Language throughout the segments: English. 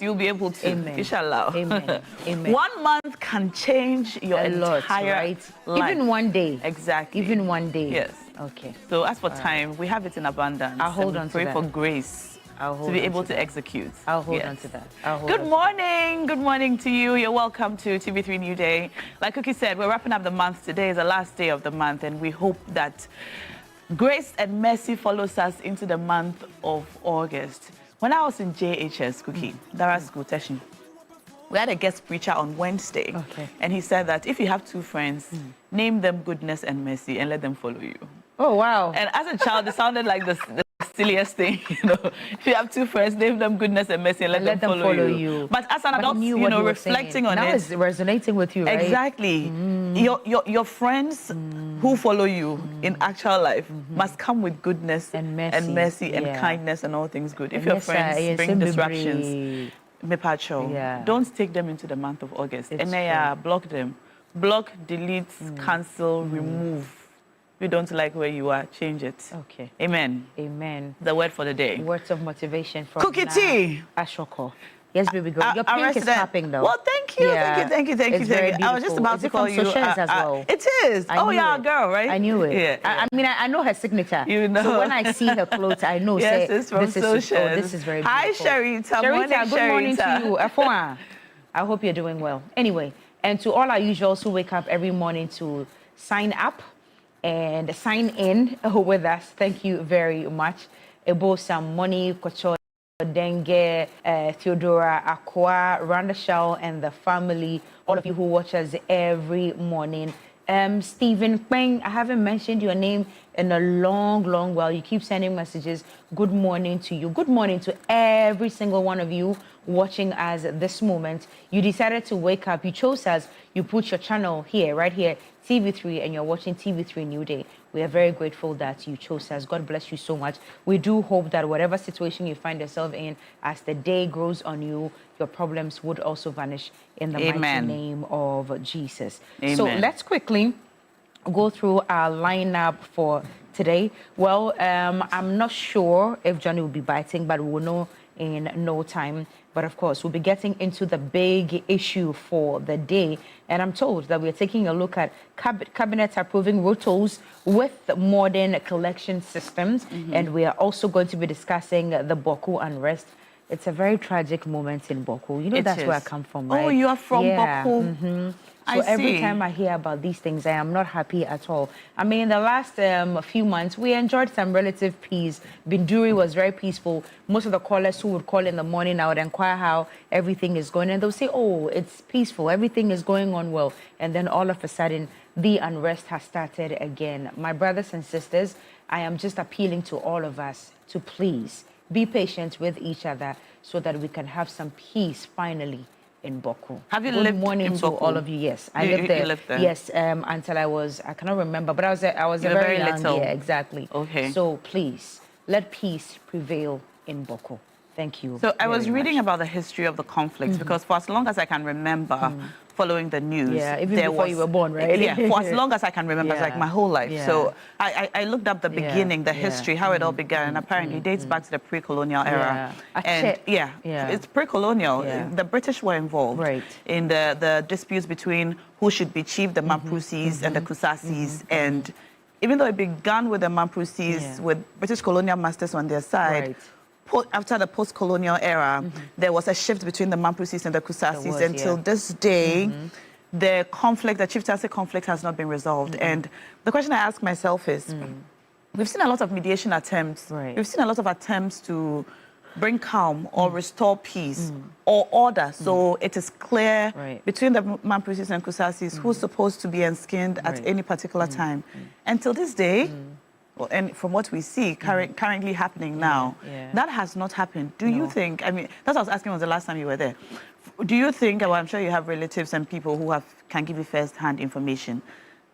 you'll be able to. Amen. Inshallah. Amen. Amen. 1 month can change your entire life. Even one day. Exactly. Even one day. Yes. Okay. So as for time, we have it in abundance. I'll hold on to that. Pray for grace to be able to execute. I'll hold on to that. Good morning. Good morning to you. You're welcome to TV3 New Day. Like Cookie said, we're wrapping up the month. Today is the last day of the month, and we hope that grace and mercy follows us into the month of August. When I was in JHS, Cookie, Dara School Teshin, we had a guest preacher on Wednesday, and he said that if you have two friends, name them goodness and mercy and let them follow you. Oh, wow. And as a child, it sounded like the silliest thing, you know. If you have two friends, name them goodness and mercy and let them follow you. But as an adult, you know, reflecting on now it. It's resonating with you, right? Exactly. Your friends who follow you in actual life must come with goodness and mercy and kindness and all things good. If your friends bring disruptions, don't take them into the month of August. And block them. Block, delete, cancel, remove. If you don't like where you are, change it. Okay. Amen. Amen. The word for the day. Words of motivation from Cookie tea. Ashoko. Yes, baby girl. Your pink is tapping though. Well, thank you. Thank you. I was just about to call you. As well. It is. Oh, yeah, girl, right? I knew it. Yeah. I mean, I know her signature. You know. So when I see her clothes, I know. Yes, it's from Socials. This is very beautiful. Hi, Sharita. Good morning to you. F1. I hope you're doing well. Anyway, and to all our usuals who wake up every morning to sign up and sign in with us, thank you very much. Ebo Samoni, Kocho, Dengue, Theodora, Aqua, Randashal, and the family, all of you who watch us every morning. Stephen Peng, I haven't mentioned your name in a long while. You keep sending messages. Good morning to you. Good morning to every single one of you watching us at this moment. You decided to wake up. You chose us. You put your channel here, right here, TV3, and you're watching TV3 New Day. We are very grateful that you chose us. God bless you so much. We do hope that whatever situation you find yourself in, as the day grows on you, your problems would also vanish in the mighty name of Jesus. Amen. So let's quickly go through our lineup for today. Well, I'm not sure if Johnny will be biting, but we will know in no time. But of course, we'll be getting into the big issue for the day. And I'm told that we're taking a look at cabinets approving rotos with modern collection systems. And we are also going to be discussing the Bawku unrest. It's a very tragic moment in Bawku. You know, that's where I come from, right? Oh, you are from Bawku. So every time I hear about these things, I am not happy at all. I mean, in the last few months, we enjoyed some relative peace. Binduri was very peaceful. Most of the callers who would call in the morning, I would inquire how everything is going. And they'll say, oh, it's peaceful. Everything is going on well. And then all of a sudden, the unrest has started again. My brothers and sisters, I am just appealing to all of us to please be patient with each other so that we can have some peace finally in Bawku. Have you lived in Bawku? Good morning to all of you. Yes, I lived there. Lived there. Yes, until I cannot remember, but I was a very young, little. Yeah, exactly. Okay. So please, let peace prevail in Bawku. Thank you. So I was reading about the history of the conflict because for as long as I can remember following the news. Yeah, even before you were born, right? Yeah, for as long as I can remember, it's like my whole life. So I looked up the beginning, the history, how it all began, and apparently dates back to the pre-colonial era. And it's pre-colonial. The British were involved in the disputes between who should be chief, the Mampusis and the Kusasis. And even though it began with the Mampusis, with British colonial masters on their side, after the post-colonial era, there was a shift between the Mampusis and the Kusasis. Until this day, the conflict, the chieftaincy conflict has not been resolved. And the question I ask myself is, we've seen a lot of mediation attempts. We've seen a lot of attempts to bring calm or restore peace or order. So it is clear between the Mampusis and Kusasis who's supposed to be enskined at any particular time. Until this day, and from what we see currently happening now, that has not happened. Do you think, I mean, that's what I was asking was the last time you were there. Do you think, well, I'm sure you have relatives and people who can give you first-hand information,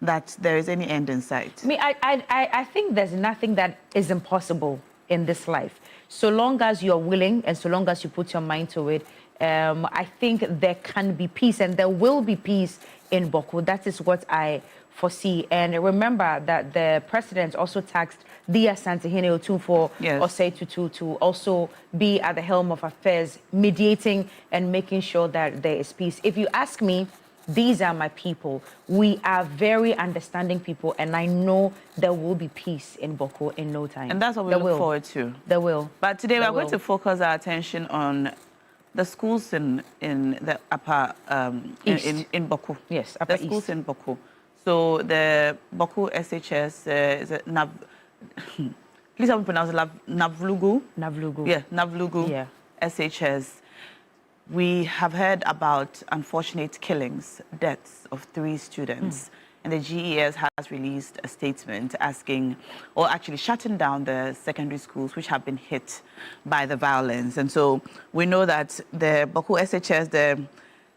that there is any end in sight? I mean, I think there's nothing that is impossible in this life. So long as you're willing and so long as you put your mind to it, I think there can be peace, and there will be peace in Bawku. That is what I foresee. And remember that the president also tasked Dia Santihine Otunfo Osei Tutu to also be at the helm of affairs, mediating and making sure that there is peace. If you ask me, these are my people. We are very understanding people, and I know there will be peace in Bawku in no time. And that's what we look forward to. There will. But today we're going to focus our attention on the schools in the upper in Bawku. Yes, upper the schools east. in Bawku. So the Bawku SHS is it please help me pronounce it. Navlugu. Navlugu. Yeah, Navlugu. Yeah. SHS. We have heard about unfortunate killings, deaths of 3 students. And the GES has released a statement asking, or actually shutting down the secondary schools which have been hit by the violence. And so we know that the Bawku SHS, the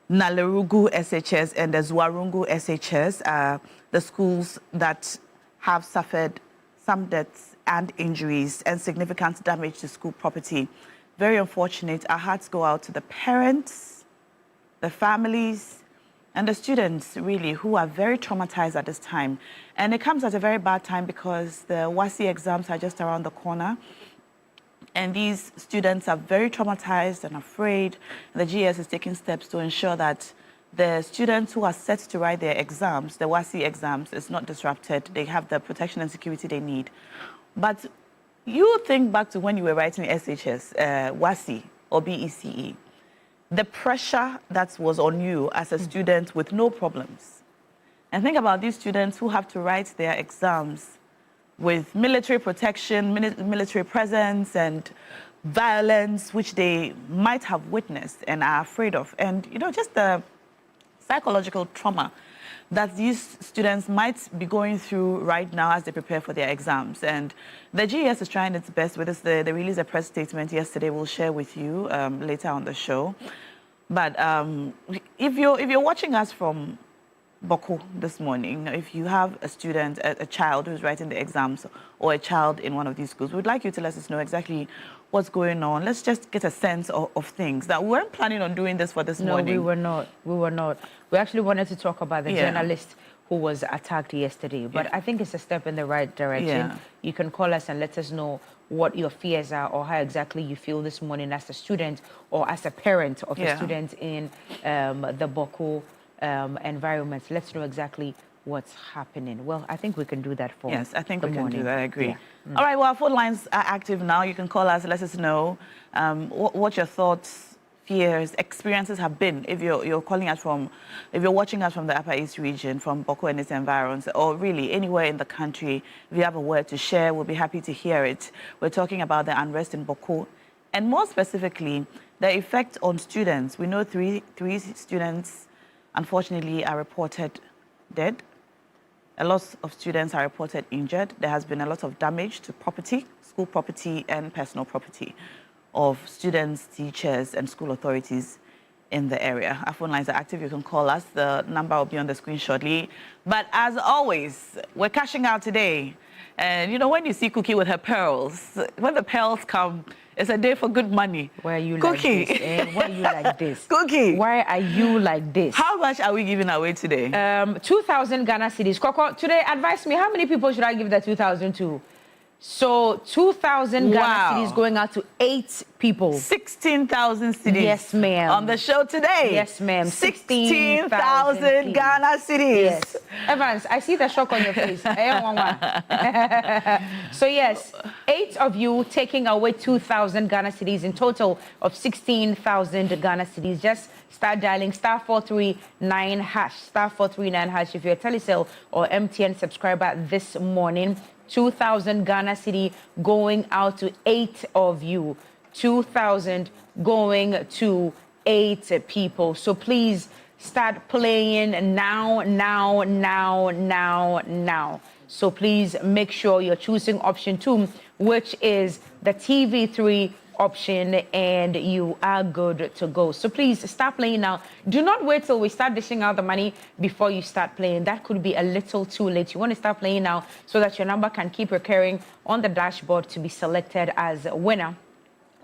Nalerugu SHS, and the Zwarungu SHS are the schools that have suffered some deaths and injuries and significant damage to school property. Very unfortunate. Our hearts go out to the parents, the families, and the students, really, who are very traumatized at this time. And it comes at a very bad time because the WASI exams are just around the corner. And these students are very traumatized and afraid. The GS is taking steps to ensure that the students who are set to write their exams, the WASI exams, is not disrupted. They have the protection and security they need. But you think back to when you were writing SHS, WASI or BECE, the pressure that was on you as a student with no problems. And think about these students who have to write their exams with military protection, military presence, and violence, which they might have witnessed and are afraid of. And, you know, just the psychological trauma that these students might be going through right now as they prepare for their exams. And the GES is trying its best with this. They released a press statement yesterday. We'll share with you later on the show. But if you're watching us from Bawku this morning, if you have a student, a child who's writing the exams, or a child in one of these schools, we'd like you to let us know exactly what's going on. Let's just get a sense of things. That we weren't planning on doing this for this morning. No, we were not. We were not. We actually wanted to talk about the journalist who was attacked yesterday. But I think it's a step in the right direction. Yeah. You can call us and let us know what your fears are or how exactly you feel this morning as a student or as a parent of a student in the Bawku environment. Let's know exactly what's happening. Well, I think we can do that for Yes, I think we morning. can do that. I agree. Yeah. All right, well, our phone lines are active now. You can call us, let us know what your thoughts, fears, experiences have been. If you're calling us from, if you're watching us from the Upper East region, from Bawku and its environs, or really anywhere in the country, if you have a word to share, we'll be happy to hear it. We're talking about the unrest in Bawku, and more specifically, the effect on students. We know three students, unfortunately, are reported dead. A lot of students are reported injured. There has been a lot of damage to property, school property and personal property of students, teachers and school authorities in the area. Our phone lines are active. You can call us. The number will be on the screen shortly. But as always, we're cashing out today. And you know, when you see Cookie with her pearls, when the pearls come, it's a day for good money. Why are you Cookie. like this? Why are you like this? Cookie. Why are you like this? How much are we giving away today? 2,000 Ghana cedis. Coco, today, advise me, how many people should I give that 2,000 to? So 2,000 Ghana cedis going out to 8 people. 16,000 cedis. Yes, ma'am. On the show today. Yes, ma'am. 16,000 Ghana cedis. Yes. Evans, I see the shock on your face. So yes, 8 of you taking away 2,000 Ghana cedis in total of 16,000 Ghana cedis. Just start dialing *439# *439# if you're a Telecel or MTN subscriber this morning. 2,000 Ghana cedi going out to 8 of you. 2,000 going to 8 people. So please start playing now. So please make sure you're choosing option 2, which is the TV3 option, and you are good to go. So please start playing now. Do not wait till we start dishing out the money before you start playing. That could be a little too late. You want to start playing now so that your number can keep recurring on the dashboard to be selected as a winner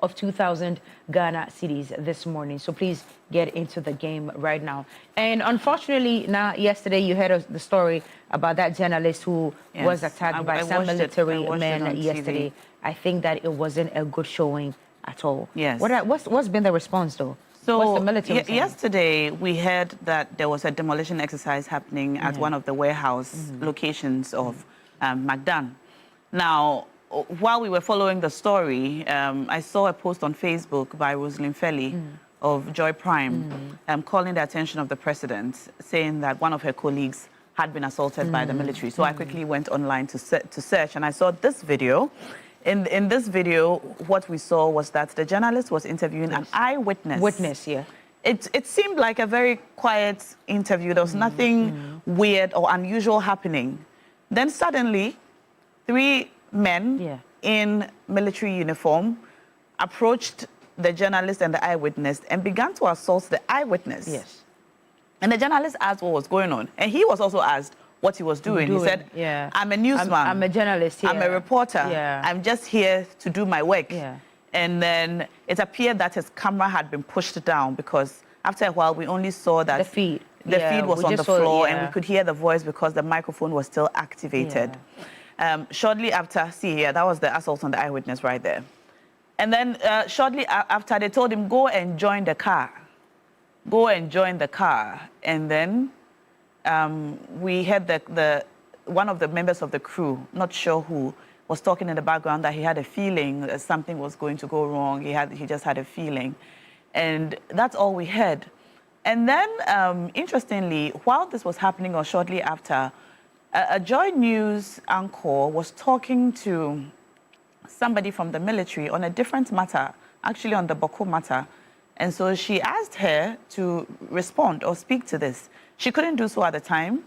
of 2,000 Ghana cedis this morning. So please get into the game right now. And unfortunately, now yesterday you heard the story about that journalist who was attacked by some military men yesterday. TV. I think that it wasn't a good showing at all. Yes. What's been the response though? So what's the military yesterday we heard that there was a demolition exercise happening at one of the warehouse locations of Magdan. Now, while we were following the story, I saw a post on Facebook by Roadlin of Joy Prime calling the attention of the president, saying that one of her colleagues had been assaulted by the military. So I quickly went online to search, and I saw this video. In this video, what we saw was that the journalist was interviewing an eyewitness. It seemed like a very quiet interview. There was nothing weird or unusual happening. Then suddenly, 3 men in military uniform approached the journalist and the eyewitness and began to assault the eyewitness. And the journalist asked what was going on. And he was also asked what he was doing. He said, I'm a newsman. I'm a journalist. I'm a reporter. I'm just here to do my work. And then it appeared that his camera had been pushed down because after a while we only saw that the feed was on the floor and we could hear the voice because the microphone was still activated. Shortly after, see here, that was the assault on the eyewitness right there. And then shortly after, they told him, go and join the car. Go and join the car. And then we heard one of the members of the crew, not sure who, was talking in the background that he had a feeling that something was going to go wrong. He just had a feeling. And that's all we heard. And then, interestingly, while this was happening or shortly after, a Joy News anchor was talking to somebody from the military on a different matter, actually on the Bawku matter. And so she asked her to respond or speak to this. She couldn't do so at the time.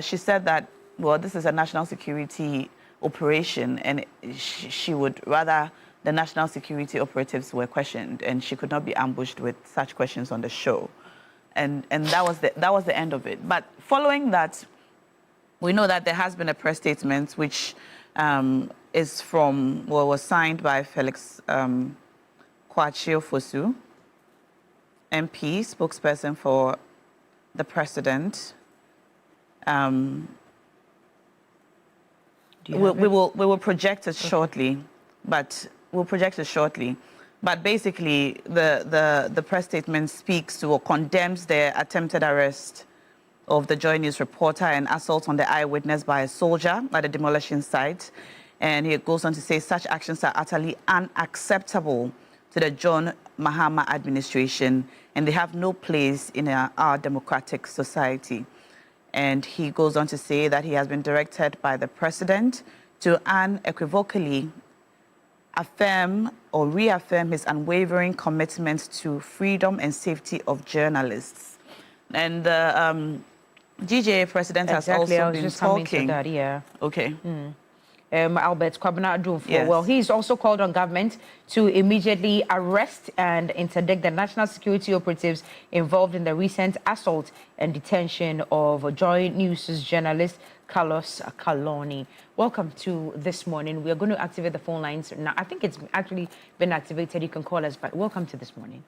She said that, well, this is a national security operation, and she would rather the national security operatives were questioned, and she could not be ambushed with such questions on the show. And that was the end of it. But following that, we know that there has been a press statement which was signed by Felix Kwachio Fosu, MP, spokesperson for the president. We will project it shortly, but But basically, the press statement speaks to or condemns the attempted arrest of the Joy News reporter and assault on the eyewitness by a soldier at the demolition site. And he goes on to say such actions are utterly unacceptable to the John Mahama administration, and they have no place in our democratic society. And he goes on to say that he has been directed by the president to unequivocally affirm or reaffirm his unwavering commitment to freedom and safety of journalists. And the GJA president has also been talking. Okay. Albert Kwabena Adumfo. Well, he's also called on government to immediately arrest and interdict the national security operatives involved in the recent assault and detention of Joy News' journalist Carlos Kaloni. Welcome to This Morning. We are going to activate the phone lines now. I think it's actually been activated. You can call us, but welcome to This Morning.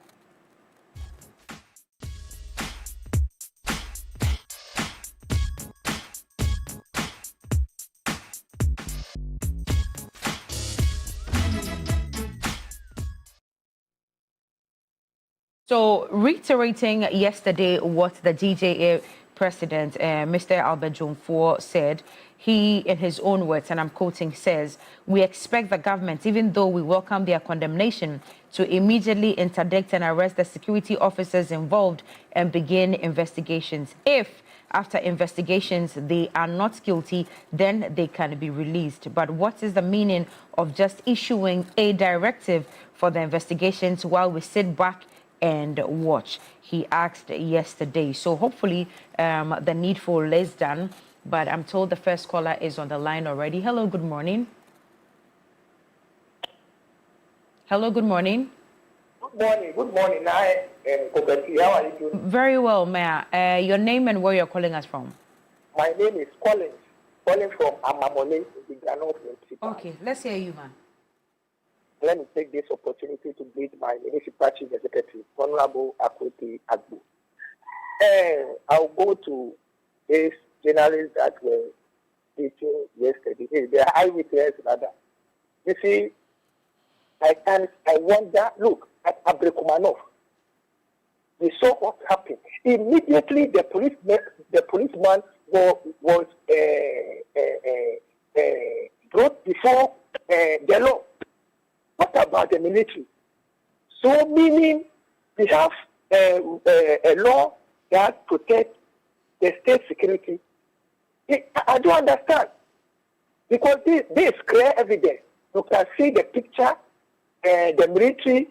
So, reiterating yesterday what the GJA president, Mr. Albert Jomfo, said, he, in his own words, and I'm quoting, says, "We expect the government, even though we welcome their condemnation, to immediately interdict and arrest the security officers involved and begin investigations. If, after investigations, they are not guilty, then they can be released. But what is the meaning of just issuing a directive for the investigations while we sit back and watch?" He asked yesterday. So hopefully the needful is done. But I'm told the first caller is on the line already. Hello, good morning. Hello, good morning. Good morning. Good morning. How are you doing? Very well, Mayor. Your name and where you're calling us from? My name is calling from Amamole, the Ghana Principal. Okay, let's hear you, man. let me take this opportunity to greet my municipal chief executive, Honorable Akwete Agbo. I'll go to these journalists that were speaking yesterday. They are eyewitnesses, rather. You see, I wonder, look at Abrekumanov. We saw what happened. Immediately, the policeman was brought before the law. What about the military? So, meaning we have a law that protects the state security. I don't understand. Because this is clear evidence. You can see the picture, the military,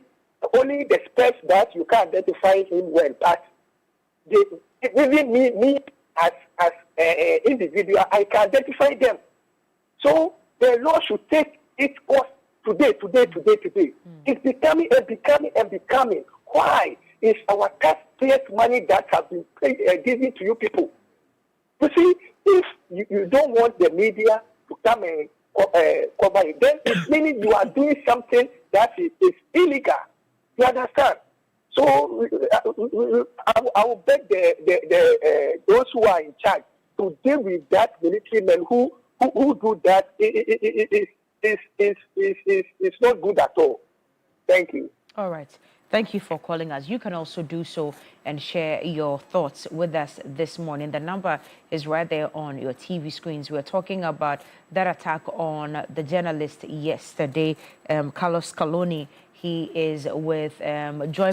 only the specs that you can identify him well. But even me as an individual, I can identify them. So the law should take its course today. It's becoming. Why is our taxpayers' money that has been given to you people? You see, if you don't want the media to come and cover it, then it's meaning you are doing something that is illegal. You understand? So I will beg those who are in charge to deal with that military men who do that. It's not good at all. Thank you. All right. Thank you for calling us. You can also do so and share your thoughts with us this morning. The number is right there on your TV screens. We're talking about that attack on the journalist yesterday, Carlos Caloni. He is with Joy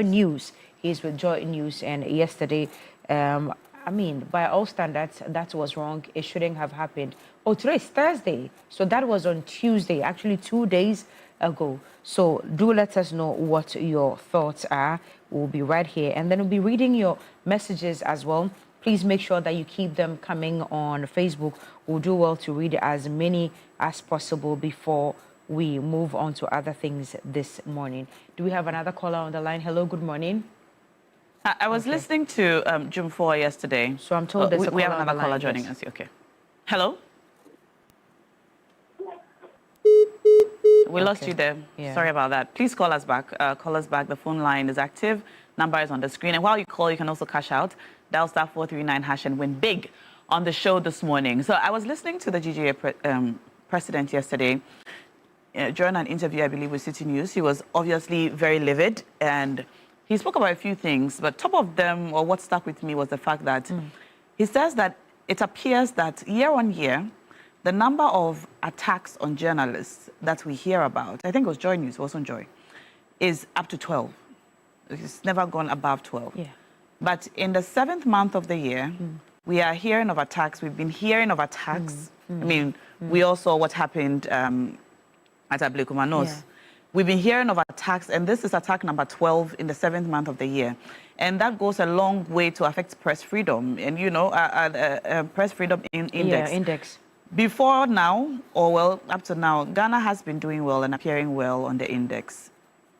News. He's with Joy News, and yesterday, I mean, by all standards, that was wrong. It shouldn't have happened. Oh, today is Thursday, so that was on Tuesday, actually 2 days ago. So do let us know what your thoughts are. We'll be right here, and then we'll be reading your messages as well. Please make sure that you keep them coming on Facebook. We'll do well to read as many as possible before we move on to other things this morning. Do we have another caller on the line? Hello, good morning. I was listening to June 4 yesterday. So I'm told there's we have another caller joining us. Okay. Hello? We lost you there. Yeah. Sorry about that. Please call us back. Call us back. The phone line is active. Number is on the screen. And while you call, you can also cash out. Dial *439# and win big on the show this morning. So I was listening to the GGA president yesterday during an interview, I believe, with City News. He was obviously very livid, and he spoke about a few things. But top of them, or what stuck with me, was the fact that he says that it appears that year on year, the number of attacks on journalists that we hear about, I think it was Joy News, it wasn't Joy, is up to 12. It's never gone above 12. Yeah. But in the 7th month of the year, we are hearing of attacks. We've been hearing of attacks. I mean, we all saw what happened at Ablekumanos. Yeah. We've been hearing of attacks, and this is attack number 12 in the 7th month of the year. And that goes a long way to affect press freedom. And, you know, press freedom index. Yeah, index. Before now, or well, up to now, Ghana has been doing well and appearing well on the index,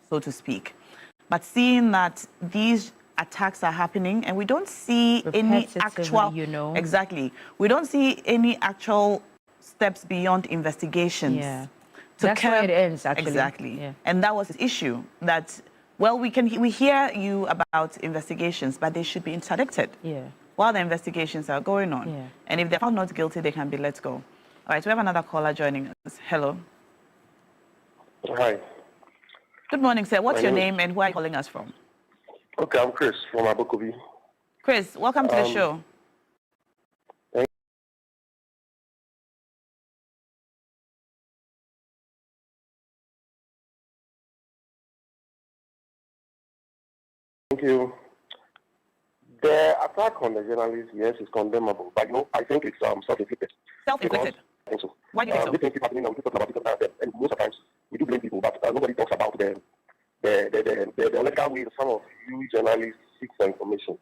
so to speak. But seeing that these attacks are happening and we don't see any actual, you know. Exactly. We don't see any actual steps beyond investigations. Yeah. That's where it ends, actually. Exactly. Yeah. And that was the issue, that, well, we hear you about investigations, but they should be interdicted. Yeah. While the investigations are going on. Yeah. And if they're found not guilty, they can be let go. All right, we have another caller joining us. Hello. Hi. Good morning, sir. What's your name and where are you calling us from? Okay, I'm Chris from Bawku. Chris, welcome to the show. Thank you. The attack on the journalists, yes, is condemnable, but you know, I think it's self-inflicted. Self-inflicted? I think so. Why do you think so? This thing keep happening, and we keep talking about it, and most of the times we do blame people, but nobody talks about the unethical way some of you journalists seek for information.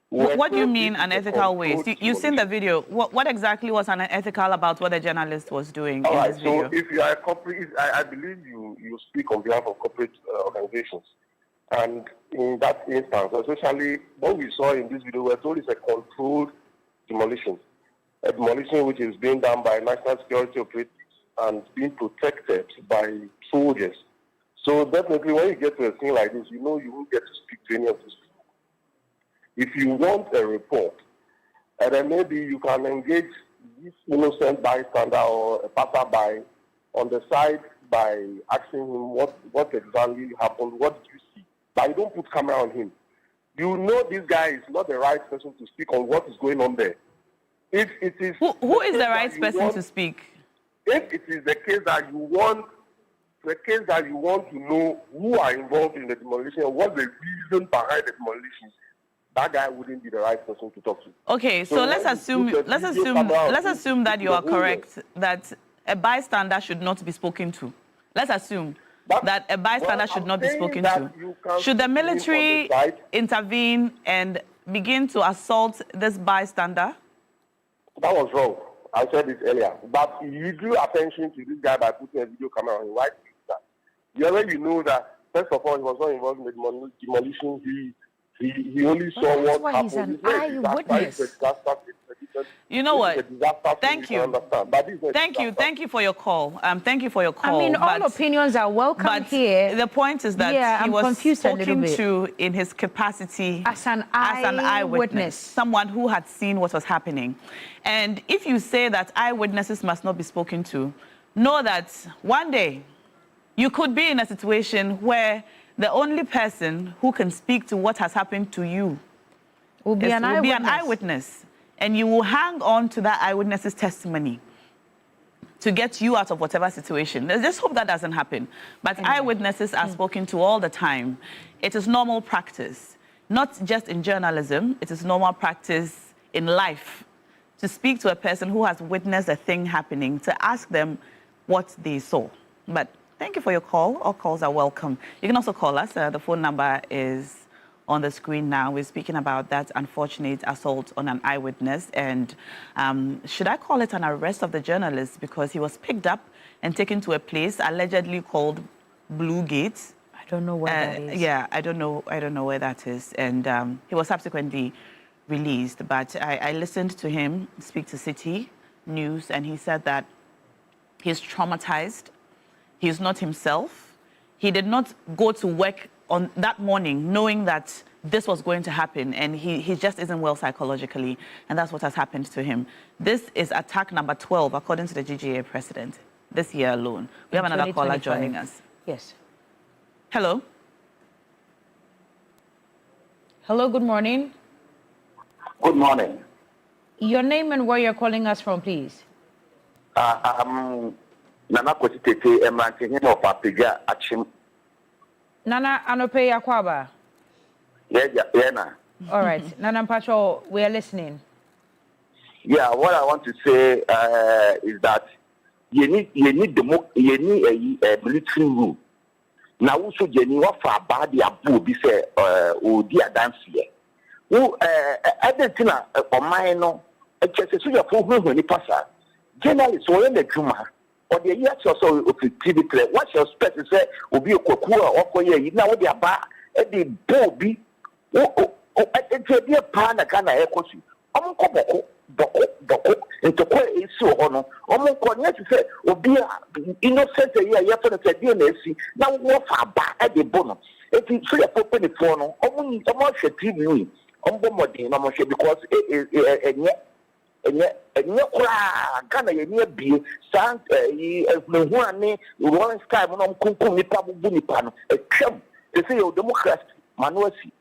What do you mean unethical ways? You've seen the video. What exactly was unethical about what the journalist was doing in this video? So if you are a corporate, I believe you speak on behalf of corporate organizations. And in that instance, especially what we saw in this video, we're told it's a controlled demolition. A demolition which is being done by national security operatives and being protected by soldiers. So definitely when you get to a thing like this, you know you won't get to speak to any of these people. If you want a report, and then maybe you can engage this innocent bystander or a passerby on the side by asking him what exactly happened, what did you see? But you don't put camera on him. You know this guy is not the right person to speak on what is going on there. If it is who is the right person to speak? If it is the case that you want to know who are involved in the demolition and what's the reason behind the demolition, that guy wouldn't be the right person to talk to. Okay, so let's assume that you are correct, that a bystander should not be spoken to. Let's assume that a bystander should not be spoken to. Should the military intervene and begin to assault this bystander? That was wrong. I said it earlier. But you drew attention to this guy by putting a video camera on him. Why did you do that? You already know that, first of all, he was not involved in the demolition. He only saw what happened. He's an eyewitness. You know what? Thank you. Thank you for your call. Thank you for your call. I mean, all opinions are welcome here. The point is that he was spoken to in his capacity as an eyewitness, someone who had seen what was happening. And if you say that eyewitnesses must not be spoken to, know that one day you could be in a situation where the only person who can speak to what has happened to you will be an eyewitness. And you will hang on to that eyewitness's testimony to get you out of whatever situation. Let's just hope that doesn't happen. But eyewitnesses are spoken to all the time. It is normal practice, not just in journalism. It is normal practice in life to speak to a person who has witnessed a thing happening, to ask them what they saw. But thank you for your call. All calls are welcome. You can also call us. The phone number is on the screen now. We're speaking about that unfortunate assault on an eyewitness. And should I call it an arrest of the journalist? Because he was picked up and taken to a place allegedly called Blue Gate. I don't know where that is. Yeah, I don't know where that is. And he was subsequently released. But I listened to him speak to City News, and he said that he's traumatized. He's not himself. He did not go to work on that morning knowing that this was going to happen, and he just isn't well psychologically, and that's what has happened to him. This is attack number 12, according to the GGA president, this year alone. We have another caller joining us. Yes. Hello. Hello, good morning. Good morning. Your name and where you're calling us from, please. I'm Nana Kotitete, Emranting of Apiga Achim. Nana Anope Yakwaba. Yeah. All right. Nana Pacho, we are listening. Yeah, what I want to say is that you need a military rule. Now, also, Jenny, what for a body abu be say, or dear dance here. Who, Argentina, or mine, a chess is your full when you pass her. Journalists, or in the Juma. Or the years or so of TV3, what your expect to say will be a cocoa or you know what they are bar at the Bobby. It's a dear pan a kind of echo. Bawku, into quite a so honor. Almost to say, will be innocent a year after the DNA. Now, what for a bar at the bonus? If it's 3 or 4 penny for no, only a much a TV, because it is Ghana near be sound one sky on Kunkumi Pabunipano, a chum, to say your democracy, Manuasi.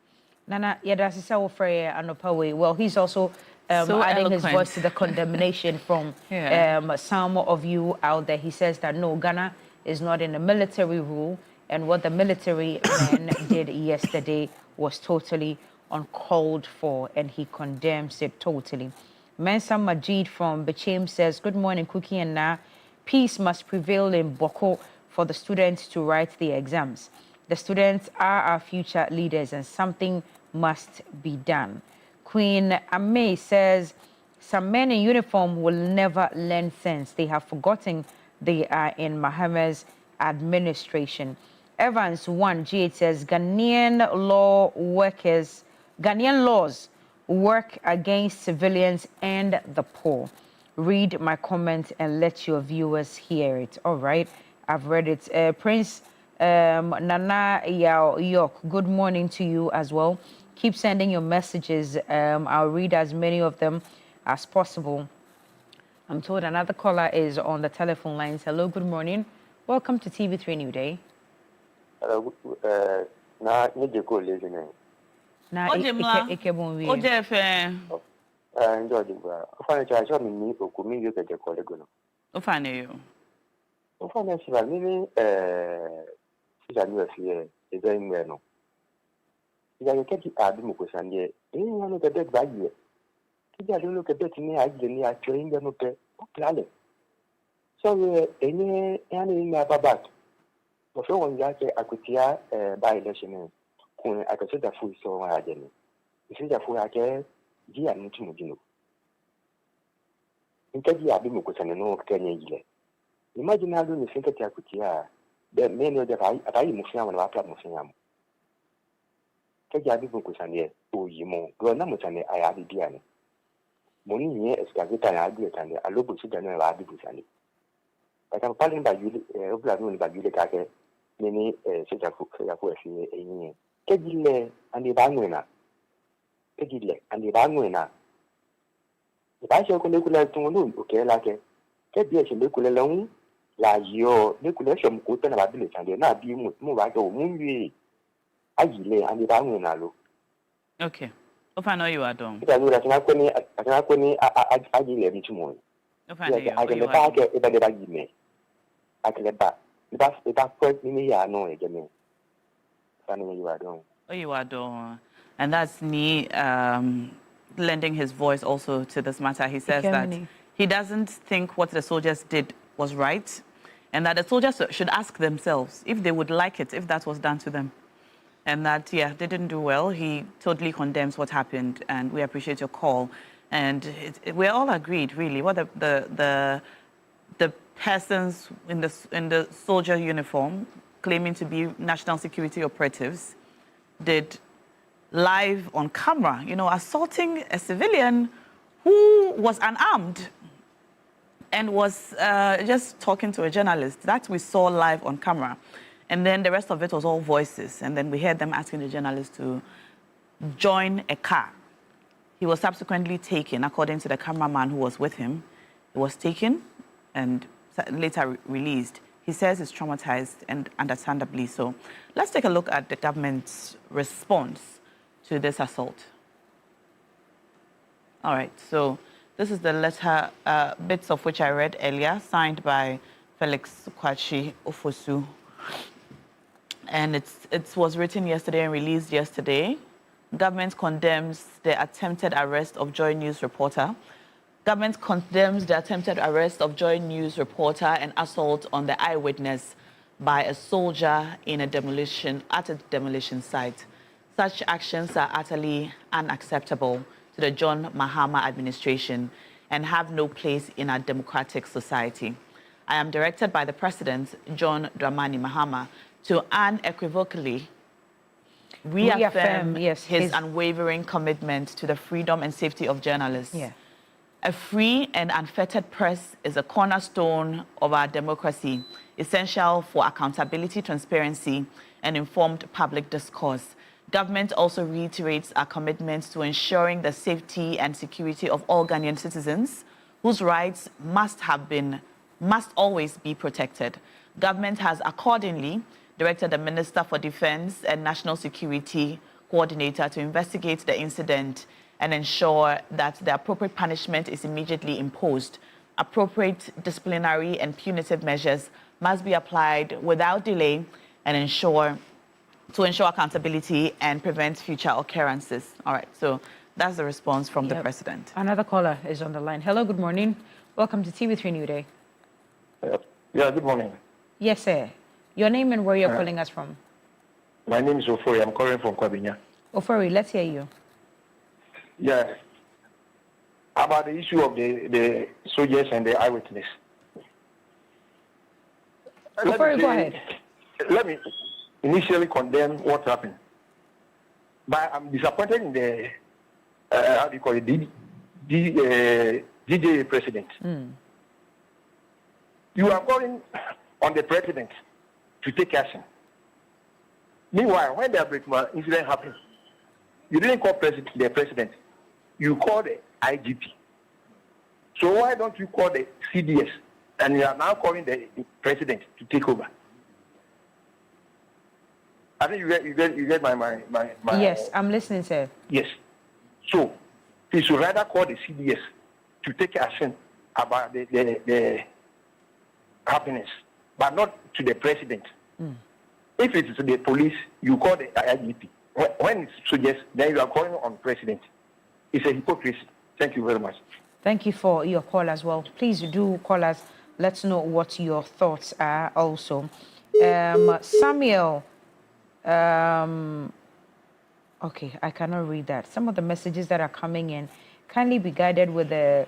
Nana, Yadasisa Freya and Opawe. Well, he's also adding his voice to the condemnation from some of you out there. He says that no, Ghana is not in a military rule, and what the military men did yesterday was totally uncalled for, and he condemns it totally. Mensa Majid from Bechem says, good morning, Cookie and Na. Peace must prevail in Bawku for the students to write the exams. The students are our future leaders and something must be done. Queen Ame says, some men in uniform will never learn sense. They have forgotten they are in Mahama's administration. Evans 1G8 says, Ghanaian laws work against civilians and the poor. read my comment and let your viewers hear it. All right, I've read it. Prince Nana Yok, good morning to you as well. Keep sending your messages. I'll read as many of them as possible. I'm told another caller is on the telephone lines. Hello, good morning. Welcome to TV3 New Day. Hello, so when you say akutia by election kun akaseda fu so wa agene isija fu ake ji ya ntu mu dino nkaji abi mu kusane no kenya yile imagine how you think that akutia the men of the ayi mu fiamu na apla mu fiamu kaji abi mu kusane o yimo do na mu sane aya bi bia ne mo ni ye excavator ya abi tane alobo sida na abi busane aka palin ba yule obla no ba yule kake nini sejafu efi enyi kejile andi bangwena ibashe ko lekula tungulu okela ke kebi she lekula lawu la yo lekula shom ko tana ba bile chande na bi mu ba go mu wi ajile andi bangwena lo. Okay, ofa no you are done. Ita lura tana ko ni ajile bi tumo. Ofa no you ajile ba ke e ba de ba yime akele ba that's quite many no again. You are doing. And that's me lending his voice also to this matter. He says that he doesn't think what the soldiers did was right, and that the soldiers should ask themselves if they would like it if that was done to them. And that, yeah, they didn't do well. He totally condemns what happened, and we appreciate your call. And we're all agreed, really, what the persons in the soldier uniform claiming to be national security operatives did live on camera, you know, assaulting a civilian who was unarmed and was just talking to a journalist. That we saw live on camera. And then the rest of it was all voices. And then we heard them asking the journalist to join a car. He was subsequently taken, according to the cameraman who was with him. He was taken and later released. He says he's traumatized, and understandably so. Let's take a look at the government's response to this assault. All right, so this is the letter, bits of which I read earlier, signed by Felix Kwachi Ofosu. And it was written yesterday and released yesterday. Government condemns the attempted arrest of Joy News reporter. Government condemns the attempted arrest of Joy News reporter and assault on the eyewitness by a soldier at a demolition site. Such actions are utterly unacceptable to the John Mahama administration and have no place in our democratic society. I am directed by the President, John Dramani Mahama, to unequivocally reaffirm his unwavering commitment to the freedom and safety of journalists. Yeah. A free and unfettered press is a cornerstone of our democracy, essential for accountability, transparency, and informed public discourse. Government also reiterates our commitment to ensuring the safety and security of all Ghanaian citizens, whose rights must always be protected. Government has accordingly directed the Minister for Defense and National Security Coordinator to investigate the incident and ensure that the appropriate punishment is immediately imposed. Appropriate disciplinary and punitive measures must be applied without delay and to ensure accountability and prevent future occurrences. All right, so that's the response from the President. Another caller is on the line. Hello, good morning. Welcome to TV3 New Day. Yeah, good morning. Yes, sir. Your name and where you're calling us from? My name is Ofori. I'm calling from Kwabinya. Ofori, let's hear you. Yeah. About the issue of the soldiers and the eyewitness. Ofori, go ahead. Let me initially condemn what happened. But I'm disappointed in the, how do you call it, DJ president. You are calling on the president to take action. Meanwhile, when the Abritma incident happened, you didn't call the president. You called the IGP. So why don't you call the CDS? And you are now calling the president to take over. I think you get my Yes, I'm listening, sir. Yes. So you should rather call the CDS to take action about the happiness, but not to the president. If it is the police, you call the IGP. When it's soldiers, then you are calling on president. It's a hypocrisy. Thank you very much. Thank you for your call as well. Please do call us. Let's know what your thoughts are also. Samuel, okay, I cannot read that. Some of the messages that are coming in, kindly be guided with the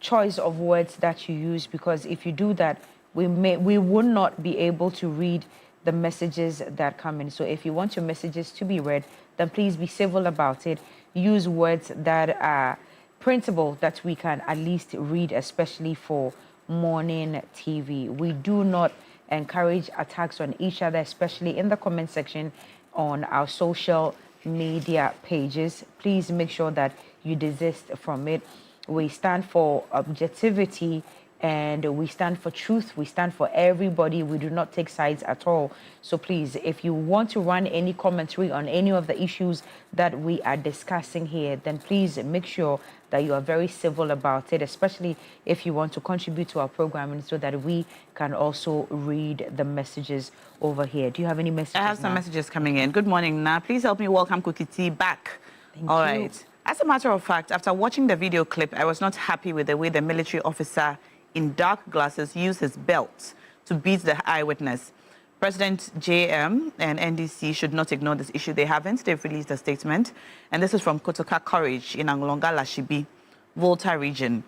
choice of words that you use, because if you do that, we would not be able to read the messages that come in. So if you want your messages to be read, then please be civil about it. Use words that are printable, that we can at least read, especially for morning TV. We do not encourage attacks on each other, especially in the comment section on our social media pages. Please make sure that you desist from it. We stand for objectivity and we stand for truth. We stand for everybody. We do not take sides at all. So please, if you want to run any commentary on any of the issues that we are discussing here, then please make sure that you are very civil about it, especially if you want to contribute to our programming so that we can also read the messages over here. Do you have any messages? I have some messages coming in. Good morning, Na. Please help me welcome Cookie T back. Thank All you. right. As a matter of fact, after watching the video clip, I was not happy with the way the military officer in dark glasses used his belt to beat the eyewitness. President JM and NDC should not ignore this issue. They haven't. They've released a statement. And this is from Kotoka Courage in Anglonga Lashibi, Volta region.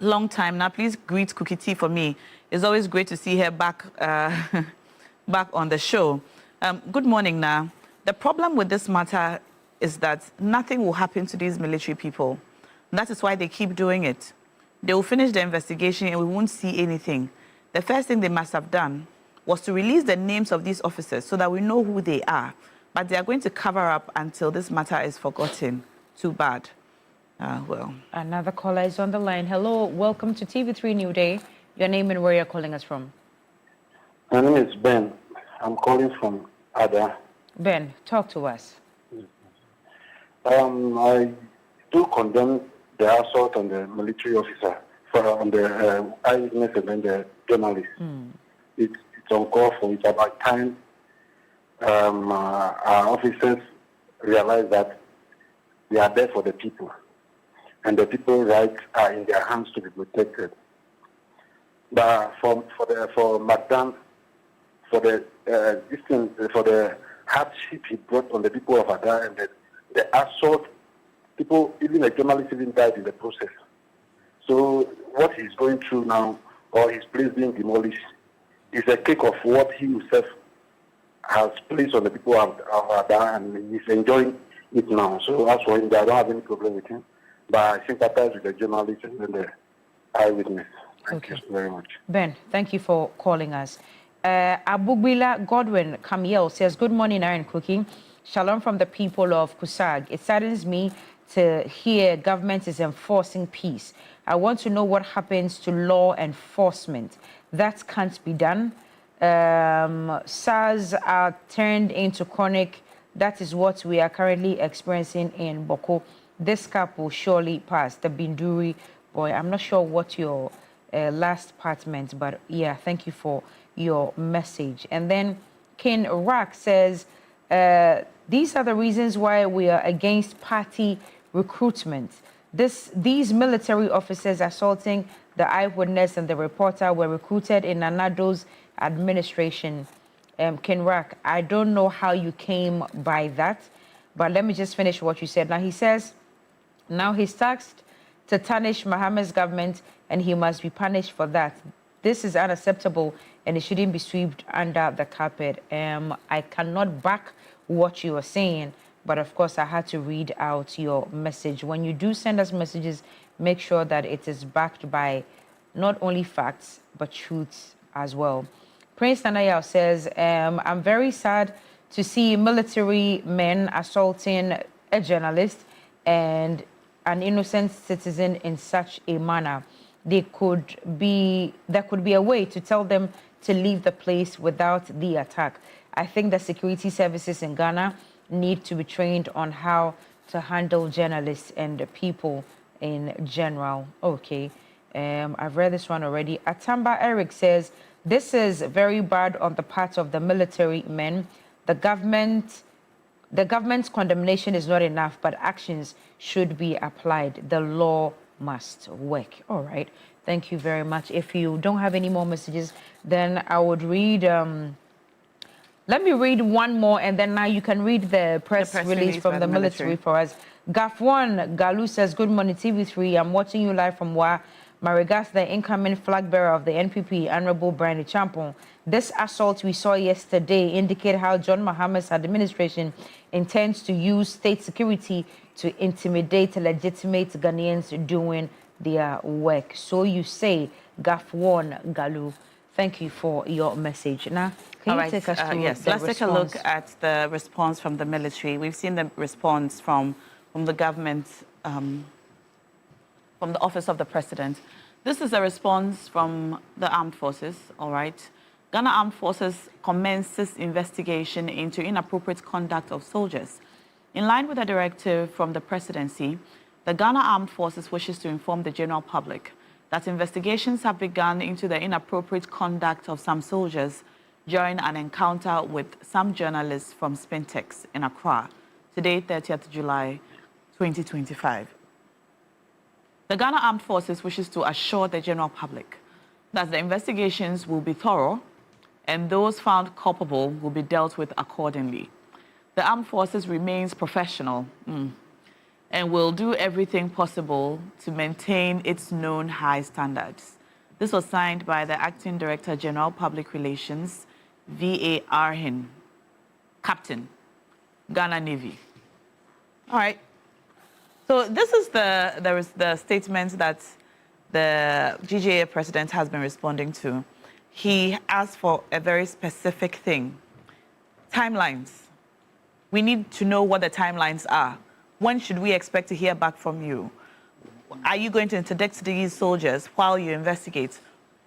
Long time now. Please greet Cookie T for me. It's always great to see her back, back on the show. Good morning, Na. The problem with this matter is that nothing will happen to these military people. That is why they keep doing it. They will finish the investigation and we won't see anything. The first thing they must have done was to release the names of these officers so that we know who they are. But they are going to cover up until this matter is forgotten. Too bad. Well. Another caller is on the line. Hello, welcome to TV3 New Day. Your name and where you're calling us from? My name is Ben. I'm calling from Ada. Ben, talk to us. I do condemn the assault on the military officer, on the eyewitness and then the journalist. It's uncalled for. It's about time our officers realize that they are there for the people, and the people's rights are in their hands to be protected. But for Madame, for the hardship he brought on the people of Ada and the assault. People, even the journalist, even died in the process. So what he's going through now, or his place being demolished, is a cake of what he himself has placed on the people of Ada, and he's enjoying it now. So as for him, I don't have any problem with him. But I sympathize with the journalist and the eyewitness. Thank you very much. Ben, thank you for calling us. Abugbila Godwin Kamiel says, good morning, Aaron Cooking. Shalom from the people of Kusag. It saddens me to hear government is enforcing peace. I want to know what happens to law enforcement. That can't be done. SARS are turned into chronic. That is what we are currently experiencing in Bawku. This cap will surely pass. The Binduri boy, I'm not sure what your last part meant, but yeah, thank you for your message. And then Ken Rack says, these are the reasons why we are against party recruitment. These military officers assaulting the eyewitness and the reporter were recruited in Nanado's administration. Ken Rack, I don't know how you came by that, but let me just finish what you said. Now he says, now he's tasked to tarnish Mohammed's government and he must be punished for that. This is unacceptable and it shouldn't be swept under the carpet. I cannot back what you are saying, but of course I had to read out your message. When you do send us messages, make sure that it is backed by not only facts, but truths as well. Prince Nanayao says, I'm very sad to see military men assaulting a journalist and an innocent citizen in such a manner. There could be a way to tell them to leave the place without the attack. I think the security services in Ghana need to be trained on how to handle journalists and the people in general. Okay, I've read this one already. Atamba Eric says, this is very bad on the part of the military men. The government's condemnation is not enough, but actions should be applied. The law must work. All right. Thank you very much. If you don't have any more messages, then I would read. Let me read one more, and then now you can read the press release from the military for us. Gafwan Galu says, good morning, TV3. I'm watching you live from Wa. My regards to the incoming flag bearer of the NPP, Honorable Brian Champon. This assault we saw yesterday indicate how John Mahama's administration intends to use state security to intimidate legitimate Ghanaians doing their work. So you say, Gafwan Galu. Thank you for your message. Now, can you take us to yes, let's take a look at the response from the military. We've seen the response from the government, from the Office of the President. This is a response from the armed forces, all right? Ghana Armed Forces commences investigation into inappropriate conduct of soldiers. In line with a directive from the presidency, the Ghana Armed Forces wishes to inform the general public that investigations have begun into the inappropriate conduct of some soldiers during an encounter with some journalists from Spintex in Accra, today, 30th July, 2025. The Ghana Armed Forces wishes to assure the general public that the investigations will be thorough and those found culpable will be dealt with accordingly. The Armed Forces remains professional and will do everything possible to maintain its known high standards. This was signed by the Acting Director General Public Relations, V.A. Arhin, Captain, Ghana Navy. All right. So this is the statement that the GJA president has been responding to. He asked for a very specific thing, timelines. We need to know what the timelines are. When should we expect to hear back from you? Are you going to interdict these soldiers while you investigate?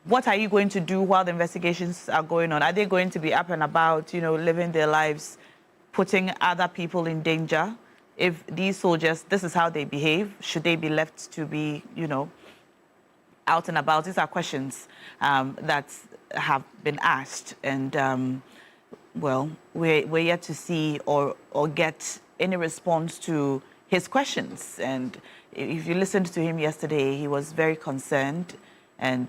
What are you going to do while the investigations are going on? Are they going to be up and about, living their lives, putting other people in danger? If these soldiers, this is how they behave, should they be left to be, out and about? These are questions that have been asked. And, well, we're yet to see or get any response to his questions. And if you listened to him yesterday, he was very concerned and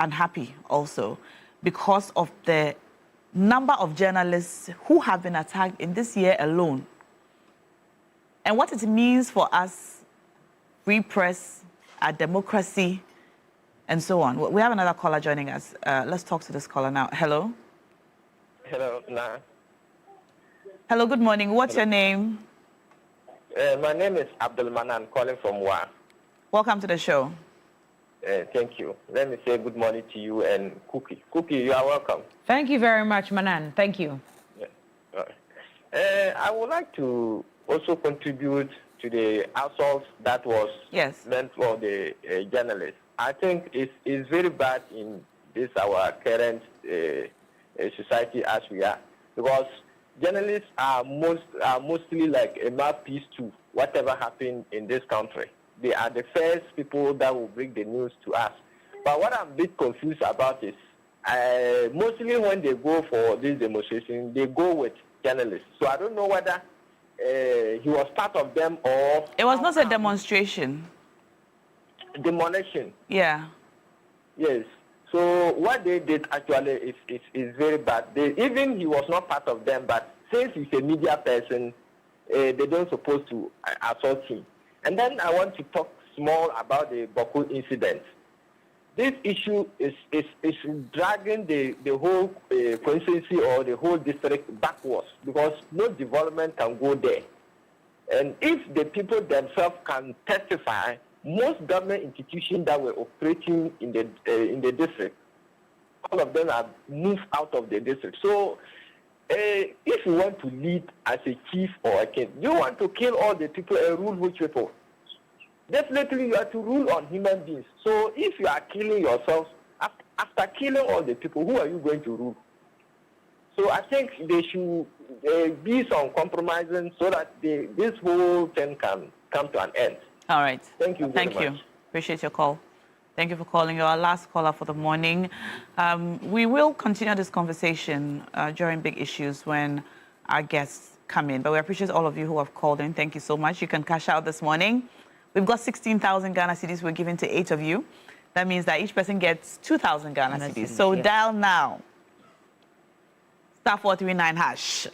unhappy also because of the number of journalists who have been attacked in this year alone. And what it means for us, free press, our democracy, and so on. We have another caller joining us. Let's talk to this caller now. Hello? Hello, Nah. Hello, good morning. What's your name? My name is Abdul Manan, calling from Wa. Welcome to the show. Thank you. Let me say good morning to you and Cookie. Cookie, you are welcome. Thank you very much, Manan. Thank you. Yeah. All right. I would like to also contribute to the assault that was meant for the journalists. I think it's very bad in this our current society as we are, because journalists are mostly like a mouthpiece to whatever happened in this country. They are the first people that will bring the news to us. But what I'm a bit confused about is mostly when they go for this demonstration, they go with journalists. So I don't know whether he was part of them or... It was not a demonstration. Demolition. Yeah. Yes. So what they did actually is very bad. Even he was not part of them, but since he's a media person, they don't supposed to assault him. And then I want to talk small about the Bawku incident. this issue is dragging the whole constituency or the whole district backwards because no development can go there. And if the people themselves can testify, most government institutions that were operating in the district, all of them have moved out of the district. So if you want to lead as a chief or a king, you want to kill all the people and rule which people? Definitely, you have to rule on human beings. So if you are killing yourselves, after killing all the people, who are you going to rule? So I think they should be some compromising so that this whole thing can come to an end. All right. Thank you very much. Thank you. Appreciate your call. Thank you for calling. You're our last caller for the morning. We will continue this conversation during big issues when our guests come in. But we appreciate all of you who have called in. Thank you so much. You can cash out this morning. We've got 16,000 Ghana cedis we're giving to 8 of you. That means that each person gets 2,000 Ghana cedis. So dial now. *439#.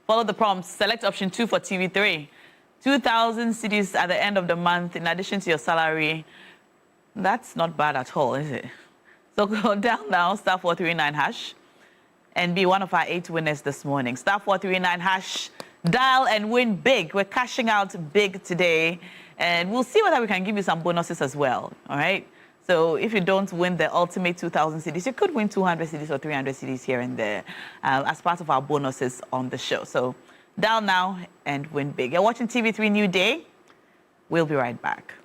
Follow the prompts. Select option 2 for TV3. 2,000 cedis at the end of the month in addition to your salary. That's not bad at all, is it? So go down now, *439#, and be one of our 8 winners this morning. *439#. Dial and win big. We're cashing out big today. And we'll see whether we can give you some bonuses as well, all right? So if you don't win the ultimate 2,000 cedis, you could win 200 cedis or 300 cedis here and there as part of our bonuses on the show. So dial now and win big. You're watching TV3NewDay. We'll be right back.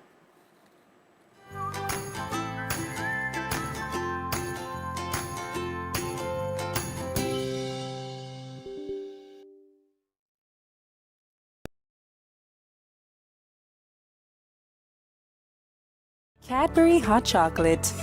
Cadbury Hot Chocolate.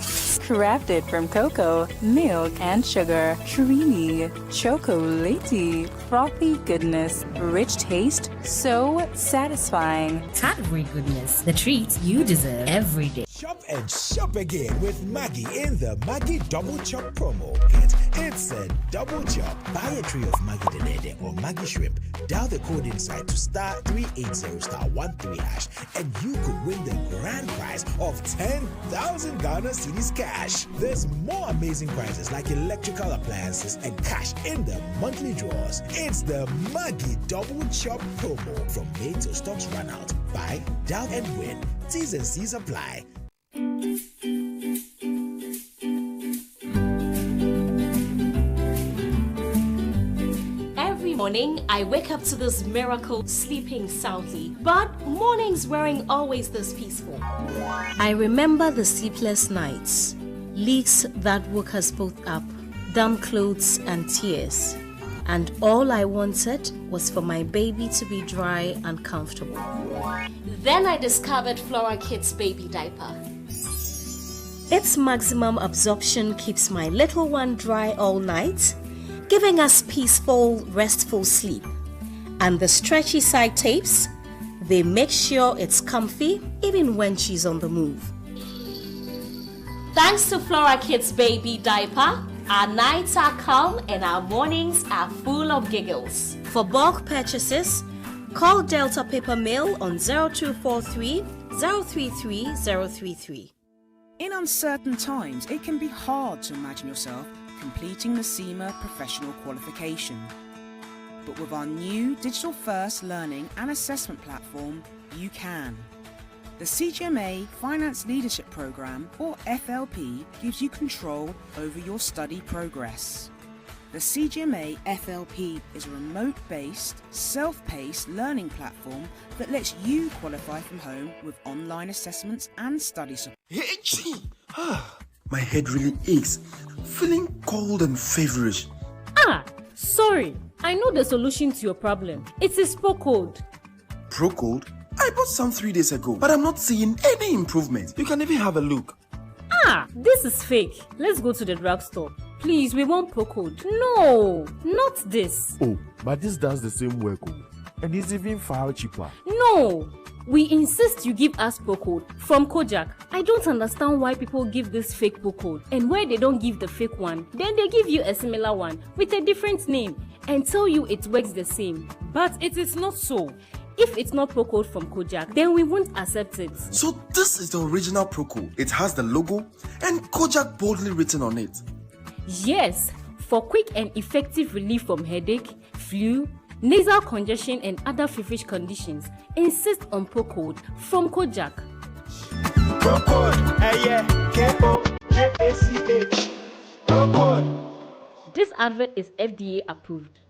Crafted from cocoa, milk, and sugar. Creamy, chocolatey, frothy goodness, rich taste, so satisfying. Cadbury goodness, the treat you deserve every day. Shop and shop again with Maggie in the Maggie Double Chop promo. It's a double chop. Buy a tray of Maggie Denede or Maggie Shrimp. Dial the code inside to *380*13# and you could win the grand prize of 10,000 Ghana cedis cash. There's more amazing prizes like electrical appliances and cash in the monthly draws. It's the Maggie Double Chop promo from May till stocks run out. Buy, dial and win. T's and C's apply. Every morning, I wake up to this miracle sleeping soundly. But mornings weren't always this peaceful. I remember the sleepless nights, leaks that woke us both up, damp clothes and tears. And all I wanted was for my baby to be dry and comfortable. Then I discovered Flora Kids baby diaper. Its maximum absorption keeps my little one dry all night, giving us peaceful, restful sleep. And the stretchy side tapes, they make sure it's comfy even when she's on the move. Thanks to Flora Kids baby diaper, our nights are calm and our mornings are full of giggles. For bulk purchases, call Delta Paper Mill on 0243 033 033. In uncertain times, it can be hard to imagine yourself completing the CIMA professional qualification. But with our new digital-first learning and assessment platform, you can. The CGMA Finance Leadership Programme, or FLP, gives you control over your study progress. The CGMA FLP is a remote-based, self-paced learning platform that lets you qualify from home with online assessments and study support. My head really aches, feeling cold and feverish. Sorry. I know the solution to your problem. It is Procode. Procode? I bought some 3 days ago, but I'm not seeing any improvement. You can even have a look. This is fake. Let's go to the drugstore. Please, we want Procode. No, not this. Oh, but this does the same work, and it's even far cheaper. No, we insist you give us Procode from Kojak. I don't understand why people give this fake Procode, and where they don't give the fake one, then they give you a similar one with a different name and tell you it works the same. But it is not so. If it's not Pro Code from Kojak, then we won't accept it. So this is the original Pro Code. It has the logo and Kojak boldly written on it. Yes, for quick and effective relief from headache, flu, nasal congestion and other feverish conditions, insist on Pro Code from Kojak. Pro Code, K-O-J-A-C-H. Pro Code. This advert is FDA approved.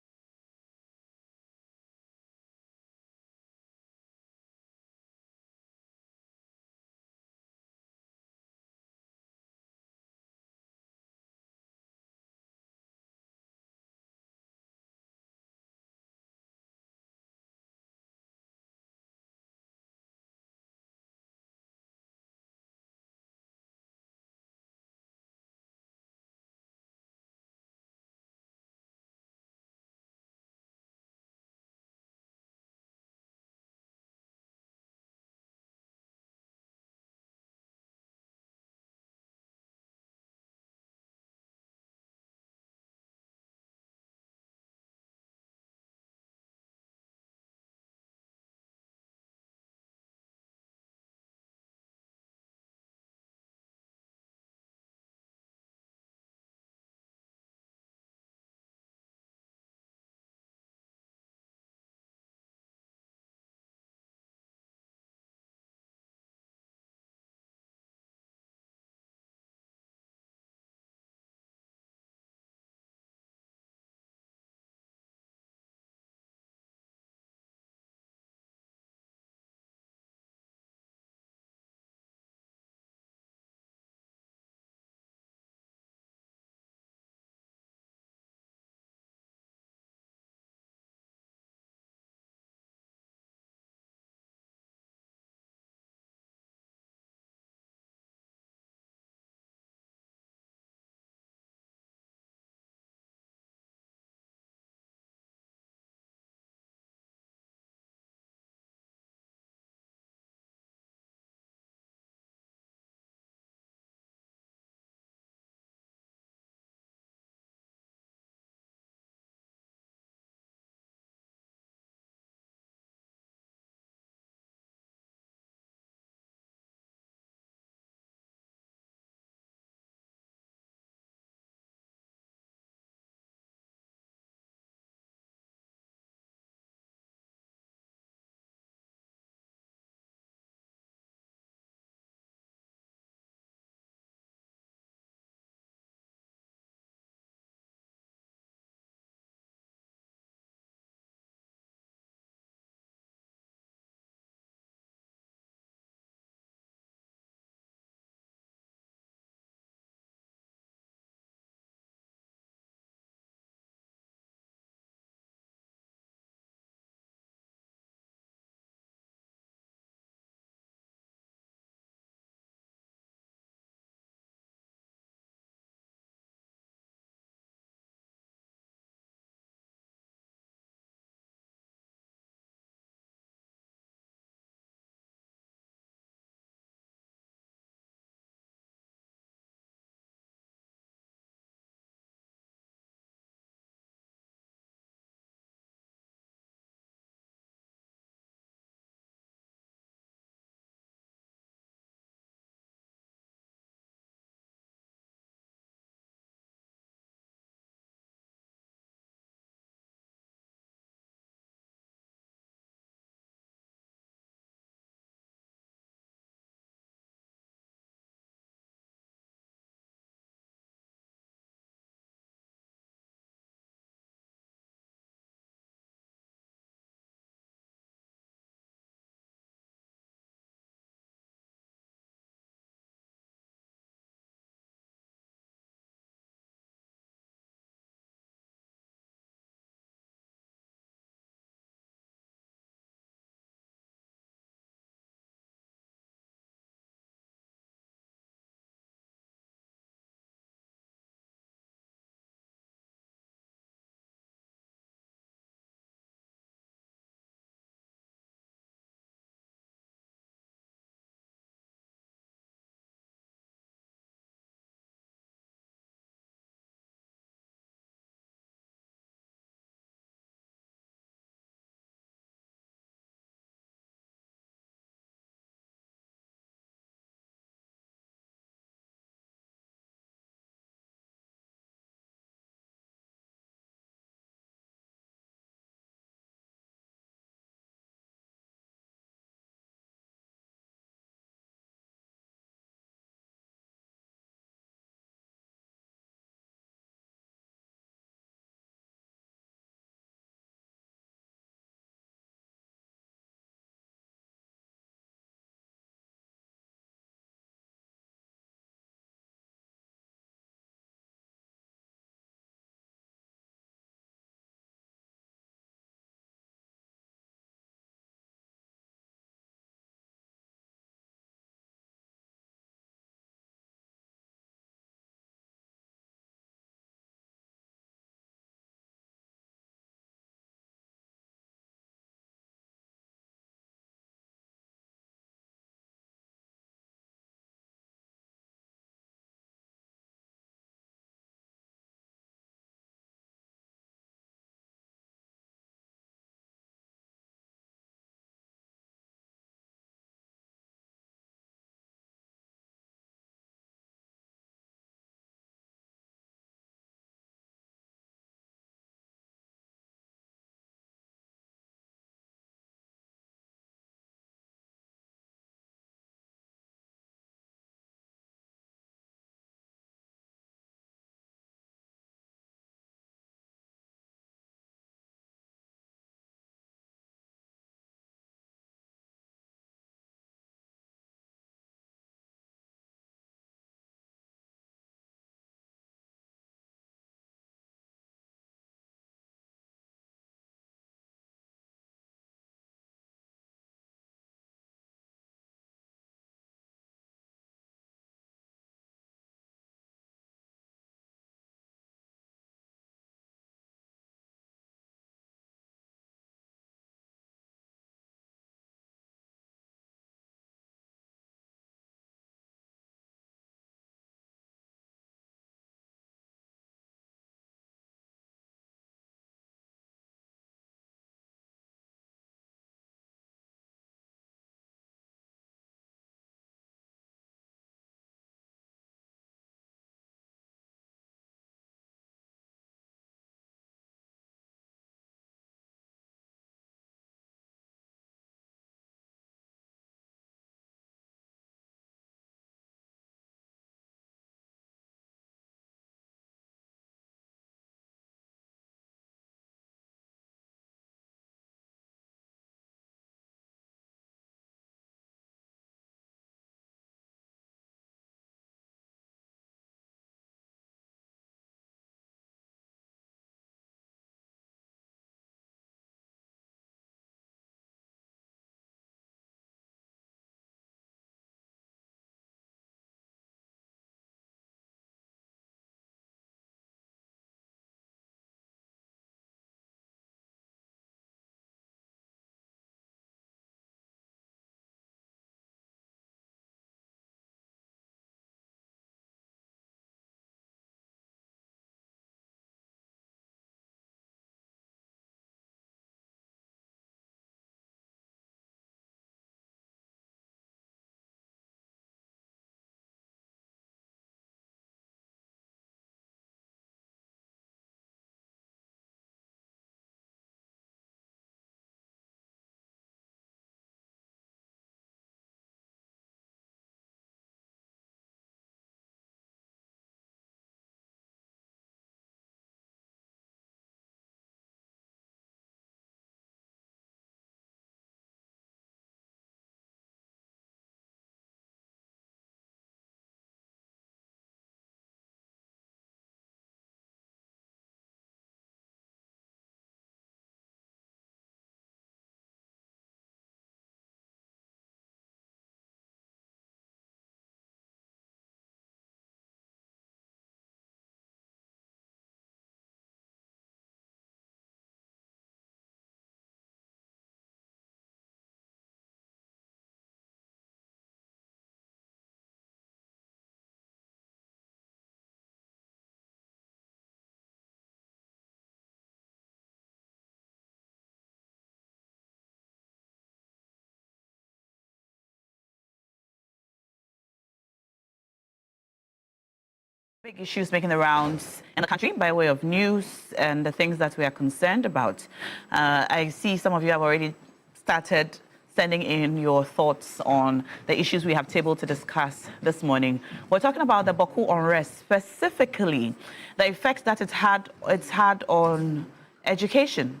Big issues making the rounds in the country by way of news and the things that we are concerned about. I see some of you have already started sending in your thoughts on the issues we have tabled to discuss this morning. We're talking about the Bawku unrest, specifically the effects that it's had on education.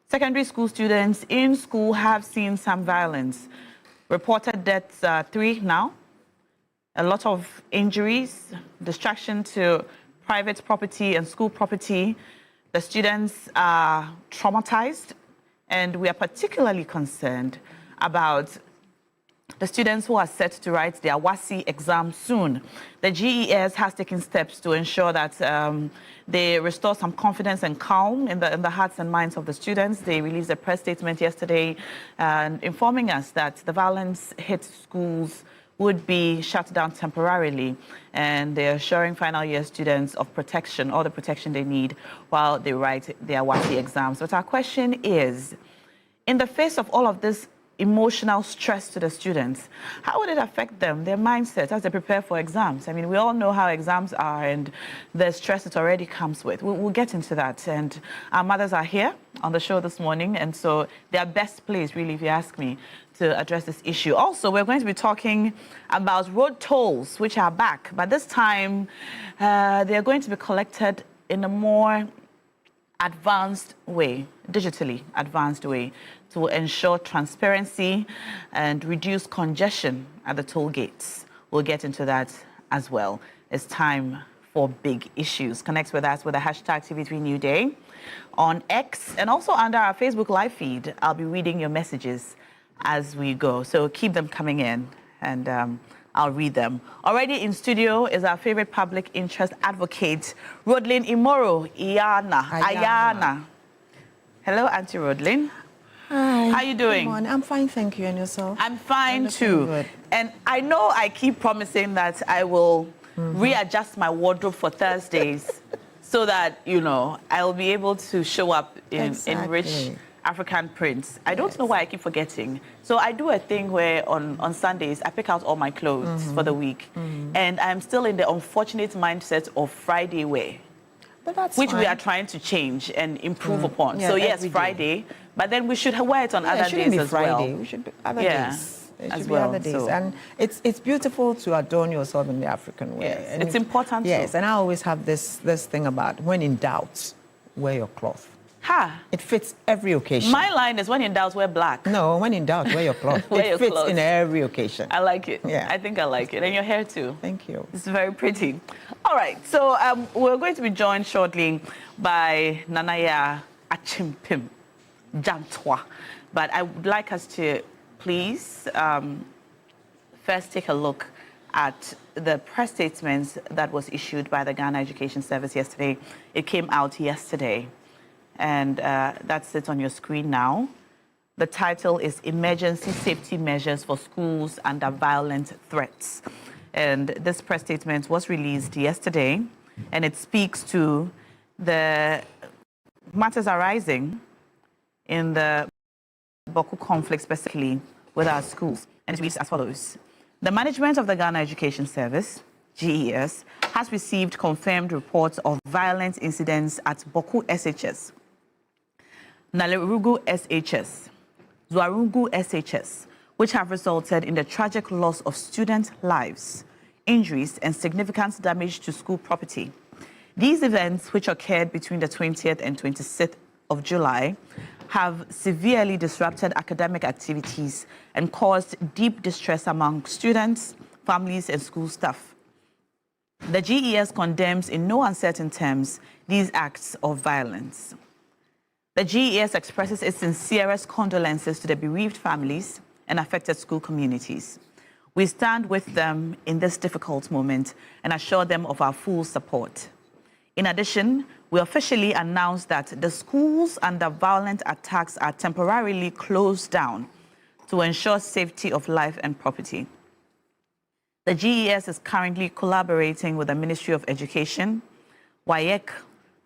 Secondary school students in school have seen some violence. Reported deaths 3 now. A lot of injuries, destruction to private property and school property. The students are traumatized, and we are particularly concerned about the students who are set to write their WASI exam soon. The GES has taken steps to ensure that they restore some confidence and calm in the hearts and minds of the students. They released a press statement yesterday informing us that the violence hit schools would be shut down temporarily, and they're assuring final year students of protection, all the protection they need while they write their WASI exams. But our question is, in the face of all of this emotional stress to the students, how would it affect them, their mindset as they prepare for exams? I mean, we all know how exams are and the stress it already comes with. We'll get into that. And our mothers are here on the show this morning, and so they're best placed, really, if you ask me, to address this issue. Also, we're going to be talking about road tolls, which are back, but this time they're going to be collected in a more advanced way, digitally advanced way, to ensure transparency and reduce congestion at the toll gates. We'll get into that as well. It's time for big issues. Connect with us with the hashtag TV3NewDay on X and also under our Facebook live feed. I'll be reading your messages as we go, so keep them coming in, and I'll read them. Already in studio is our favorite public interest advocate, Roadlin Imoro Ayana. Hello, Auntie Roadlin. Hi. How are you doing? Good morning. I'm fine, thank you. And yourself? I'm fine too. Good. And I know I keep promising that I will readjust my wardrobe for Thursdays so that, you know, I'll be able to show up in rich African prints. I don't know why I keep forgetting. So I do a thing where on Sundays, I pick out all my clothes for the week. And I'm still in the unfortunate mindset of Friday wear, but that's which fine. We are trying to change and improve upon. Yeah, so yes, Friday, but then we should wear it on other days as Friday. well. We should be other days. It should be well, other days. so. And it's beautiful to adorn yourself in the African way. Yes, and it's important. Yes, and I always have this thing about when in doubt, wear your cloth. It fits every occasion. My line is when in doubt, wear black. No, when in doubt, wear your cloth. It fits in every occasion. I like it. Yeah. I think I like it. And your hair too. Thank you. It's very pretty. All right, so we're going to be joined shortly by Nanaya Achimpim Jantwa. But I would like us to please first take a look at the press statement that was issued by the Ghana Education Service yesterday. It came out yesterday, and that's it on your screen now. The title is Emergency Safety Measures for Schools Under Violent Threats. And this press statement was released yesterday, and it speaks to the matters arising in the Bawku conflict, specifically with our schools. And it reads as follows. The management of the Ghana Education Service, GES, has received confirmed reports of violent incidents at Bawku SHS, Nalerugu SHS, Zuarungu SHS, which have resulted in the tragic loss of student lives, injuries, and significant damage to school property. These events, which occurred between the 20th and 26th of July, have severely disrupted academic activities and caused deep distress among students, families, and school staff. The GES condemns in no uncertain terms these acts of violence. The GES expresses its sincerest condolences to the bereaved families and affected school communities. We stand with them in this difficult moment and assure them of our full support. In addition, we officially announced that the schools under violent attacks are temporarily closed down to ensure safety of life and property. The GES is currently collaborating with the Ministry of Education, WAEC,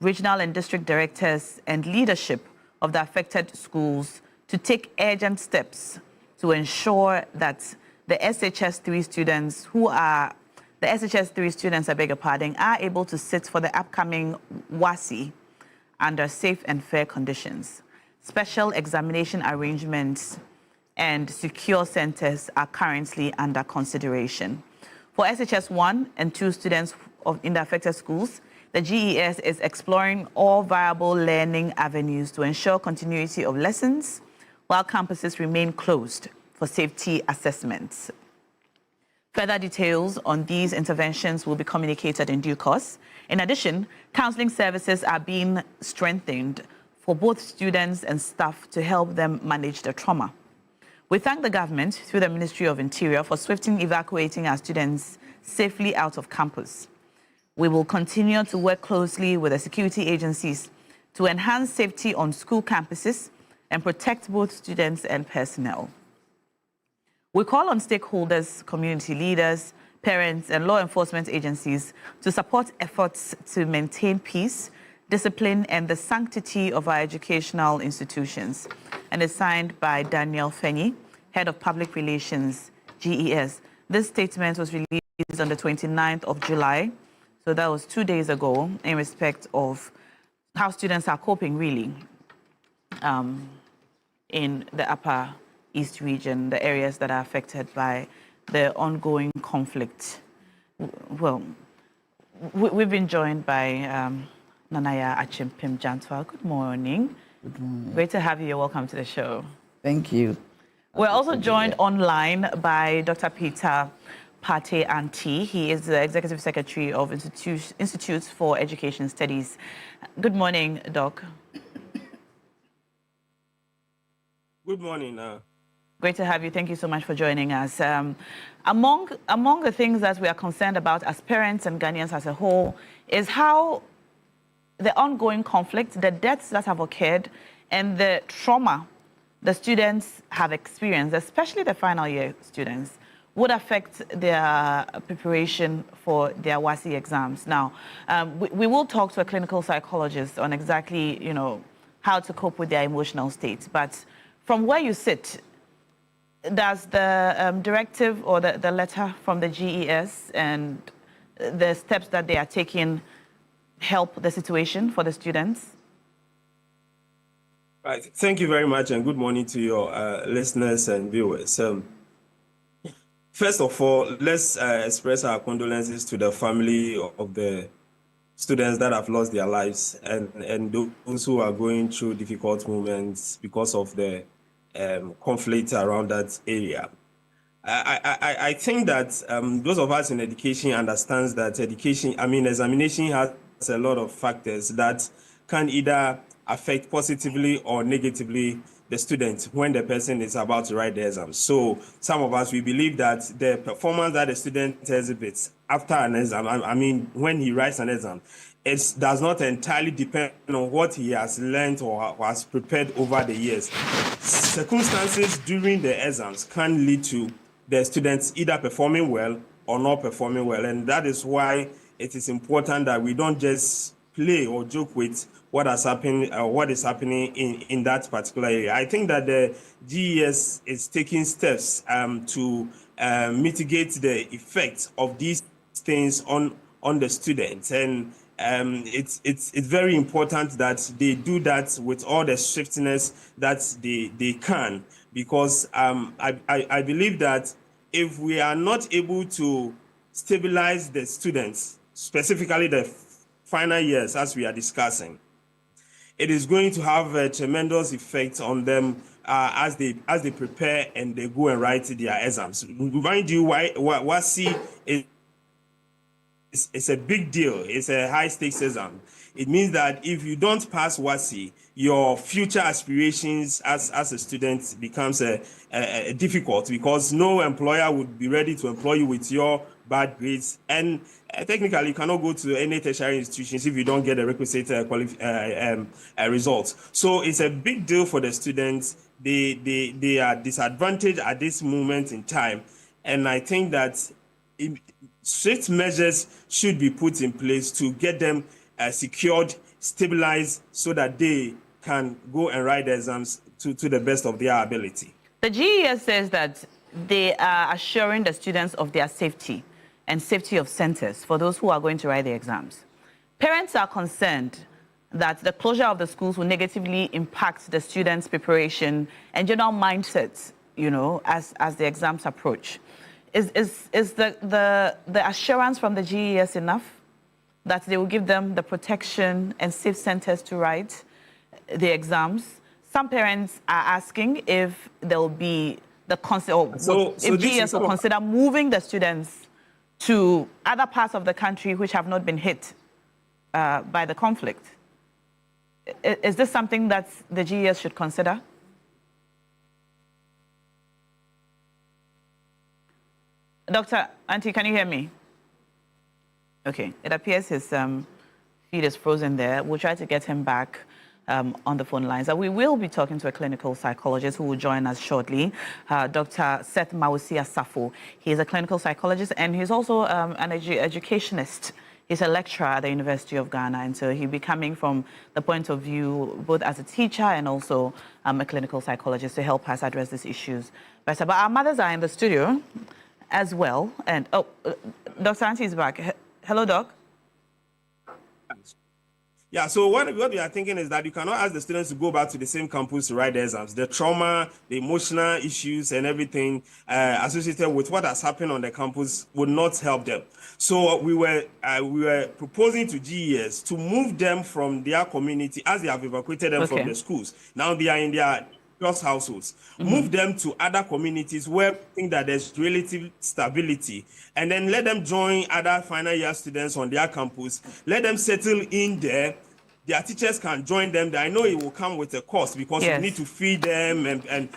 regional and district directors, and leadership of the affected schools to take urgent steps to ensure that the SHS 3 students who are the SHS3 students, I beg your pardon, are able to sit for the upcoming WASI under safe and fair conditions. Special examination arrangements and secure centers are currently under consideration. For SHS1 and 2 students in the affected schools, the GES is exploring all viable learning avenues to ensure continuity of lessons while campuses remain closed for safety assessments. Further details on these interventions will be communicated in due course. In addition, counseling services are being strengthened for both students and staff to help them manage the trauma. We thank the government through the Ministry of Interior for swiftly evacuating our students safely out of campus. We will continue to work closely with the security agencies to enhance safety on school campuses and protect both students and personnel. We call on stakeholders, community leaders, parents, and law enforcement agencies to support efforts to maintain peace, discipline, and the sanctity of our educational institutions. And it's signed by Daniel Fenny, Head of Public Relations, GES. This statement was released on the 29th of July, so that was 2 days ago, in respect of how students are coping, really, in the Upper East region, the areas that are affected by the ongoing conflict. Well, we've been joined by Nanaya Achimpim Jantwa. Good morning. Good morning. Great to have you. You're welcome to the show. Thank you. We're also joined online by Dr. Peter Pate Anti. He is the Executive Secretary of Institutes for Education Studies. Good morning, Doc. Good morning. Great to have you. Thank you so much for joining us. Among the things that we are concerned about as parents and Ghanaians as a whole is how the ongoing conflict, the deaths that have occurred, and the trauma the students have experienced, especially the final year students, would affect their preparation for their WASI exams. Now, we will talk to a clinical psychologist on exactly, how to cope with their emotional state. But from where you sit, does the directive or the letter from the GES and the steps that they are taking help the situation for the students? Right. Thank you very much, and good morning to your listeners and viewers. First of all, let's express our condolences to the family of the students that have lost their lives and those who are going through difficult moments because of the conflict around that area. I think that those of us in education understands that examination has a lot of factors that can either affect positively or negatively the student when the person is about to write the exam. So some of us, we believe that the performance that the student exhibits after an exam, when he writes an exam, it does not entirely depend on what he has learned or has prepared over the years. Circumstances during the exams can lead to the students either performing well or not performing well. And that is why it is important that we don't just play or joke with what has happened, what is happening in that particular area. I think that the GES is taking steps to mitigate the effect of these things on the students, and it's very important that they do that with all the swiftness that they can, because I believe that if we are not able to stabilize the students, specifically the final years as we are discussing, it is going to have a tremendous effect on them as they prepare and they go and write their exams. Remind you why WASI is a big deal. It's a high stakes exam. It means that if you don't pass WASI, your future aspirations as a student becomes difficult, because no employer would be ready to employ you with your bad grades, and technically you cannot go to any tertiary institutions if you don't get the requisite results. So it's a big deal for the students. They are disadvantaged at this moment in time, and I think that strict measures should be put in place to get them secured, stabilized, so that they can go and write the exams to the best of their ability. The GES says that they are assuring the students of their safety. and safety of centers for those who are going to write the exams. Parents are concerned that the closure of the schools will negatively impact the students' preparation and general mindsets, you know, as the exams approach. Is the assurance from the GES enough that they will give them the protection and safe centers to write the exams? Some parents are asking if there will be the if GES will consider moving the students to other parts of the country which have not been hit by the conflict. Is this something that the GES should consider? Dr. Auntie, can you hear me? Okay, it appears his feed is frozen there. We'll try to get him back on the phone lines. We will be talking to a clinical psychologist who will join us shortly, Dr. Seth Mawusi Asafo. He's a clinical psychologist and he's also an educationist. He's a lecturer at the University of Ghana, and so he'll be coming from the point of view both as a teacher and also a clinical psychologist to help us address these issues better. But our mothers are in the studio as well. And, Dr. Auntie is back. Hello, Doc. Yeah, so what we are thinking is that you cannot ask the students to go back to the same campus to write the exams. The trauma, the emotional issues and everything associated with what has happened on the campus would not help them. So we were proposing to GES to move them from their community as they have evacuated them from the schools. Now they are in their households. Move them to other communities where we think that there's relative stability, and then let them join other final year students on their campus. Let them settle in there. Their teachers can join them. I know it will come with a cost because we need to feed them and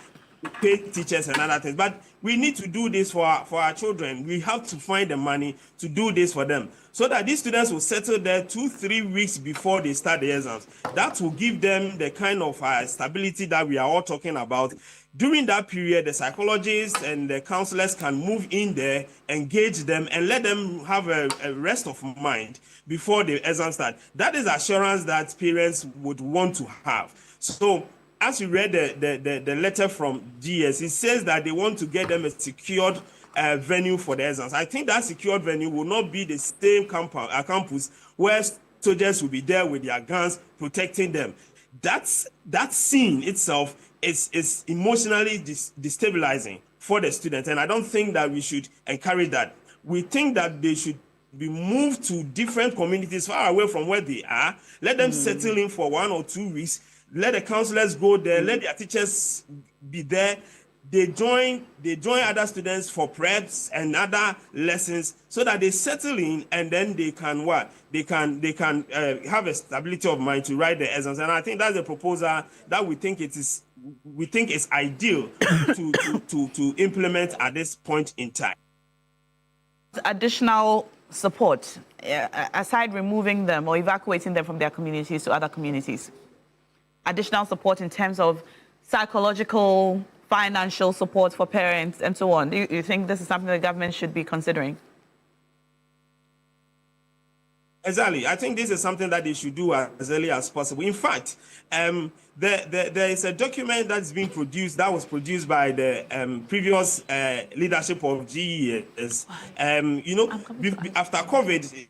pay teachers and other things. But we need to do this for our children. We have to find the money to do this for them so that these students will settle there 2-3 weeks before they start the exams. That will give them the kind of stability that we are all talking about. During that period, the psychologists and the counselors can move in there, engage them, and let them have a rest of mind before the exams start. That is assurance that parents would want to have. So, as you read the letter from GS, it says that they want to get them a secured venue for the exams. I think that secured venue will not be the same campus where soldiers will be there with their guns protecting them. That scene itself is emotionally destabilizing for the students, and I don't think that we should encourage that. We think that they should be moved to different communities far away from where they are. Let them settle in for 1 or 2 weeks. Let the counselors go there. Let their teachers be there. They join other students for preps and other lessons so that they settle in, and then they can have a stability of mind to write the exams. And I think that's a proposal that we think is ideal to implement at this point in time. Additional support aside removing them or evacuating them from their communities to other communities. Additional support in terms of psychological, financial support for parents and so on. Do you think this is something the government should be considering? Exactly. I think this is something that they should do as early as possible. In fact, there is a document that's being produced, that was produced by the previous leadership of GES. After COVID,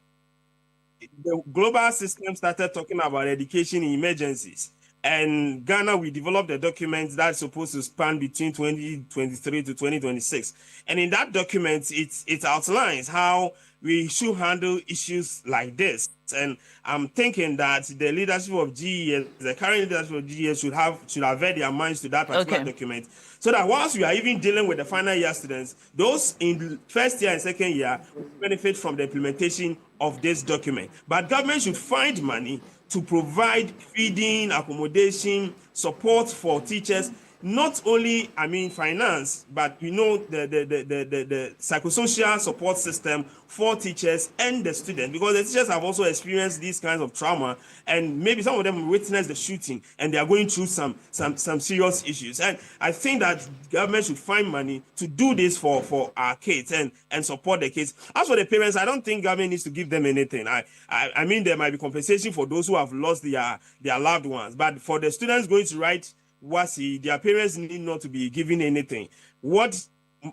the global system started talking about education in emergencies. And Ghana, we developed a document that's supposed to span between 2023 to 2026. And in that document, it outlines how we should handle issues like this. And I'm thinking that the leadership of GES, the current leadership of GES should have read their minds to that particular document. So that whilst we are even dealing with the final year students, those in first year and second year will benefit from the implementation of this document. But government should find money to provide feeding, accommodation, support for teachers, not only, finance, but, the psychosocial support system for teachers and the students, because the teachers have also experienced these kinds of trauma, and maybe some of them witnessed the shooting, and they are going through some serious issues. And I think that government should find money to do this for our kids and support the kids. As for the parents, I don't think government needs to give them anything. I mean, there might be compensation for those who have lost their loved ones, but for the students going to write WASI, their parents need not to be given anything. What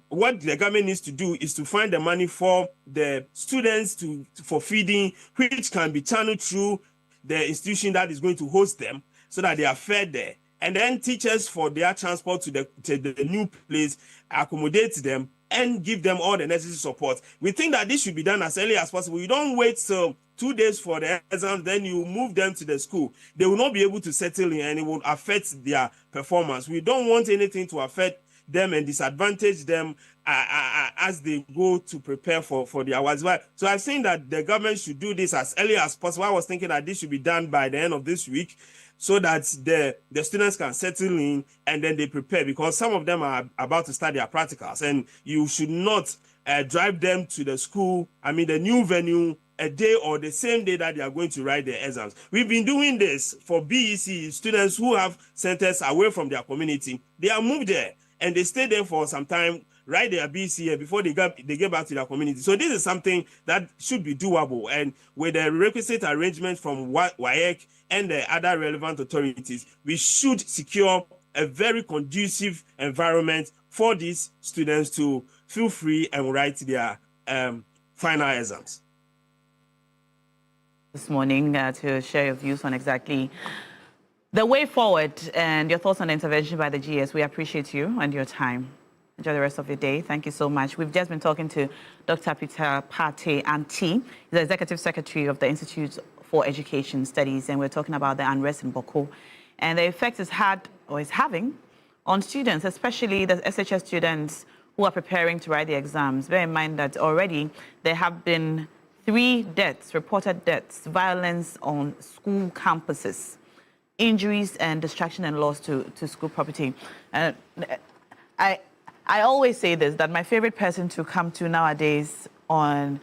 what the government needs to do is to find the money for the students for feeding, which can be channeled through the institution that is going to host them, so that they are fed there. And then teachers for their transport to the new place, accommodate them, and give them all the necessary support. We think that this should be done as early as possible. You don't wait till 2 days for the exam, then you move them to the school. They will not be able to settle in, and it will affect their performance. We don't want anything to affect them and disadvantage them as they go to prepare for the awards. So I think that the government should do this as early as possible. I was thinking that this should be done by the end of this week, so that the students can settle in and then they prepare, because some of them are about to start their practicals, and you should not drive them to the school, the new venue, a day or the same day that they are going to write their exams. We've been doing this for BEC students who have centers away from their community. They are moved there and they stay there for some time, write their BEC before they get back to their community. So this is something that should be doable, and with the requisite arrangement from WAEC and the other relevant authorities, we should secure a very conducive environment for these students to feel free and write their final exams. This morning to share your views on exactly the way forward and your thoughts on the intervention by the GS. We appreciate you and your time. Enjoy the rest of your day. Thank you so much. We've just been talking to Dr. Peter Partey Anti. He's the Executive Secretary of the Institute for Education Studies, and we're talking about the unrest in Bawku and the effect it's had or is having on students, especially the SHS students who are preparing to write the exams. Bear in mind that already there have been 3 deaths, reported deaths, violence on school campuses, injuries and destruction and loss to school property. I always say this, that my favorite person to come to nowadays on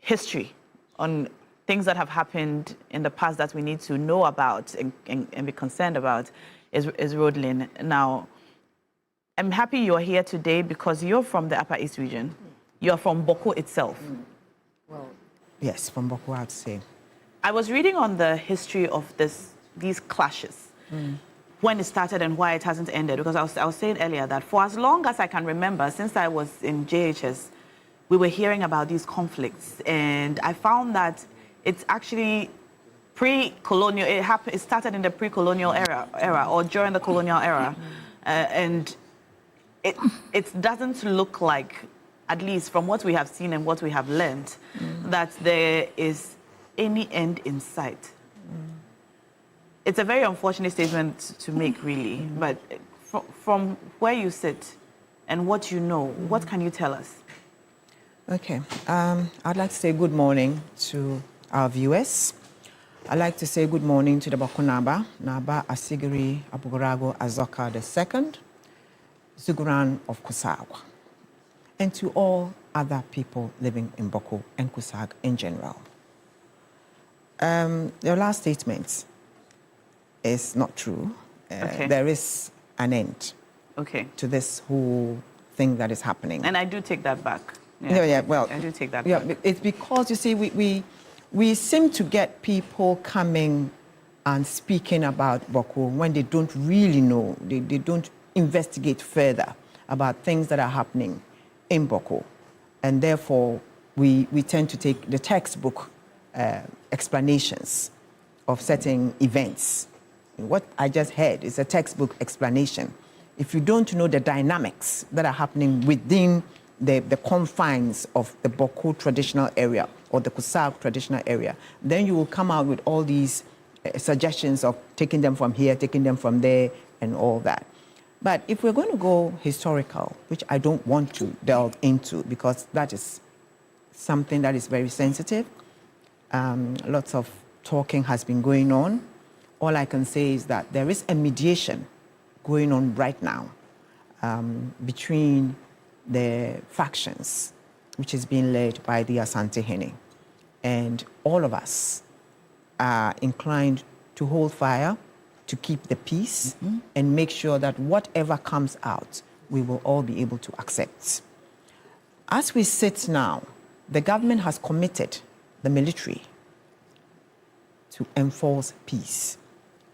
history, on things that have happened in the past that we need to know about and be concerned about is Roadlin. Now, I'm happy you're here today because you're from the Upper East region. You're from Bawku itself. Well, yes, from Bawku, I'd say. I was reading on the history of these clashes, when it started and why it hasn't ended, because I was saying earlier that for as long as I can remember, since I was in JHS, we were hearing about these conflicts, and I found that it's actually pre-colonial. It started in the pre-colonial era or during the colonial era, and it doesn't look like, at least from what we have seen and what we have learned, that there is any end in sight. It's a very unfortunate statement to make, really, but from where you sit and what you know, what can you tell us? Okay, I'd like to say good morning to our viewers. I'd like to say good morning to the Bawku Naba Asigiri Abugarago Azoka II, Zuguran of Kusagwa, and to all other people living in Bawku and Kusag in general. Your last statement is not true. Okay. There is an end to this whole thing that is happening. And I do take that back. Well, I do take that back. It's because, you see, we seem to get people coming and speaking about Bawku when they don't really know, they don't investigate further about things that are happening in Bawku. And therefore, we tend to take the textbook explanations of certain events. What I just heard is a textbook explanation. If you don't know the dynamics that are happening within the confines of the Bawku traditional area or the Kusag traditional area, then you will come out with all these suggestions of taking them from here, taking them from there, and all that. But if we're going to go historical, which I don't want to delve into because that is something that is very sensitive, lots of talking has been going on. All I can say is that there is a mediation going on right now between the factions, which is being led by the Asante Hene. And all of us are inclined to hold fire, to keep the peace, and make sure that whatever comes out, we will all be able to accept. As we sit now, the government has committed the military to enforce peace.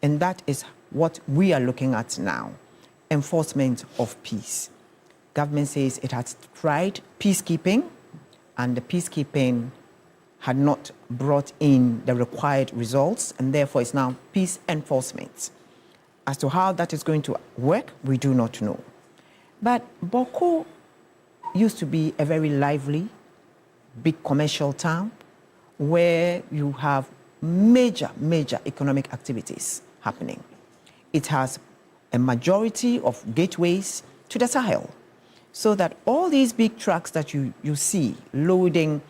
And that is what we are looking at now, enforcement of peace. government says it has tried peacekeeping, and the peacekeeping had not brought in the required results, and therefore it's now peace enforcement. As to how that is going to work, we do not know. But Bawku used to be a very lively, big commercial town where you have major economic activities happening. It has a majority of gateways to the Sahel, so that all these big trucks that you see loading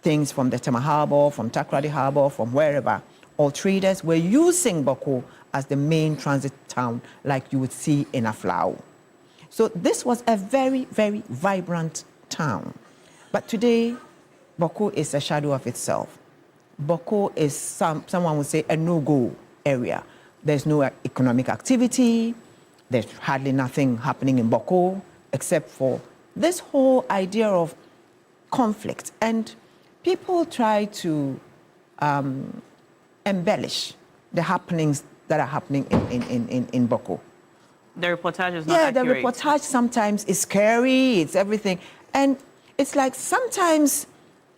things from the Tema Harbor, from Takoradi Harbor, from wherever, all traders were using Bawku as the main transit town like you would see in Aflao. So this was a very, very vibrant town. But today, Bawku is a shadow of itself. Bawku is, someone would say, a no-go area. There's no economic activity. There's hardly nothing happening in Bawku except for this whole idea of conflict. And people try to embellish the happenings that are happening in Bawku. The reportage is not accurate. The reportage sometimes is scary, it's everything. And it's like sometimes,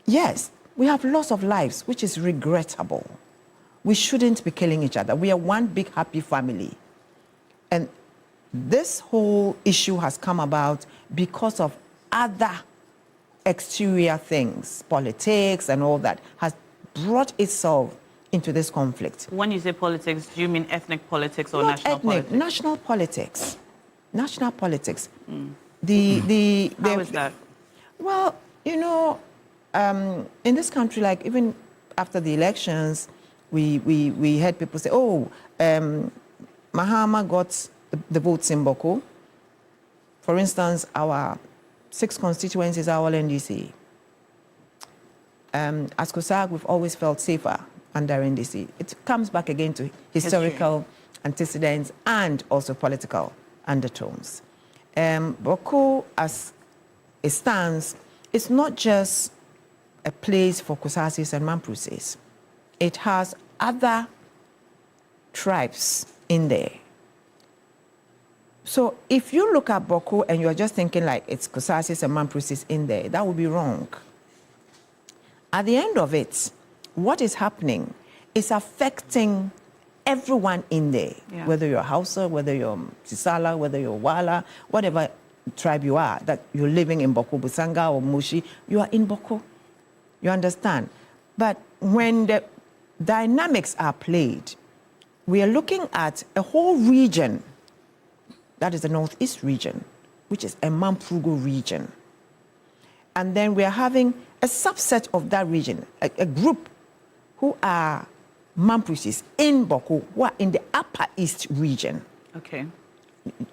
yes, we have loss of lives, which is regrettable. We shouldn't be killing each other. We are one big happy family. And this whole issue has come about because of other exterior things, politics and all that, has brought itself into this conflict. When you say politics, do you mean ethnic politics or Not national ethnic, politics? national politics. National politics. How is that? Well, you know, in this country, like even after the elections, we heard people say, oh, Mahama got the votes in Bawku. For instance, our 6 constituencies are all NDC. As COSAG, we've always felt safer under NDC. It comes back again to historical antecedents and also political undertones. Bawku, as it stands, it's not just a place for Kusasis and Mamprusis. It has other tribes in there. So if you look at Bawku and you're just thinking like it's Kusasis and Mamprusis in there, that would be wrong. At the end of it, what is happening is affecting everyone in there, whether you're Hausa, whether you're Sisala, whether you're Wala, whatever tribe you are, that you're living in Bawku, Busanga or Mushi, you are in Bawku. You understand? But when the dynamics are played, we are looking at a whole region, that is the Northeast region, which is a Mamprugo region. And then we are having a subset of that region, a group who are Mamprusis in Bawku, who are in the Upper East region. Okay.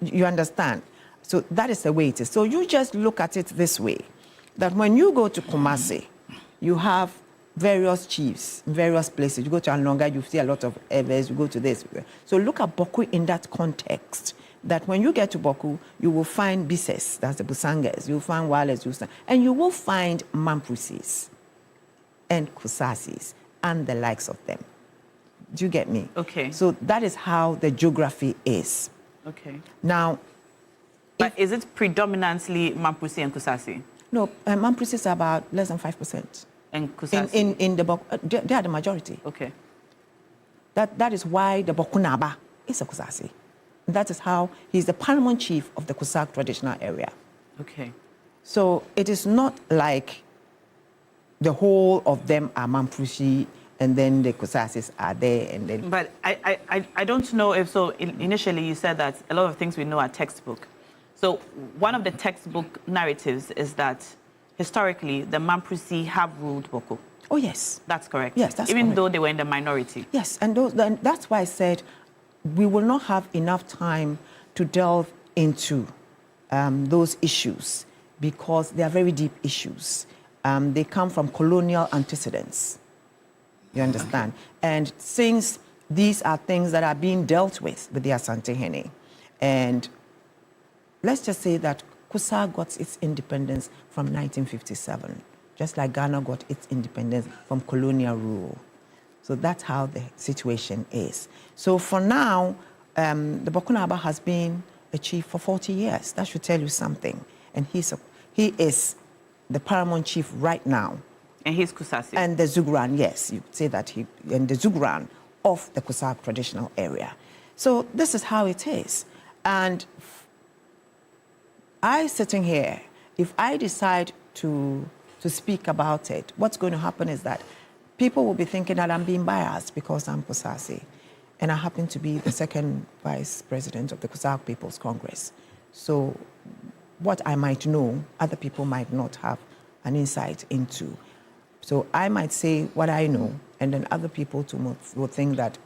You understand? So that is the way it is. So you just look at it this way, that when you go to Kumasi, you have various chiefs, various places. You go to Anlonga, you see a lot of Evers, you go to this. So look at Bawku in that context, that when you get to Bawku, you will find Bises, that's the Busangas, you'll find Wales, and you will find Mamprusis and Kusasis and the likes of them. Do you get me? Okay. So that is how the geography is. Okay. Now, but is it predominantly Mamprusi and Kusasi? No, Mamprusis are about less than 5%. And Kusasi? In the Bawku, they are the majority. Okay. That is why the Bawku Naba is a Kusasi. That is how he's the paramount chief of the Kusag traditional area. Okay. So it is not like the whole of them are Mamprusi and then the Kusasis are there and then... But I don't know if so. Initially you said that a lot of things we know are textbook. So one of the textbook narratives is that historically the Mamprusi have ruled Bawku. Oh yes. That's correct. Yes, that's Even correct. though they were in the minority. Yes, and that's why I said we will not have enough time to delve into those issues because they are very deep issues. They come from colonial antecedents. You understand? And since these are things that are being dealt with the Asante-Hene, and let's just say that Kusa got its independence from 1957, just like Ghana got its independence from colonial rule. So that's how the situation is. So for now, the Bawku Naba has been a chief for 40 years. That should tell you something. and he is the paramount chief right now. And he's Kusasi. And the Zugran, yes, you could say that and the Zugran of the Kusak traditional area. So this is how it is. And I sitting here, if I decide to speak about it, what's going to happen is that people will be thinking that I'm being biased because I'm Kusasi. And I happen to be the second vice president of the Kusak People's Congress. So what I might know, other people might not have an insight into. So I might say what I know, and then other people too will think that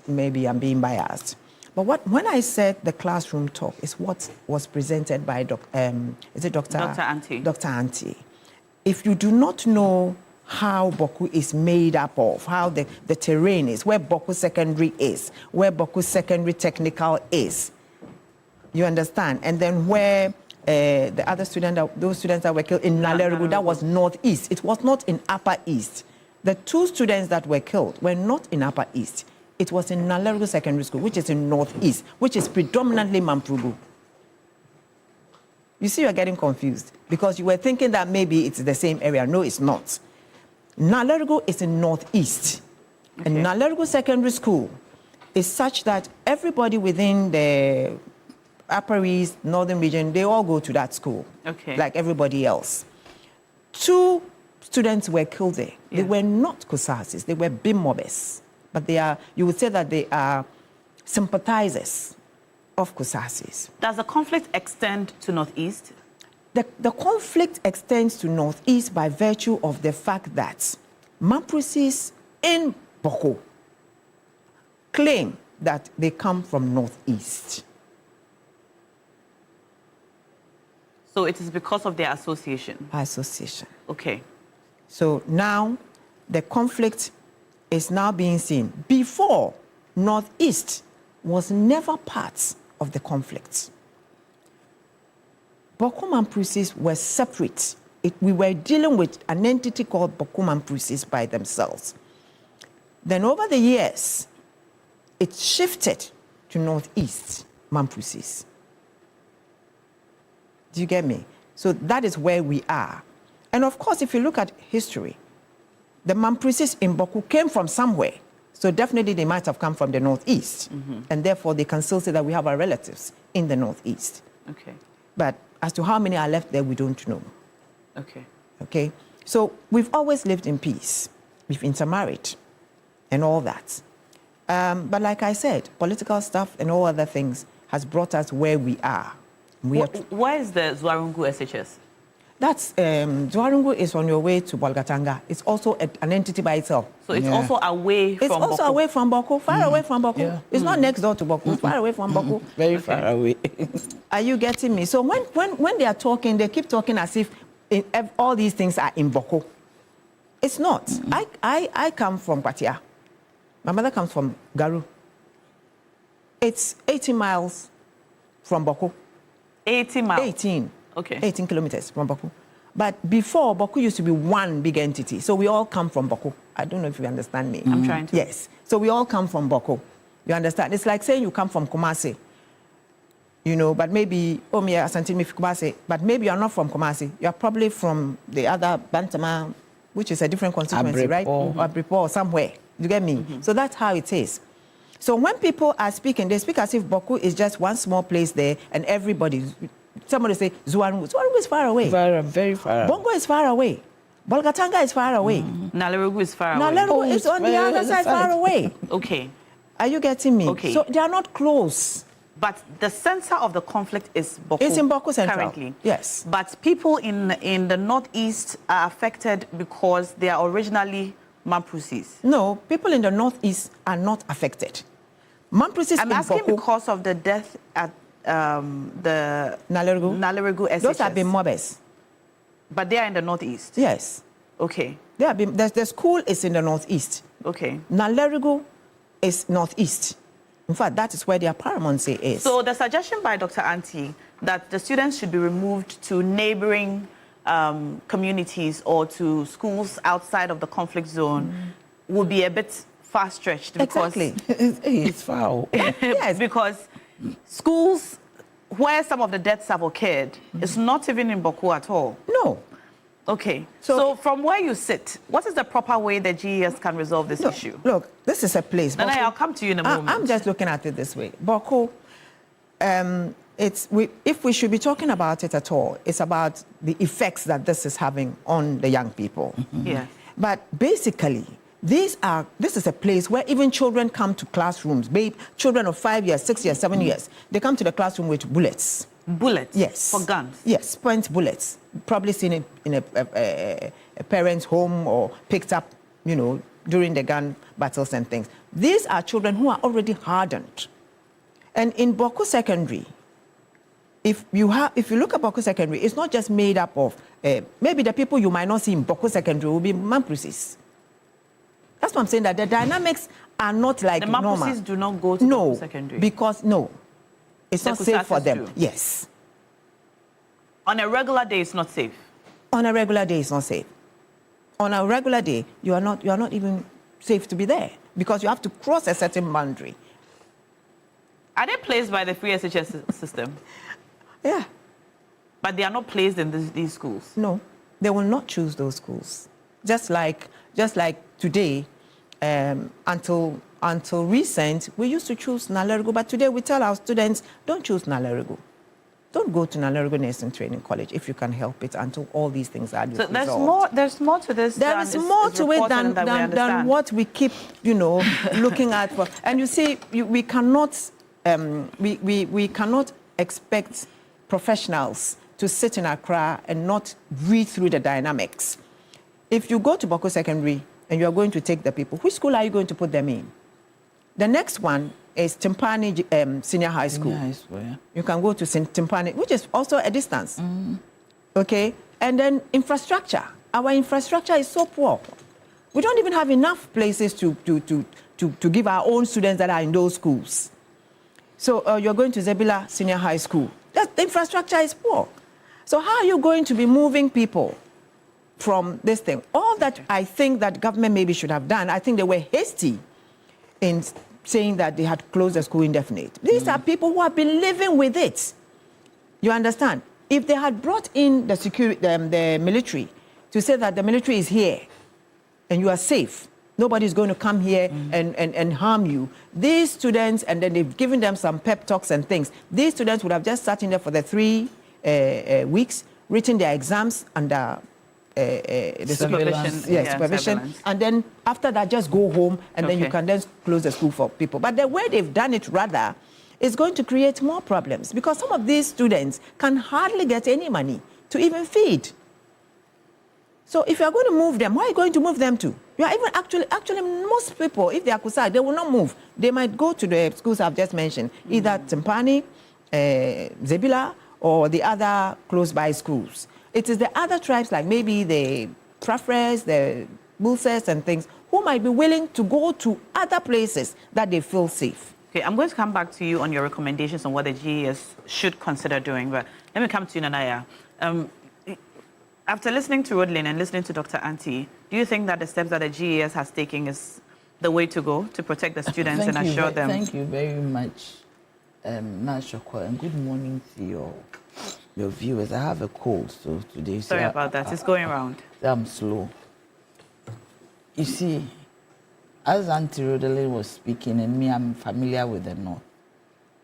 maybe I'm being biased. But when I said the classroom talk is what was presented by Dr. Anti? Dr. Anti. If you do not know how Bawku is made up of, how the terrain is, where Bawku Secondary is, where Bawku Secondary Technical is, you understand? And then where the other those students that were killed in Nalerugu, that was northeast. It was not in upper east. The 2 students that were killed were not in upper east. It was in Nalerugu Secondary School, which is in northeast, which is predominantly Mamprugu. You see, you're getting confused because you were thinking that maybe it's the same area. No, it's not. Nalerugu is in northeast. Okay. And Nalerugu Secondary School is such that everybody within the Upper East, Northern region, they all go to that school, like everybody else. 2 students were killed there. Yeah. They were not Kusasis, they were Bimobes. But they are, you would say that they are sympathizers of Kusasis. Does the conflict extend to Northeast? The conflict extends to Northeast by virtue of the fact that Mamprusis in Bawku claim that they come from Northeast. So it is because of their association? Association. Okay. So now the conflict is now being seen. Before, Northeast was never part of the conflict. Bawku Mamprusis were separate. We were dealing with an entity called Bawku Mamprusis by themselves. Then over the years, it shifted to Northeast Mamprusis. Do you get me? So that is where we are. And of course, if you look at history, the Mamprusis in Bawku came from somewhere. So definitely they might have come from the Northeast. Mm-hmm. And therefore, they can still say that we have our relatives in the Northeast. Okay. But as to how many are left there, we don't know. Okay. Okay? So we've always lived in peace. We've intermarried and all that. But like I said, political stuff and all other things has brought us where we are. Where is the Zuarungu SHS? That's Zuarungu is on your way to Bolgatanga. It's also an entity by itself. So it's also away from Bawku. It's also away from Bawku, far away from Bawku. Yeah. It's not next door to Bawku, far away from Bawku. Very far away. Are you getting me? So when they are talking, they keep talking as if all these things are in Bawku. It's not. I come from Patia. My mother comes from Garu. It's 18 miles from Bawku. 18 miles? 18. Okay. 18 kilometers from Bawku. But before, Bawku used to be one big entity. So we all come from Bawku. I don't know if you understand me. I'm trying to. Yes. So we all come from Bawku. You understand? It's like saying you come from Kumasi. You know, but maybe, but maybe you're not from Kumasi. You're probably from the other Bantama, which is a different constituency, right? Or Abripo or somewhere. You get me? Mm-hmm. So that's how it is. So when people are speaking, they speak as if Bawku is just one small place there and everybody... Somebody say, Zuarungu. Zuarungu is far away. Very far away. Bongo is far away. Bolgatanga is far away. Nalerugu is far away. Nalerugu is on the other side, far away. Okay. Are you getting me? Okay. So they are not close. But the center of the conflict is Bawku. It's in Bawku Central. Currently. Yes. But people in the Northeast are affected because they are originally Mamprusis. No, people in the Northeast are not affected. Mamprusis I'm asking Bawku, because of the death at the Nalerugu SHS. Those have been Mobes. But they are in the Northeast? Yes. Okay. They have been, the school is in the Northeast. Okay. Nalerugu is Northeast. In fact, that is where their paramountcy is. So the suggestion by Dr. Anti that the students should be removed to neighboring communities or to schools outside of the conflict zone would be a bit far-stretched. Exactly. It's far. Yes. Because schools where some of the deaths have occurred, it's not even in Bawku at all. No. Okay. So from where you sit, what is the proper way the GES can resolve this issue? Look, this is a place. Then I'll come to you in a moment. I'm just looking at it this way. Bawku, if we should be talking about it at all, it's about the effects that this is having on the young people. Yeah. But basically, this is a place where even children come to classrooms. Children of 5 years, 6 years, 7 years, they come to the classroom with bullets. Bullets? Yes. For guns? Yes, point bullets. Probably seen it in a parent's home or picked up, during the gun battles and things. These are children who are already hardened. And in Bawku Secondary, if you look at Bawku Secondary, it's not just made up of, maybe the people you might not see in Bawku Secondary will be Mamprusis. That's what I'm saying, that the dynamics are not like normal. The Mamprusis do not go to Bawku Secondary? Because it's not safe for them. Yes. On a regular day, it's not safe? On a regular day, it's not safe. On a regular day, you are not even safe to be there because you have to cross a certain boundary. Are they placed by the free SHS system? Yeah. But they are not placed in these schools? No, they will not choose those schools. Just like today, until recent, we used to choose Nalerigo, but today we tell our students, don't choose Nalerigo. Don't go to Nalerigo Nursing Training College if you can help it until all these things are resolved. So there's more to this. There is more to it than what we keep, looking at. And you see, we cannot expect professionals to sit in Accra and not read through the dynamics. If you go to Bawku Secondary and you are going to take the people, which school are you going to put them in? The next one is Timpani Senior High School. Senior High School, yeah. You can go to Timpani, which is also a distance. Okay? And then infrastructure. Our infrastructure is so poor. We don't even have enough places to give our own students that are in those schools. So you're going to Zebila Senior High School. The infrastructure is poor. So how are you going to be moving people from this thing? All that I think that government maybe should have done, I think they were hasty in saying that they had closed the school indefinite. These are people who have been living with it. You understand? If they had brought in the security, the military, to say that the military is here and you are safe, nobody's going to come here and harm you. These students, and then they've given them some pep talks and things, these students would have just sat in there for the 3 weeks, written their exams under the supervision. And then after that, just go home, and then you can then close the school for people. But the way they've done it, rather, is going to create more problems because some of these students can hardly get any money to even feed. So if you are going to move them, where are you going to move them to? You are even actually most people, if they are Kusai, they will not move. They might go to the schools I've just mentioned, either Timpani, Zebila, or the other close-by schools. It is the other tribes, like maybe the Prafres, the Bulses and things, who might be willing to go to other places that they feel safe. Okay, I'm going to come back to you on your recommendations on what the GES should consider doing, but let me come to you, Nanaya. After listening to Roadlin and listening to Dr. Anti, do you think that the steps that the GES has taken is the way to go to protect the students and assure them? Thank you very much, Nashokwa, and good morning to your viewers. I have a cold, so today... Sorry about that. It's going around. I'm slow. You see, as Auntie Roadlin was speaking, and me, I'm familiar with the North.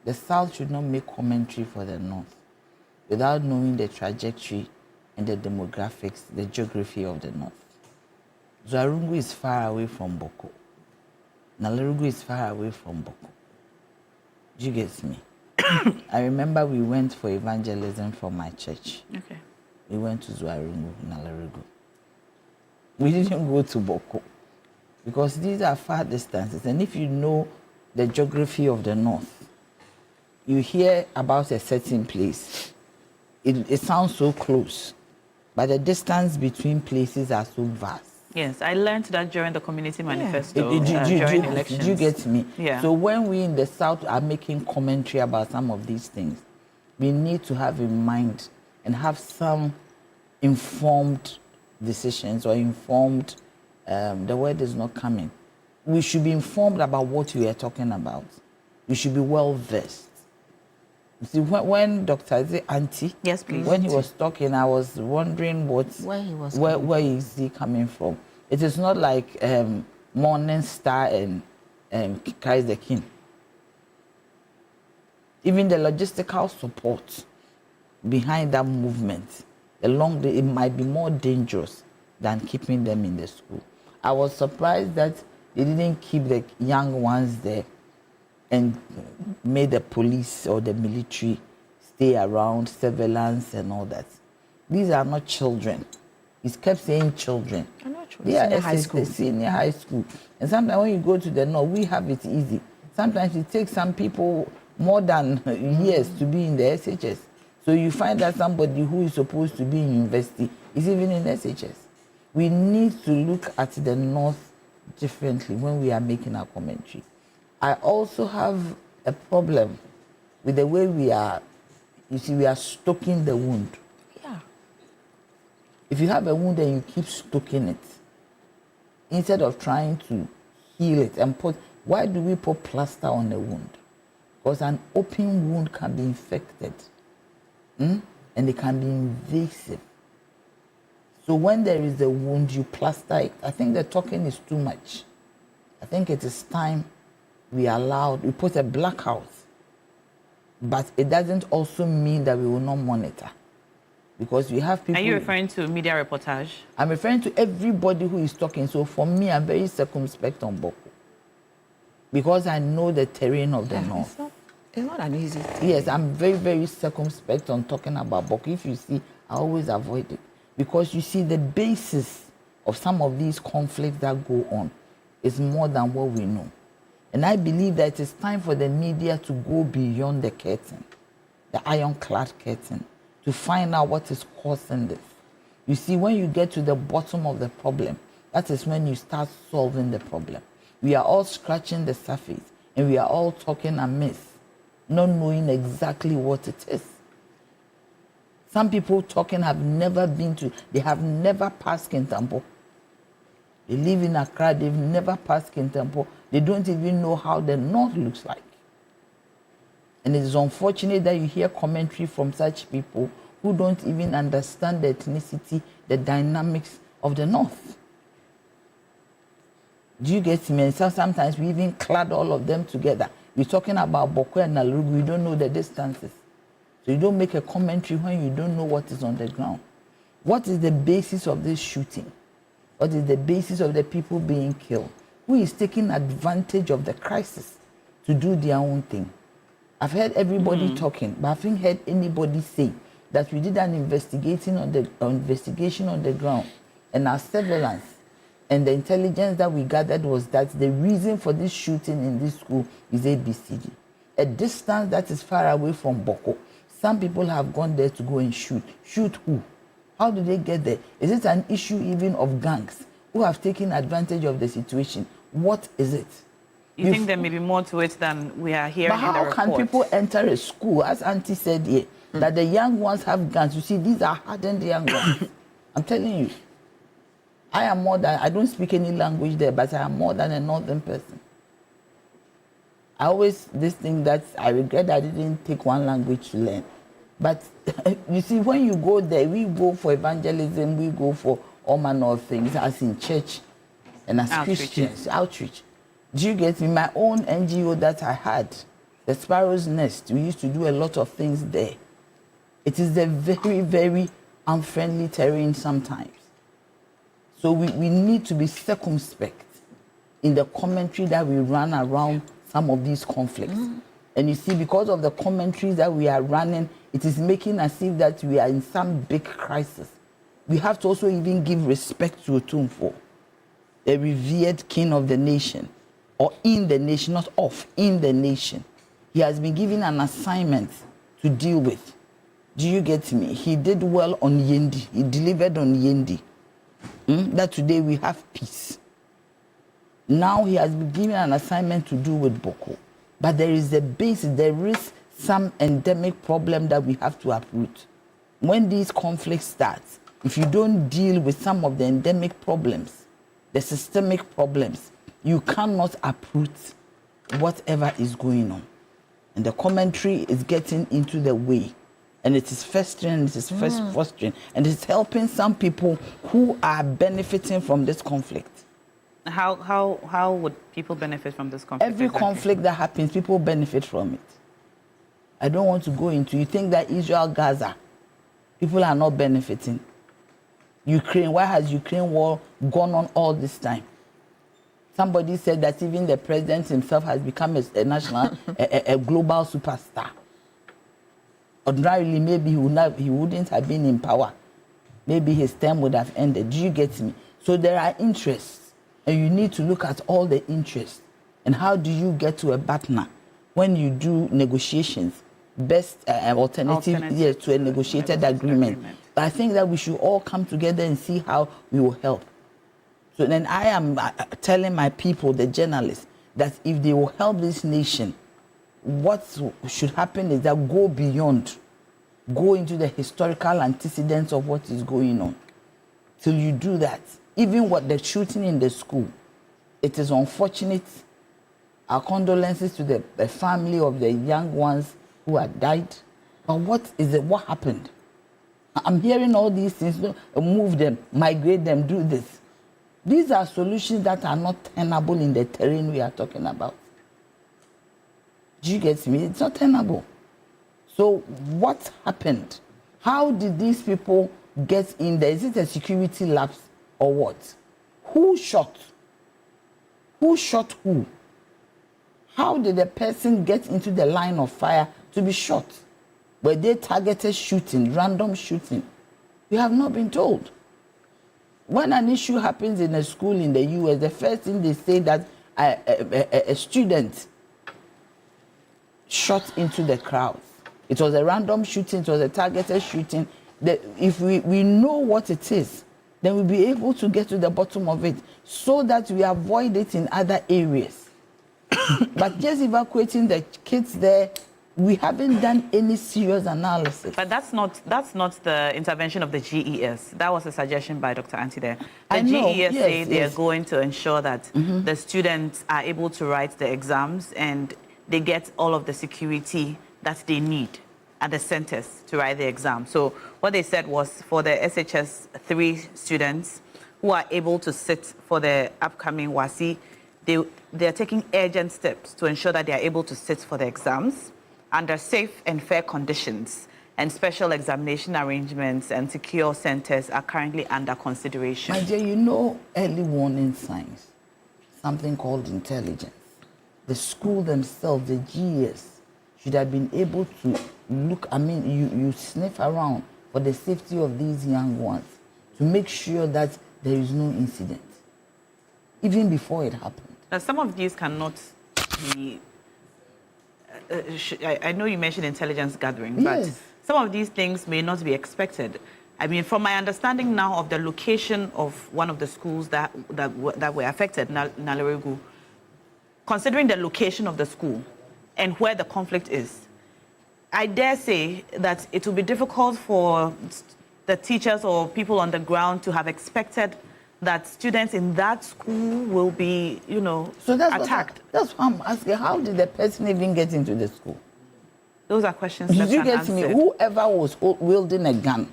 The South should not make commentary for the North without knowing the trajectory and the demographics, the geography of the North. Zuarungu is far away from Bawku. Nalerigo is far away from Bawku. Do you get me? I remember we went for evangelism from my church. Okay. We went to Zuarungu, Nalerigo. We didn't go to Bawku because these are far distances. And if you know the geography of the North, you hear about a certain place. It sounds so close, but the distance between places are so vast. Yes, I learned that during the community manifesto during elections. Did you get me? Yeah. So when we in the South are making commentary about some of these things, we need to have in mind and have some informed decisions or informed, the word is not coming. We should be informed about what we are talking about. We should be well versed. See, when Dr. Z Auntie, yes, please. When he was talking, I was wondering where is he coming from? It is not like Morning Star and Christ the King. Even the logistical support behind that movement, it might be more dangerous than keeping them in the school. I was surprised that they didn't keep the young ones there and made the police or the military stay around, surveillance and all that. These are not children. He's kept saying children. They are senior high school. And sometimes when you go to the north, we have it easy. Sometimes it takes some people more than years to be in the SHS. So you find that somebody who is supposed to be in university is even in SHS. We need to look at the north differently when we are making our commentary. I also have a problem with the way we are, we are stoking the wound. Yeah. If you have a wound and you keep stoking it, instead of trying to heal it and why do we put plaster on the wound? Because an open wound can be infected, and it can be invasive. So when there is a wound, you plaster it. I think the talking is too much. I think it is time we put a blackout. But it doesn't also mean that we will not monitor. Because we have people... Are you referring to media reportage? I'm referring to everybody who is talking. So for me, I'm very circumspect on Bawku. Because I know the terrain of the north. It's not an easy thing. Yes, I'm very, very circumspect on talking about Bawku. If you see, I always avoid it. Because you see, the basis of some of these conflicts that go on is more than what we know. And I believe that it is time for the media to go beyond the curtain, the ironclad curtain, to find out what is causing this. You see, when you get to the bottom of the problem, that is when you start solving the problem. We are all scratching the surface, and we are all talking amiss, not knowing exactly what it is. Some people talking have never passed Kintampo. They live in Accra, they've never passed Kintampo. They don't even know how the north looks like. And it is unfortunate that you hear commentary from such people who don't even understand the ethnicity, the dynamics of the north. Do you get me? And sometimes we even clad all of them together. We're talking about Bawku and Nalugu, we don't know the distances. So you don't make a commentary when you don't know what is on the ground. What is the basis of this shooting? What is the basis of the people being killed? Who is taking advantage of the crisis to do their own thing? I've heard everybody talking, but I haven't heard anybody say that we did an investigation on the ground, and our surveillance and the intelligence that we gathered was that the reason for this shooting in this school is ABCD. A distance that is far away from Bawku. Some people have gone there to go and shoot. Shoot who? How did they get there? Is it an issue even of gangs who have taken advantage of the situation? What is it? You think there may be more to it than we are hearing in the report? But how can people enter a school, as Auntie said here, that the young ones have guns? You see, these are hardened young ones. I'm telling you. I don't speak any language there, but I am more than a northern person. I always this thing that I regret I didn't take one language to learn. But you see, when you go there, we go for evangelism, we go for all manner of things, as in church and as Christians, outreach. Do you get me? My own NGO that I had, the Sparrow's Nest, we used to do a lot of things there. It is a very, very unfriendly terrain sometimes. So we need to be circumspect in the commentary that we run around some of these conflicts. And you see, because of the commentaries that we are running, it is making us if that we are in some big crisis. We have to also even give respect to Otumfo, the revered king of the nation, or in the nation, not of, in the nation. He has been given an assignment to deal with. Do you get me? He did well on Yendi. He delivered on Yendi. That today we have peace. Now he has been given an assignment to do with Bawku. But there is a basis, there is some endemic problem that we have to uproot. When these conflicts start, if you don't deal with some of the endemic problems, the systemic problems, you cannot uproot whatever is going on. And the commentary is getting into the way. And it is festering, it is fostering, and it's helping some people who are benefiting from this conflict. How would people benefit from this conflict? Every conflict that happens, people benefit from it. I don't want to go into, you think that Israel, Gaza, people are not benefiting. Ukraine, why has Ukraine war gone on all this time? Somebody said that even the president himself has become a national, a global superstar. Ordinarily, maybe he wouldn't have been in power. Maybe his term would have ended. Do you get me? So there are interests, and you need to look at all the interests. And how do you get to a partner when you do negotiations? Best alternative to a negotiated agreement. But I think that we should all come together and see how we will help. So then I am telling my people, the journalists, that if they will help this nation, what should happen is that go beyond, go into the historical antecedents of what is going on. Till you do that, even what the shooting in the school, it is unfortunate. Our condolences to the family of the young ones who had died. But what happened? I'm hearing all these things, move them, migrate them, do this. These are solutions that are not tenable in the terrain we are talking about. Do you get me? It's not tenable. So what happened? How did these people get in there? Is it a security lapse or what? Who shot? Who shot who? How did the person get into the line of fire to be shot? Were they targeted shooting, random shooting? We have not been told. When an issue happens in a school in the US, the first thing they say that a student shot into the crowd. It was a random shooting, it was a targeted shooting. If we know what it is, then we'll be able to get to the bottom of it so that we avoid it in other areas. But just evacuating the kids there, we haven't done any serious analysis. But that's not the intervention of the GES. That was a suggestion by Dr. Anti there. The GES say they are going to ensure that the students are able to write the exams and they get all of the security that they need at the centers to write the exam. So what they said was for the SHS 3 students who are able to sit for the upcoming WASI, they are taking urgent steps to ensure that they are able to sit for the exams under safe and fair conditions, and special examination arrangements and secure centers are currently under consideration. My dear, you know early warning signs, something called intelligence. The school themselves, the GES, should have been able to look, you sniff around for the safety of these young ones to make sure that there is no incident, even before it happened. Now, some of these cannot be, I know you mentioned intelligence gathering, but some of these things may not be expected. I mean, from my understanding now of the location of one of the schools that were affected, Nalerigu, considering the location of the school and where the conflict is, I dare say that it will be difficult for the teachers or people on the ground to have expected that students in that school will be, attacked. That's why I'm asking, how did the person even get into the school? Those are questions that Did you get me? Whoever was wielding a gun,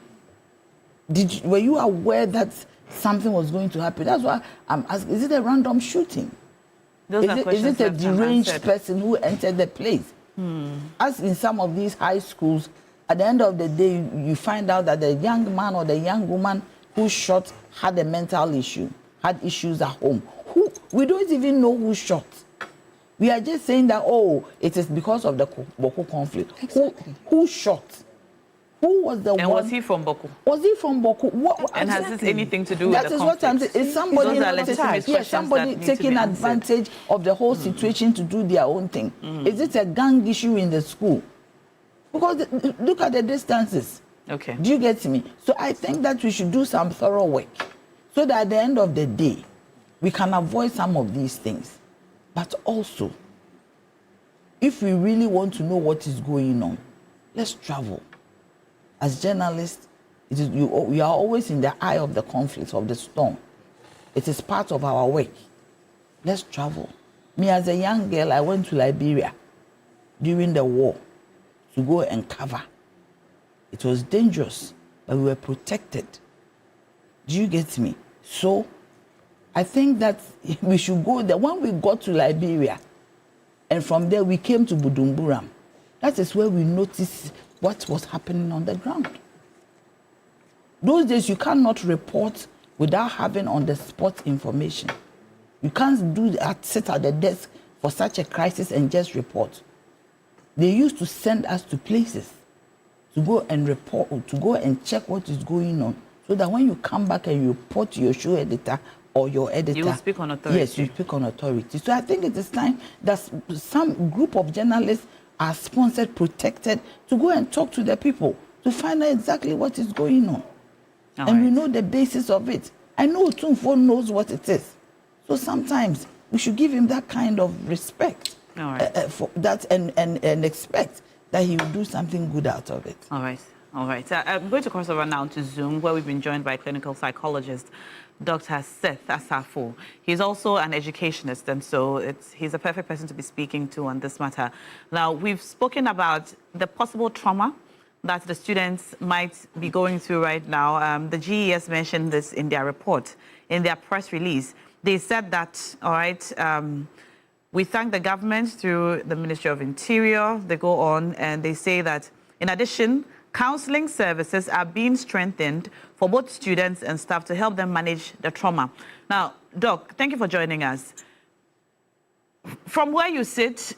were you aware that something was going to happen? That's why I'm asking, is it a random shooting? Is it a deranged person who entered the place? As in some of these high schools, at the end of the day, you find out that the young man or the young woman who shot had a mental issue, had issues at home. We don't even know who shot. We are just saying that, it is because of the Bawku conflict. Exactly. Who shot? Who was the one? And was he from Bawku? Was he from Bawku? And has this anything to do with the conflict? That is what I'm saying. Is somebody taking advantage of the whole situation to do their own thing? Is it a gang issue in the school? Because look at the distances. Okay. Do you get me? So I think that we should do some thorough work so that at the end of the day, we can avoid some of these things. But also, if we really want to know what is going on, let's travel. As journalists, we are always in the eye of the conflict, of the storm. It is part of our work. Let's travel. Me, as a young girl, I went to Liberia. during the war to go and cover. It was dangerous, but we were protected. Do you get me? So I think that we should go there. When we got to Liberia, and from there we came to Budumburam, that is where we noticed what was happening on the ground. Those days you cannot report without having on-the-spot information. You can't do that, sit at the desk for such a crisis and just report. They used to send us to places to go and report, to go and check what is going on, so that when you come back and you report to your show editor or your editor, you will speak on authority. Yes, you speak on authority. So I think it is time that some group of journalists are sponsored, protected, to go and talk to the people, to find out exactly what is going on. And we know the basis of it. I know Tumfo knows what it is. So sometimes we should give him that kind of respect for that and expect that he will do something good out of it. All right. I'm going to cross over now to Zoom, where we've been joined by clinical psychologist Dr. Seth Asafo. He's also an educationist, and so he's a perfect person to be speaking to on this matter. Now, we've spoken about the possible trauma that the students might be going through right now. The GES mentioned this in their report, in their press release. They said that, all right, we thank the government through the Ministry of Interior. They go on and they say that, in addition, counseling services are being strengthened for both students and staff to help them manage the trauma. Now, Doc, thank you for joining us. From where you sit,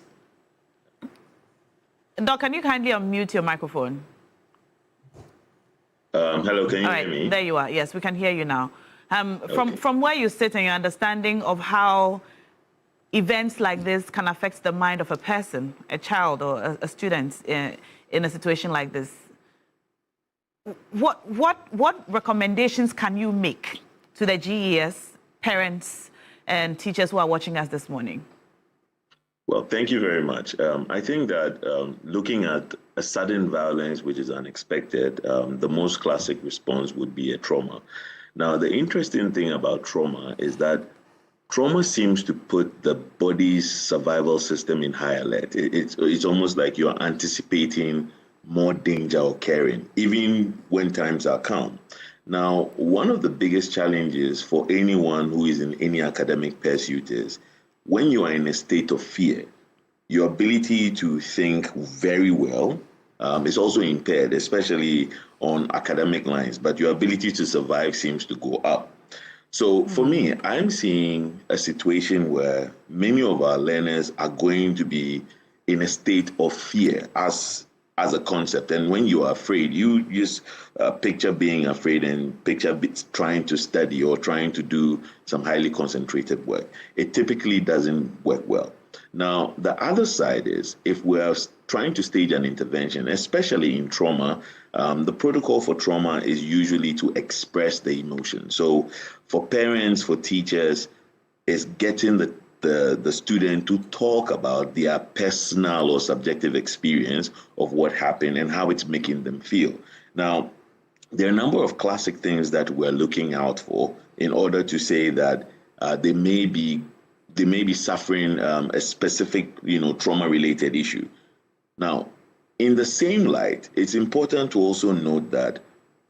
Doc, can you kindly unmute your microphone? Hello, can you hear me? There you are. Yes, we can hear you now. From where you sit and your understanding of how events like this can affect the mind of a person, a child or a student in a situation like this, what recommendations can you make to the GES, parents and teachers who are watching us this morning? Well, thank you very much. I think that looking at a sudden violence which is unexpected, the most classic response would be a trauma. Now, the interesting thing about trauma is that trauma seems to put the body's survival system in high alert. It's almost like you're anticipating more danger occurring, even when times are calm. Now, one of the biggest challenges for anyone who is in any academic pursuit is when you are in a state of fear, your ability to think very well is also impaired, especially on academic lines, but your ability to survive seems to go up. So for me, I'm seeing a situation where many of our learners are going to be in a state of fear as a concept. And when you are afraid, you just picture being afraid and picture trying to study or trying to do some highly concentrated work. It typically doesn't work well. Now, the other side is if we're trying to stage an intervention, especially in trauma, the protocol for trauma is usually to express the emotion. So for parents, for teachers, is getting the student to talk about their personal or subjective experience of what happened and how it's making them feel. Now, there are a number of classic things that we're looking out for in order to say that they may be suffering a specific, trauma-related issue. Now, in the same light, it's important to also note that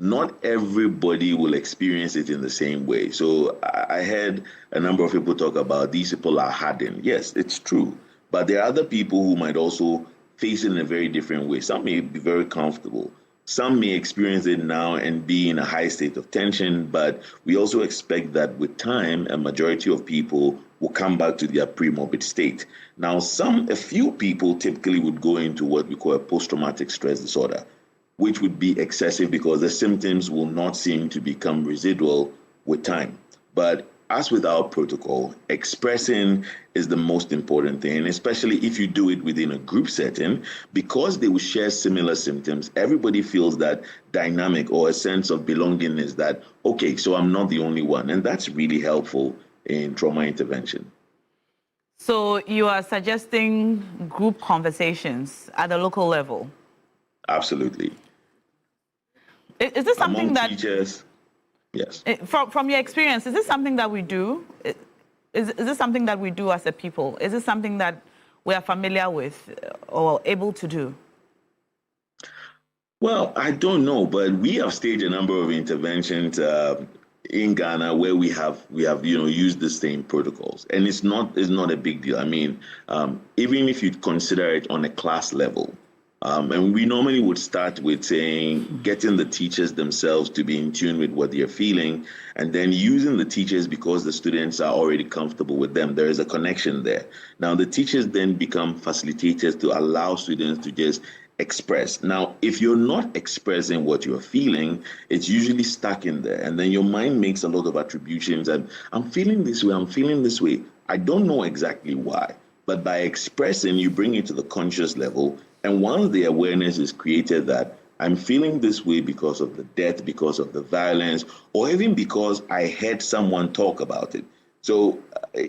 not everybody will experience it in the same way. So I heard a number of people talk about these people are hardened. Yes, it's true. But there are other people who might also face it in a very different way. Some may be very comfortable. Some may experience it now and be in a high state of tension. But we also expect that with time, a majority of people will come back to their pre-morbid state. Now, a few people typically would go into what we call a post-traumatic stress disorder, which would be excessive because the symptoms will not seem to become residual with time. But as with our protocol, expressing is the most important thing, and especially if you do it within a group setting, because they will share similar symptoms, everybody feels that dynamic or a sense of belongingness that, okay, so I'm not the only one. And that's really helpful in trauma intervention. So you are suggesting group conversations at the local level? Absolutely. Is this something among that teachers? Yes. From your experience, is this something that we do? Is this something that we do as a people? Is this something that we are familiar with or able to do? Well, I don't know, but we have staged a number of interventions in Ghana where we have used the same protocols, and it's not a big deal. I mean, even if you consider it on a class level, and we normally would start with saying getting the teachers themselves to be in tune with what they're feeling, and then using the teachers because the students are already comfortable with them. There is a connection there. Now the teachers then become facilitators to allow students to just express. Now, if you're not expressing what you're feeling, it's usually stuck in there. And then your mind makes a lot of attributions and I'm feeling this way, I'm feeling this way. I don't know exactly why. But by expressing, you bring it to the conscious level. And once the awareness is created that I'm feeling this way because of the death, because of the violence, or even because I heard someone talk about it. So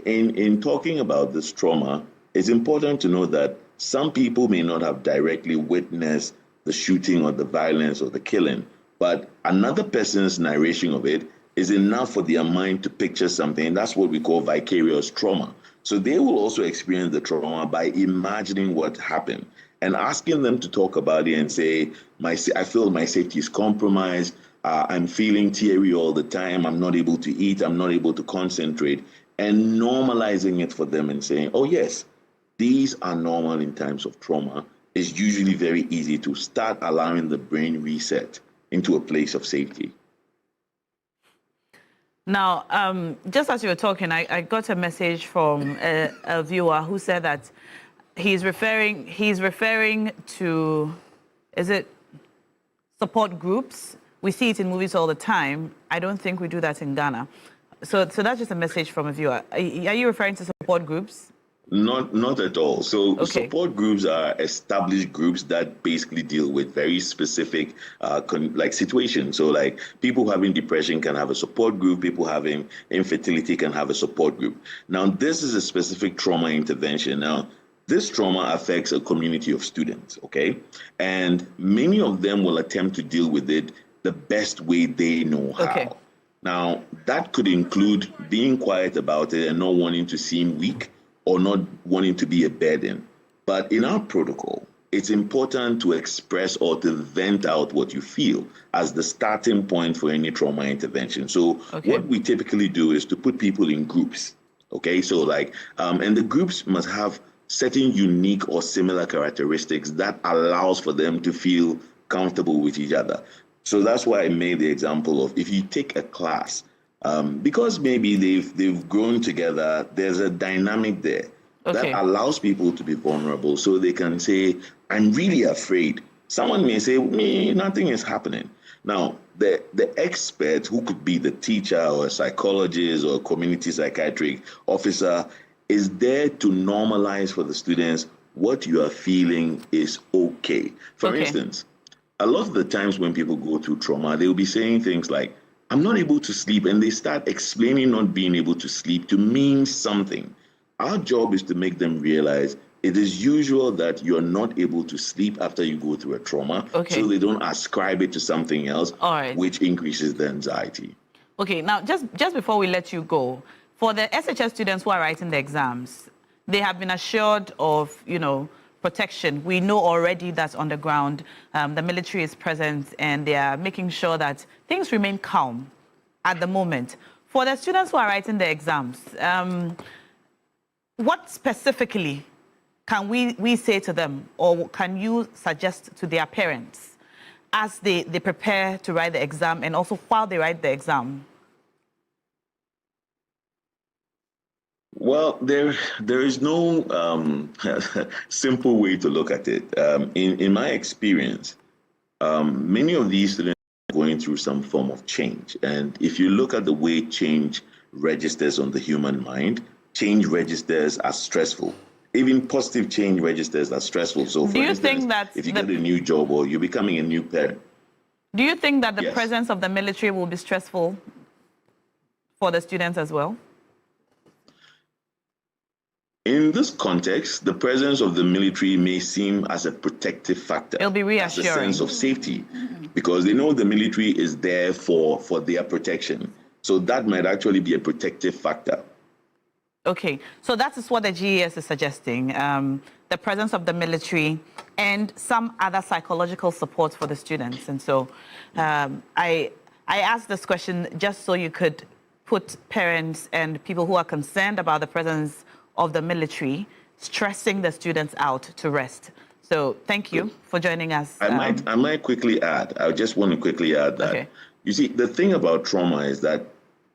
in talking about this trauma, it's important to know that some people may not have directly witnessed the shooting or the violence or the killing, but another person's narration of it is enough for their mind to picture something. And that's what we call vicarious trauma. So they will also experience the trauma by imagining what happened and asking them to talk about it and say, I feel my safety is compromised. I'm feeling teary all the time. I'm not able to eat. I'm not able to concentrate. And normalizing it for them and saying, oh, yes, these are normal in times of trauma. It's usually very easy to start allowing the brain reset into a place of safety. Now, just as you were talking, I got a message from a viewer who said that he's referring to, is it support groups? We see it in movies all the time. I don't think we do that in Ghana. So that's just a message from a viewer. Are you referring to support groups? Not at all. So support groups are established groups that basically deal with very specific situations. So like people having depression can have a support group, people having infertility can have a support group. Now, this is a specific trauma intervention. Now, this trauma affects a community of students, okay? And many of them will attempt to deal with it the best way they know how. Okay. Now, that could include being quiet about it and not wanting to seem weak, or not wanting to be a burden. But in our protocol, it's important to express or to vent out what you feel as the starting point for any trauma intervention. So what we typically do is to put people in groups, okay? So and the groups must have certain unique or similar characteristics that allows for them to feel comfortable with each other. So that's why I made the example of if you take a class, because maybe they've grown together, there's a dynamic there that allows people to be vulnerable. So they can say, I'm really afraid. Someone may say, nothing is happening. Now, the expert, who could be the teacher or a psychologist or a community psychiatric officer, is there to normalize for the students what you are feeling is okay. For instance, a lot of the times when people go through trauma, they'll be saying things like, I'm not able to sleep, and they start explaining not being able to sleep to mean something. Our job is to make them realize it is usual that you're not able to sleep after you go through a trauma, so they don't ascribe it to something else, which increases the anxiety. Okay, now just before we let you go, for the SHS students who are writing the exams, they have been assured of, protection. We know already that on the ground, the military is present and they are making sure that things remain calm at the moment. For the students who are writing the exams, what specifically can we say to them, or can you suggest to their parents as they prepare to write the exam and also while they write the exam? Well, there is no simple way to look at it. In my experience, many of these students are going through some form of change. And if you look at the way change registers on the human mind, change registers as stressful. Even positive change registers as stressful. So for instance, if you get a new job or you're becoming a new parent. Do you think that the presence of the military will be stressful for the students as well? In this context, the presence of the military may seem as a protective factor. It'll be reassuring. As a sense of safety, because they know the military is there for their protection. So that might actually be a protective factor. Okay, so that is what the GES is suggesting, the presence of the military and some other psychological support for the students. And so I asked this question just so you could put parents and people who are concerned about the presence of the military stressing the students out to rest. So thank you for joining us. I might quickly add, I just want to quickly add that, you see, the thing about trauma is that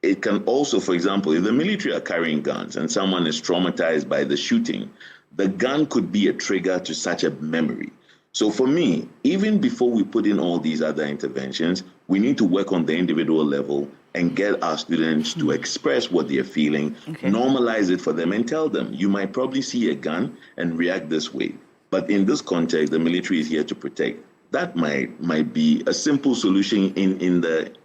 it can also, for example, if the military are carrying guns and someone is traumatized by the shooting, the gun could be a trigger to such a memory. So for me, even before we put in all these other interventions, we need to work on the individual level and get our students to express what they're feeling, normalize it for them and tell them, you might probably see a gun and react this way. But in this context, the military is here to protect. That might be a simple solution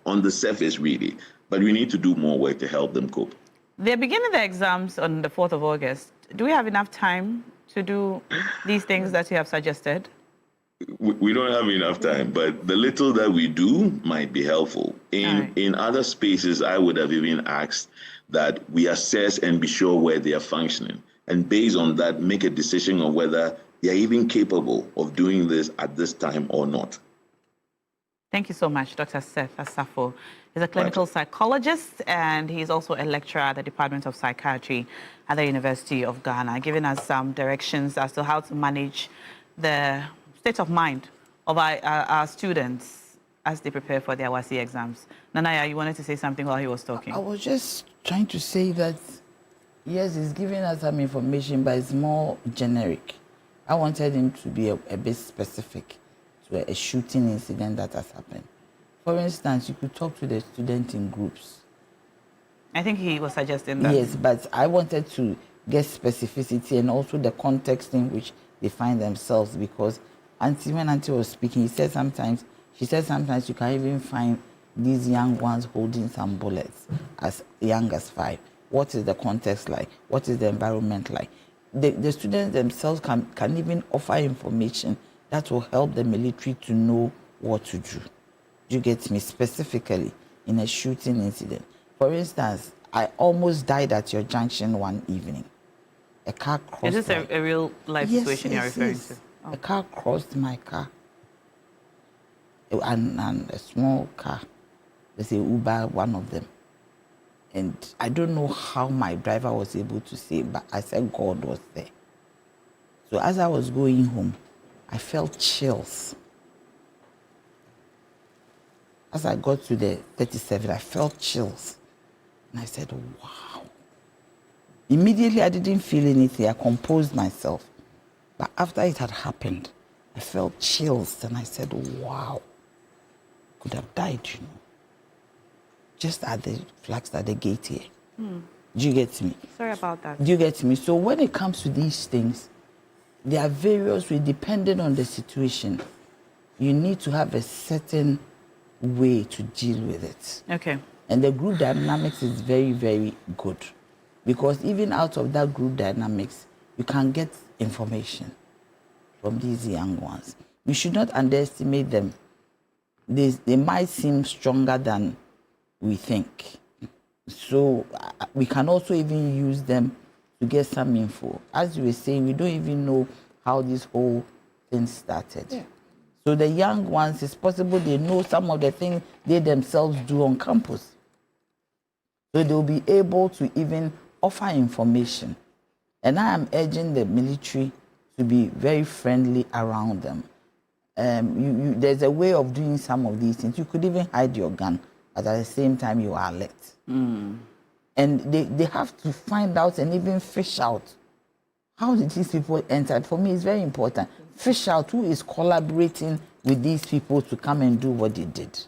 on the surface, really. But we need to do more work to help them cope. They're beginning the exams on the 4th of August. Do we have enough time to do these things that you have suggested? We don't have enough time, but the little that we do might be helpful. In other spaces, I would have even asked that we assess and be sure where they are functioning. And based on that, make a decision on whether they are even capable of doing this at this time or not. Thank you so much, Dr. Seth Asafo. He's a clinical psychologist and he's also a lecturer at the Department of Psychiatry at the University of Ghana, giving us some directions as to how to manage the state of mind of our students as they prepare for their WASI exams. Nanaya, you wanted to say something while he was talking. I was just trying to say that, yes, he's giving us some information, but it's more generic. I wanted him to be a bit specific to a shooting incident that has happened. For instance, you could talk to the student in groups. I think he was suggesting that. Yes, but I wanted to get specificity and also the context in which they find themselves, because when Auntie was speaking, she said sometimes you can even find these young ones holding some bullets as young as 5. What is the context like? What is the environment like? The students themselves can even offer information that will help the military to know what to do. You get me? Specifically in a shooting incident. For instance, I almost died at your junction one evening. A car crossed. Is this a real life situation you're referring to? Oh. A car crossed my car. And a small car. There's a Uber, one of them. And I don't know how my driver was able to see, but I said God was there. So as I was going home, I felt chills. As I got to the 37, I felt chills. And I said, wow. Immediately, I didn't feel anything. I composed myself. But after it had happened, I felt chills. And I said, wow. Could have died, you know. Just at the flags at the gate here. Do you get me? Sorry about that. Do you get me? So when it comes to these things, there are various ways, depending on the situation. You need to have a certain way to deal with it. Okay. And the group dynamics is very, very good. Because even out of that group dynamics, you can get information from these young ones. You should not underestimate them. They might seem stronger than we think. So we can also even use them to get some info. As you were saying, we don't even know how this whole thing started. Yeah. So the young ones, it's possible they know some of the things they themselves do on campus. So they'll be able to even offer information. And I am urging the military to be very friendly around them. There's a way of doing some of these things. You could even hide your gun, but at the same time you are alert. And they have to find out and even fish out, how did these people enter? For me, it's very important. Fish out who is collaborating with these people to come and do what they did.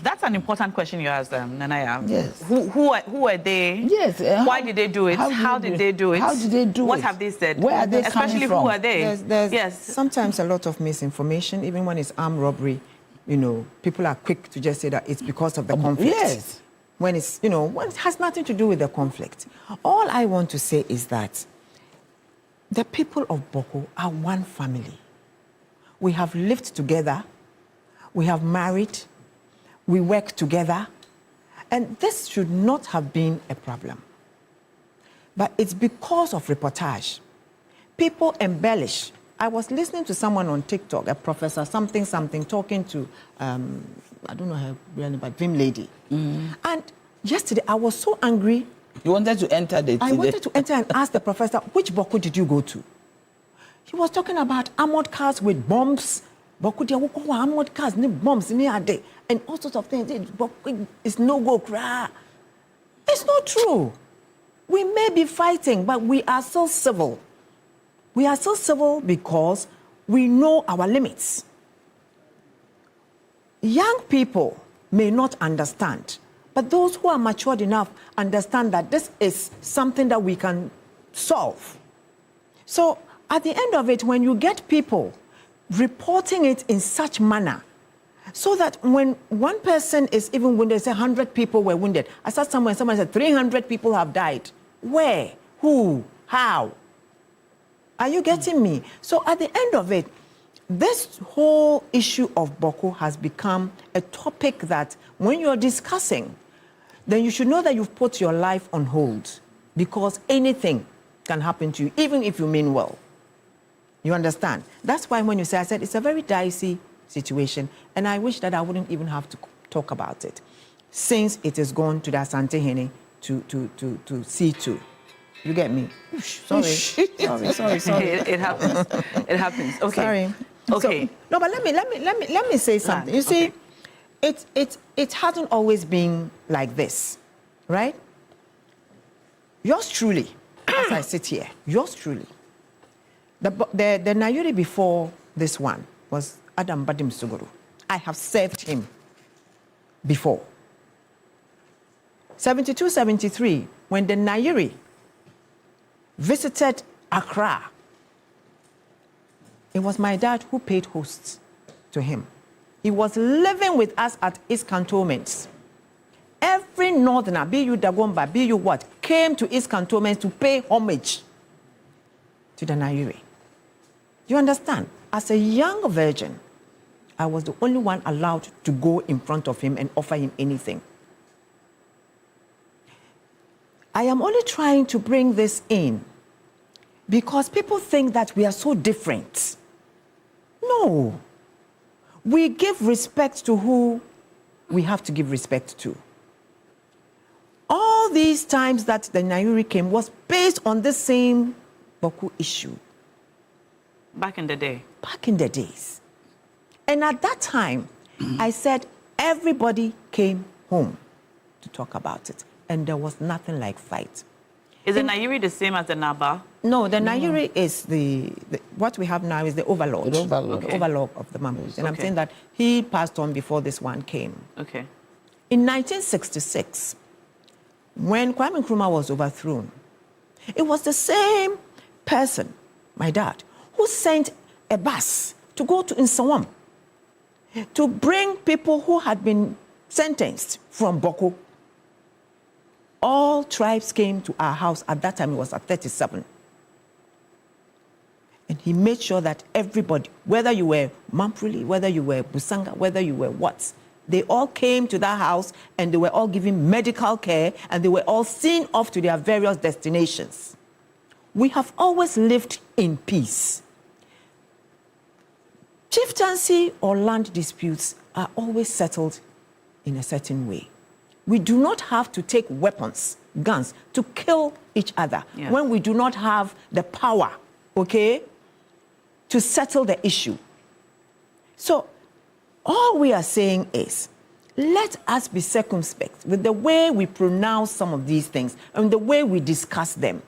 That's an important question you asked them, Nanaya. Yes. Who are they? Yes. Why did they do it? How did they do it? How did they do it? What have they said? Where are they Especially coming from? Who are they? There's sometimes a lot of misinformation, even when it's armed robbery. You know, people are quick to just say that it's because of the conflict. Yes. When it's, when it has nothing to do with the conflict. All I want to say is that the people of Bawku are one family. We have lived together. We have married. We work together. And this should not have been a problem. But it's because of reportage. People embellish. I was listening to someone on TikTok, a professor something, talking to, I don't know her real name, but Vim lady. And yesterday, I was so angry. You wanted to enter the... I wanted to enter and ask the professor, which Bawku did you go to? He was talking about armored cars with bombs. Bawku, there were armored cars, bombs, and all sorts of things. It's no go, cry. It's not true. We may be fighting, but we are still civil. We are still civil because we know our limits. Young people may not understand, but those who are matured enough understand that this is something that we can solve. So at the end of it, when you get people reporting it in such manner, so that when one person is even wounded, say 100 people were wounded. I saw someone said 300 people have died. Where? Who? How? Are you getting me? So at the end of it, this whole issue of Bawku has become a topic that when you're discussing, then you should know that you've put your life on hold because anything can happen to you, even if you mean well. You understand? That's why when you say, I said, it's a very dicey situation, and I wish that I wouldn't even have to talk about it, since it has gone to the Asante Hene to see to. You get me? Sorry. Sorry. It happens. It happens. Okay. Sorry. Okay. So, no, but let me say something. You see, it hasn't always been like this, right? Yours truly, as I sit here, yours truly. The Nayuri before this one was Adam Badim Suguru. I have served him before. 72, 73, when the Nayuri visited Accra, it was my dad who paid hosts to him. He was living with us at East Cantonments. Every northerner, be you Dagomba, be you what, came to East Cantonments to pay homage to the Nayuri. You understand? As a young virgin, I was the only one allowed to go in front of him and offer him anything. I am only trying to bring this in because people think that we are so different. No. We give respect to who we have to give respect to. All these times that the Nayuri came was based on the same Bawku issue. Back in the day. Back in the days. And at that time, I said everybody came home to talk about it. And there was nothing like fight. Is the Nayuri the same as the Naba? No, the Nayuri is what we have now is the overlord. The overlord. The overlord of the Mamluk. And I'm saying that he passed on before this one came. Okay. In 1966, when Kwame Nkrumah was overthrown, it was the same person, my dad, who sent a bus to go to Nsawam to bring people who had been sentenced from Bawku. All tribes came to our house. At that time, it was at 37. And he made sure that everybody, whether you were Mampuli, whether you were Busanga, whether you were what, they all came to that house and they were all given medical care and they were all seen off to their various destinations. We have always lived in peace. Chieftaincy or land disputes are always settled in a certain way. We do not have to take weapons, guns, to kill each other when we do not have the power, okay, to settle the issue. So all we are saying is, let us be circumspect with the way we pronounce some of these things and the way we discuss them.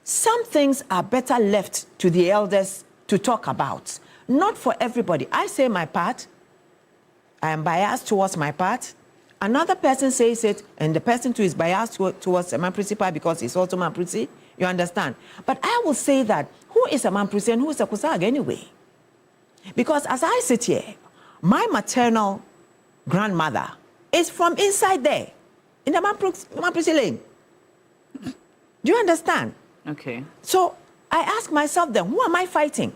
Some things are better left to the elders to talk about, not for everybody. I say my part. I am biased towards my part. Another person says it, and the person too is biased towards a Mamprisi because he's also Mamprisi. You understand? But I will say that who is a Mamprisi and who is a Kusag anyway? Because as I sit here, my maternal grandmother is from inside there, in the Mamprisi lane. Do you understand? Okay. So I ask myself then, who am I fighting?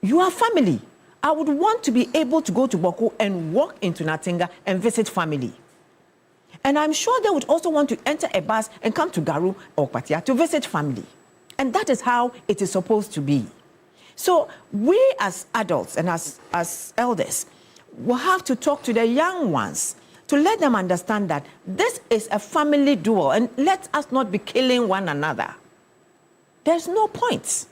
You are family. I would want to be able to go to Bawku and walk into Natinga and visit family. And I'm sure they would also want to enter a bus and come to Garu or Patia to visit family. And that is how it is supposed to be. So we as adults and as elders will have to talk to the young ones to let them understand that this is a family duel and let us not be killing one another. There's no point.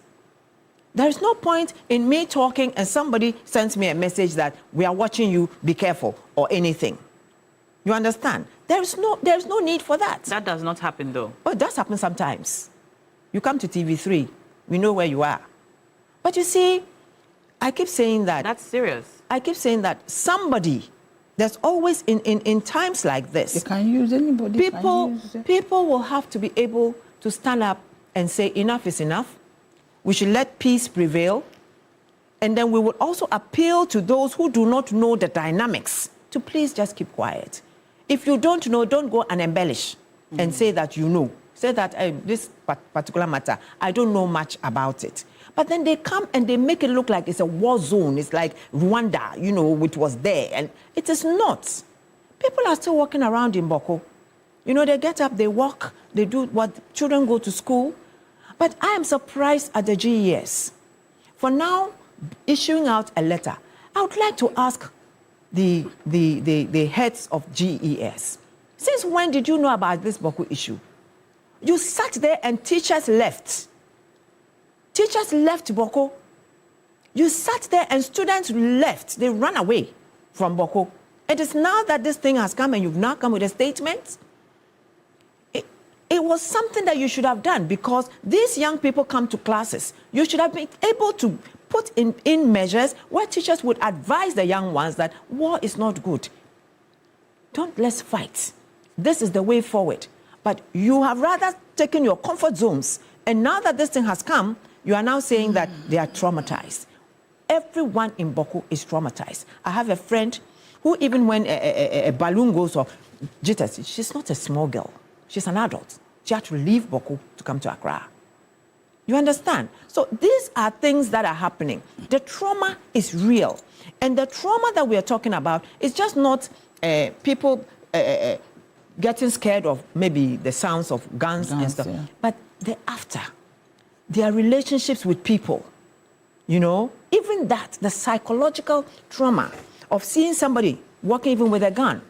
There's no point in me talking and somebody sends me a message that we are watching you, be careful, or anything. You understand? There's no need for that. That does not happen though. Oh, it does happen sometimes. You come to TV3, we know where you are. But you see, I keep saying that. That's serious. I keep saying that somebody, there's always in times like this. You can use anybody. People will have to be able to stand up and say enough is enough. We should let peace prevail. And then we will also appeal to those who do not know the dynamics to please just keep quiet. If you don't know, don't go and embellish and say that you know. Say that this particular matter, I don't know much about it. But then they come and they make it look like it's a war zone. It's like Rwanda, you know, which was there. And it is not. People are still walking around in Bawku. You know, they get up, they walk, they do what children go to school. But I am surprised at the GES. For now, issuing out a letter, I would like to ask the heads of GES, since when did you know about this Bawku issue? You sat there and teachers left. Teachers left Bawku. You sat there and students left. They ran away from Bawku. It is now that this thing has come and you've now come with a statement. It was something that you should have done because these young people come to classes. You should have been able to put in measures where teachers would advise the young ones that war is not good. Let's fight. This is the way forward. But you have rather taken your comfort zones. And now that this thing has come, you are now saying that they are traumatized. Everyone in Bawku is traumatized. I have a friend who even when a balloon goes off, jitters, she's not a small girl. She's an adult. She had to leave Bawku to come to Accra. You understand? So these are things that are happening. The trauma is real. And the trauma that we are talking about is just not people getting scared of maybe the sounds of guns and stuff, but the after. Their relationships with people, you know, even that, the psychological trauma of seeing somebody walking even with a gun.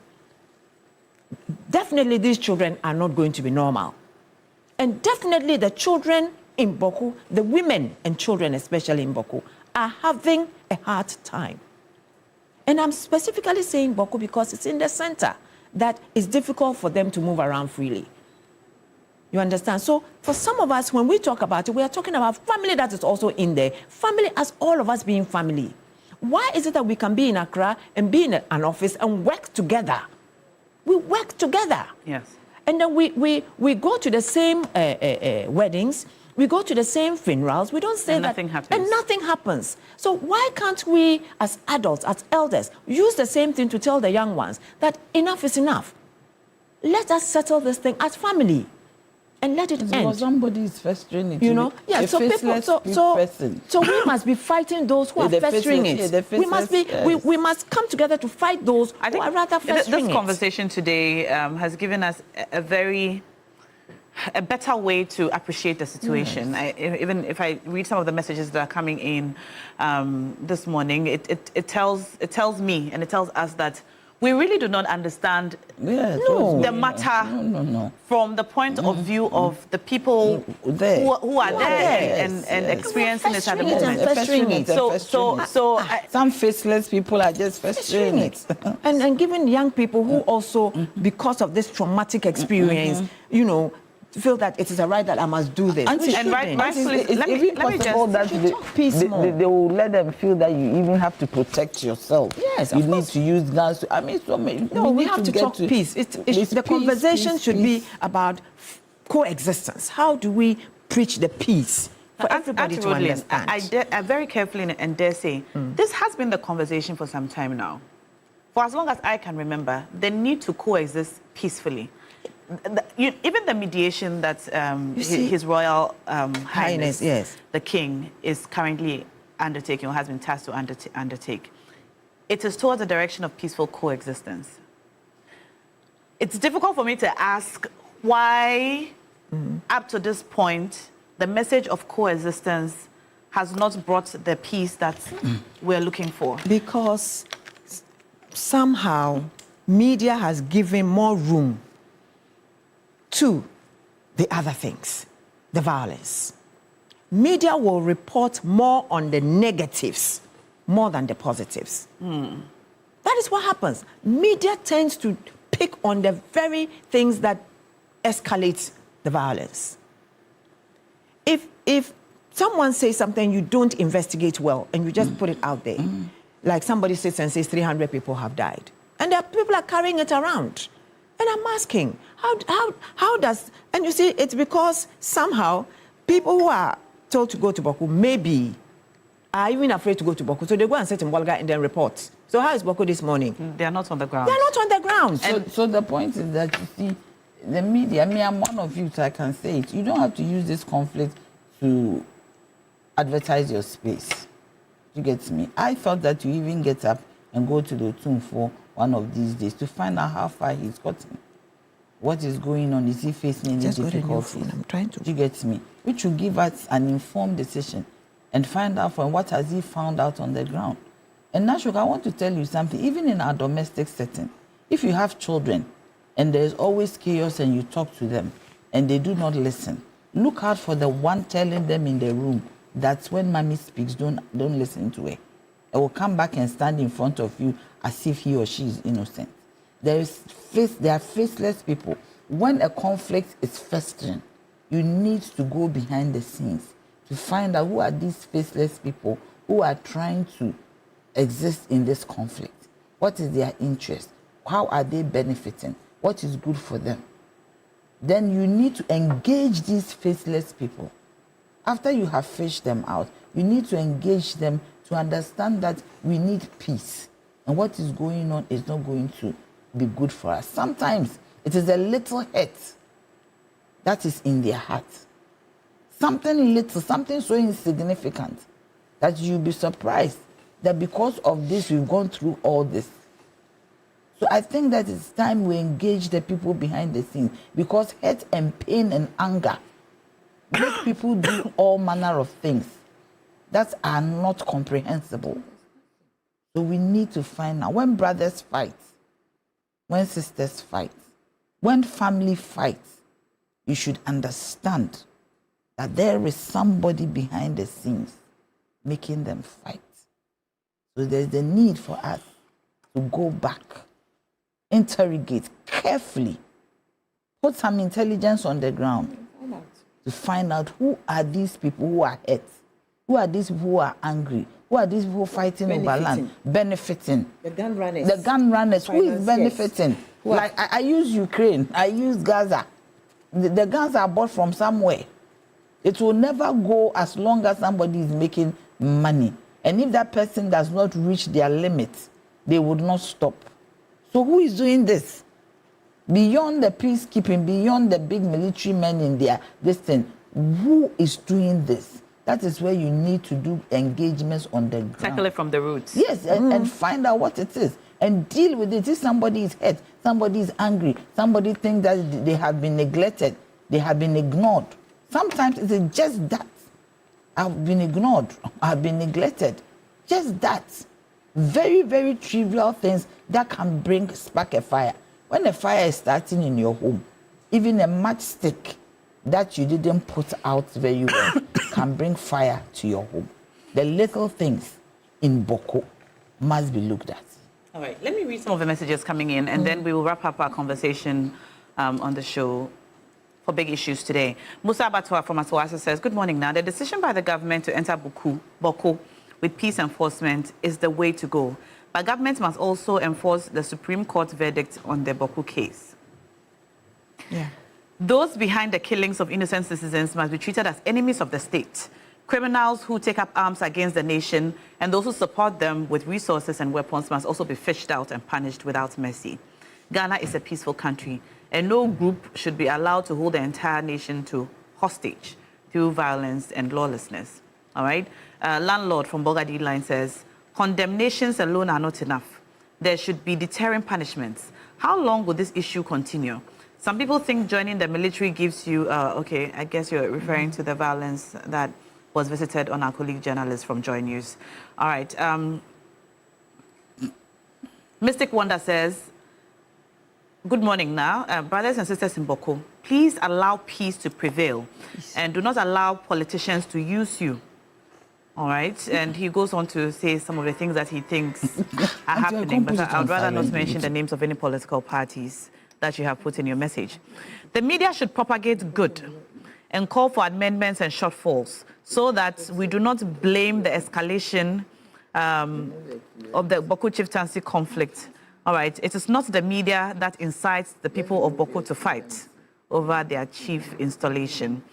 Definitely these children are not going to be normal. And definitely the children in Bawku, the women and children especially in Bawku, are having a hard time. And I'm specifically saying Bawku because it's in the center that it's difficult for them to move around freely. You understand? So for some of us, when we talk about it, we are talking about family that is also in there. Family as all of us being family. Why is it that we can be in Accra and be in an office and work together? We work together. Yes. And then we go to the same weddings, we go to the same funerals, we don't say and that. Nothing happens. And nothing happens. So why can't we, as adults, as elders, use the same thing to tell the young ones that enough is enough? Let us settle this thing as family. And let it end. Because somebody is festering it. You know? Yeah, so people, so we must be fighting those who are festering it. We must come together to fight those who are rather festering it. This conversation today has given us a better way to appreciate the situation. Yes. Even if I read some of the messages that are coming in this morning, it tells me and it tells us that we really do not understand the matter from the point of view of the people who are there and experiencing it at the moment. So some faceless people are just festering it. and giving young people who also, because of this traumatic experience, you know, feel that it is a right that I must do this. And rightfully, it's even possible that they will let them feel that you even have to protect yourself. Yes, you need to use guns. I mean, so many. No, we have to talk peace. The conversation should be about coexistence. How do we preach the peace for everybody to understand? I very carefully and dare say, this has been the conversation for some time now. For as long as I can remember, they need to coexist peacefully. Even the mediation that His Royal Highness, the King, is currently undertaking or has been tasked to undertake, it is towards the direction of peaceful coexistence. it's difficult for me to ask why, up to this point, the message of coexistence has not brought the peace that we're looking for. Because somehow media has given more room to the other things, the violence. Media will report more on the negatives more than the positives. That is what happens. Media tends to pick on the very things that escalate the violence. If someone says something, you don't investigate well and you just put it out there, like somebody sits and says 300 people have died, and there are people are carrying it around. And I'm asking, how does, and you see, it's because somehow people who are told to go to Bawku maybe are even afraid to go to Bawku. So they go and sit in Bolga and then report. So how is Bawku this morning? They are not on the ground. They are not on the ground. So the point is that, you see, the media, I'm one of you, so I can say it. You don't have to use this conflict to advertise your space. You get me? I thought that you even get up and go to the tomb for one of these days to find out how far he's gotten. What is going on? Is he facing any difficulties? I'm trying to. You get me? Which will give us an informed decision and find out from what has he found out on the ground. And Nashok, I want to tell you something. Even in our domestic setting, if you have children and there's always chaos and you talk to them and they do not listen, look out for the one telling them in the room that when mommy speaks, don't listen to her. It will come back and stand in front of you as if he or she is innocent. There are faceless people. When a conflict is festering, you need to go behind the scenes to find out who are these faceless people who are trying to exist in this conflict. What is their interest? How are they benefiting? What is good for them? Then you need to engage these faceless people. After you have fished them out, you need to engage them to understand that we need peace. And what is going on is not going to be good for us. Sometimes it is a little hurt that is in their heart. Something little, something so insignificant that you'll be surprised that because of this, we've gone through all this. So I think that it's time we engage the people behind the scenes, because hurt and pain and anger make people do all manner of things that are not comprehensible. So we need to find out when brothers fight, when sisters fight, when family fights, you should understand that there is somebody behind the scenes making them fight. So there's the need for us to go back, interrogate carefully, put some intelligence on the ground to find out who are these people who are hurt, who are these people who are angry, who are these people fighting over land, benefiting. The gun runners. The gun runners, who is benefiting? Yes. Like I use Ukraine, I use Gaza. The guns are bought from somewhere. It will never go as long as somebody is making money. And if that person does not reach their limit, they would not stop. So who is doing this? Beyond the peacekeeping, beyond the big military men in there, this thing, who is doing this? That is where you need to do engagements on the ground. Tackle it from the roots. Yes, and find out what it is and deal with it. If somebody is hurt, somebody is angry, somebody thinks that they have been neglected, they have been ignored. Sometimes it is just that. I've been ignored, I've been neglected. Just that. Very, very trivial things that can spark a fire. When a fire is starting in your home, even a matchstick that you didn't put out very well can bring fire to your home. The little things in Bawku must be looked at. All right, let me read some of the messages coming in, and then we will wrap up our conversation on the show for big issues today. Musa Abatwa from Aswasa says, good morning now. The decision by the government to enter Bawku with peace enforcement is the way to go. But government must also enforce the Supreme Court verdict on the Bawku case. Yeah. Those behind the killings of innocent citizens must be treated as enemies of the state. Criminals who take up arms against the nation and those who support them with resources and weapons must also be fished out and punished without mercy. Ghana is a peaceful country, and no group should be allowed to hold the entire nation to hostage through violence and lawlessness. All right? Landlord from Bogadi Line says, condemnations alone are not enough. There should be deterrent punishments. how long will this issue continue? Some people think joining the military gives you, okay, I guess you're referring to the violence that was visited on our colleague journalist from Joy News. All right. Mystic Wonder says, good morning now. Brothers and sisters in Bawku, please allow peace to prevail and do not allow politicians to use you. All right. And he goes on to say some of the things that he thinks are happening, but I would rather not mention the names of any political parties that you have put in your message. The media should propagate good and call for amendments and shortfalls so that we do not blame the escalation of the Bawku chieftaincy conflict. All right, it is not the media that incites the people of Bawku to fight over their chief installation.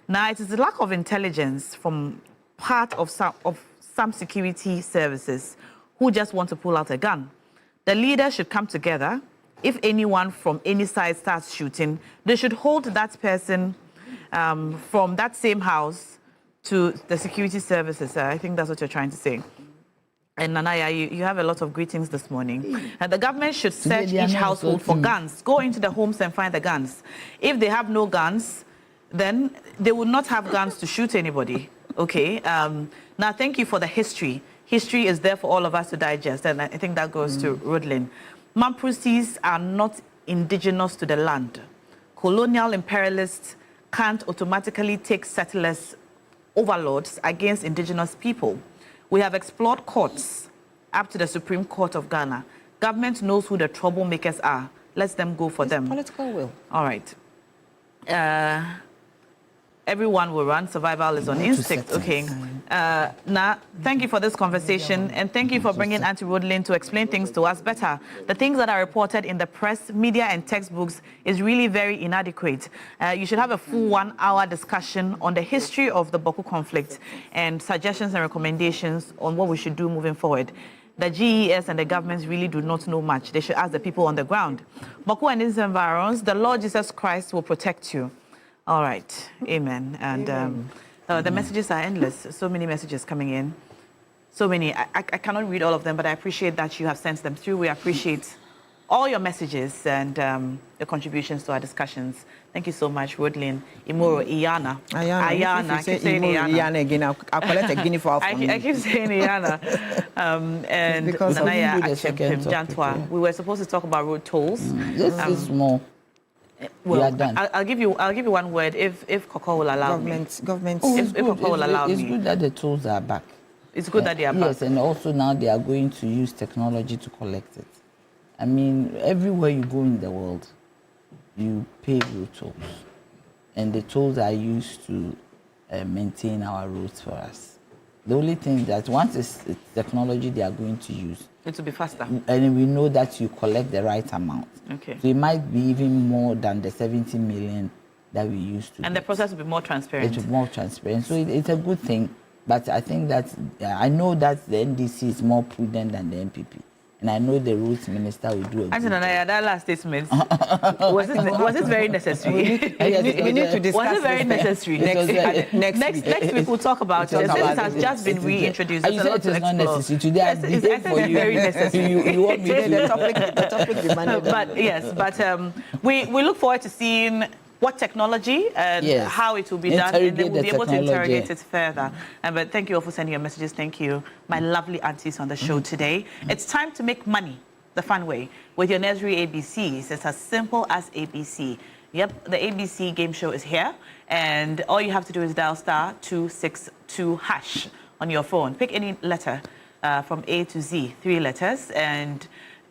Now, it is the lack of intelligence from part of some security services who just want to pull out a gun. The leaders should come together. If anyone from any side starts shooting, they should hold that person from that same house to the security services. I think that's what you're trying to say. And Nanaya, you have a lot of greetings this morning. And the government should search each household for guns. Go into the homes and find the guns. If they have no guns, then they will not have guns to shoot anybody. Okay. Now, thank you for the history. History is there for all of us to digest, and I think that goes to Roadlin. Mamprusis are not indigenous to the land. Colonial imperialists can't automatically take settlers overlords against indigenous people. We have explored courts up to the Supreme Court of Ghana. Government knows who the troublemakers are. Let them go for them. Political will. All right. Everyone will run. Survival is on instinct. Okay. Now, thank you for this conversation, and thank you for bringing Auntie Roadlin to explain things to us better. The things that are reported in the press, media, and textbooks is really very inadequate. You should have a full 1 hour discussion on the history of the Bawku conflict and suggestions and recommendations on what we should do moving forward. The GES and the governments really do not know much. They should ask the people on the ground. Bawku and its environs, the Lord Jesus Christ will protect you. All right. Amen. And the messages are endless. So many messages coming in. So many. I cannot read all of them, but I appreciate that you have sent them through. We appreciate all your messages and your contributions to our discussions. Thank you so much, Roadlin Imoro Ayana. Ayana. I keep saying Ayana again. I'll collect a guinea for I keep saying Ayana. And Nanaya Jantwa. We were supposed to talk about road tolls. This is more. Well, I'll give you one word if Coco will allow me. Government. If Coco will allow me. It's good that the tools are back. It's good that they are back. Yes, and also now they are going to use technology to collect it. I mean, everywhere you go in the world, you pay road tolls, and the tolls are used to maintain our roads for us. The only thing that once it's technology they are going to use, it will be faster. And we know that you collect the right amount. Okay. So it might be even more than the 70 million that we used to. And the process will be more transparent. It will be more transparent. So it's a good thing. But I think that I know that the NDC is more prudent than the MPP. And I know the roads minister will do a good job. That last statement, was it very necessary? We need to discuss. Was it very necessary? Next week we'll talk about it. It has just been reintroduced. You said it is not necessary. Today I think for you. Very necessary. You want me to the topic demanded. But yes, we look forward to seeing what technology and how it will be done, and then we'll be able to interrogate it further. But thank you all for sending your messages. Thank you, my lovely aunties on the show today. It's time to make money the fun way with your nursery ABCs. It's as simple as ABC. Yep, the ABC game show is here, and all you have to do is dial *262# on your phone. Pick any letter from A to Z, 3 letters, and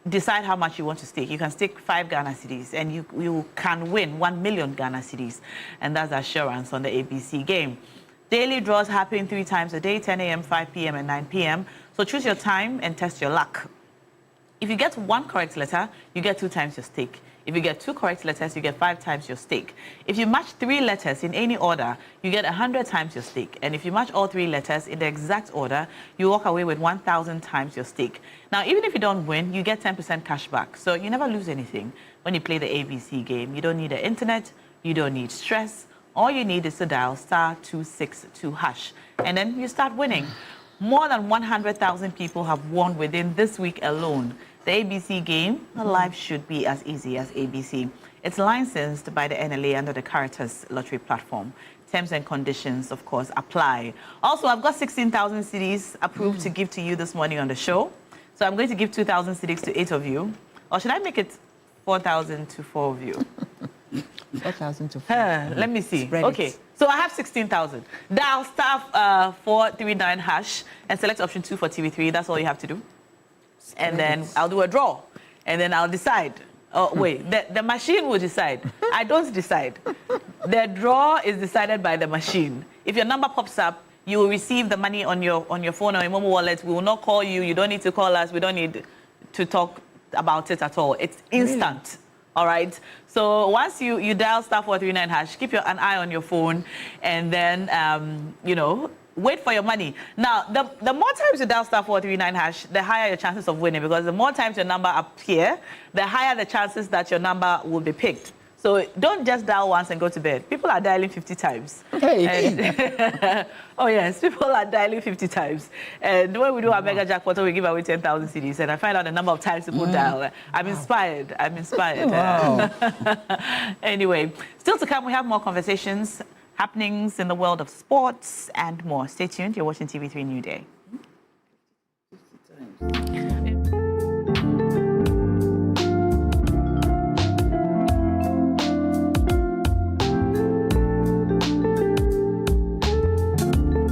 decide how much you want to stake. You can stake 5 Ghana cedis, and you can win 1 million Ghana cedis, and that's assurance on the ABC game. Daily draws happen 3 times a day, 10 a.m., 5 p.m., and 9 p.m. So choose your time and test your luck. If you get 1 correct letter, you get 2 times your stake. If you get 2 correct letters, you get 5 times your stake. If you match 3 letters in any order, you get 100 times your stake. And if you match all 3 letters in the exact order, you walk away with 1,000 times your stake. Now, even if you don't win, you get 10% cash back. So you never lose anything when you play the ABC game. You don't need the internet. You don't need stress. All you need is to dial *262#. And then you start winning. More than 100,000 people have won within this week alone. The ABC game, life should be as easy as ABC. It's licensed by the NLA under the Caritas Lottery platform. Terms and conditions, of course, apply. Also, I've got 16,000 CDs approved to give to you this morning on the show. So I'm going to give 2,000 CDs to 8 of you. Or should I make it 4,000 to 4 of you? 4,000 to 4. Let me see. Okay, so I have 16,000. Dial star 439 hash and select option 2 for TV3. That's all you have to do. And then I'll do a draw. And then I'll decide. Oh, wait, the machine will decide. I don't decide. The draw is decided by the machine. If your number pops up, you will receive the money on your phone or your Momo wallet. We will not call you. You don't need to call us. We don't need to talk about it at all. It's instant. Really? All right. So once you dial star 439 hash, keep an eye on your phone, and then wait for your money. Now, the more times you dial star 439 hash, the higher your chances of winning, because the more times your number appears, the higher the chances that your number will be picked. So don't just dial once and go to bed. People are dialing 50 times. Hey. Oh, yes, people are dialing 50 times. And when we do our mega jackpot, we give away 10,000 CDs. And I find out the number of times people dial. I'm inspired. I'm inspired. Wow. Anyway, still to come, we have more conversations, happenings in the world of sports, and more. Stay tuned. You're watching TV3 New Day.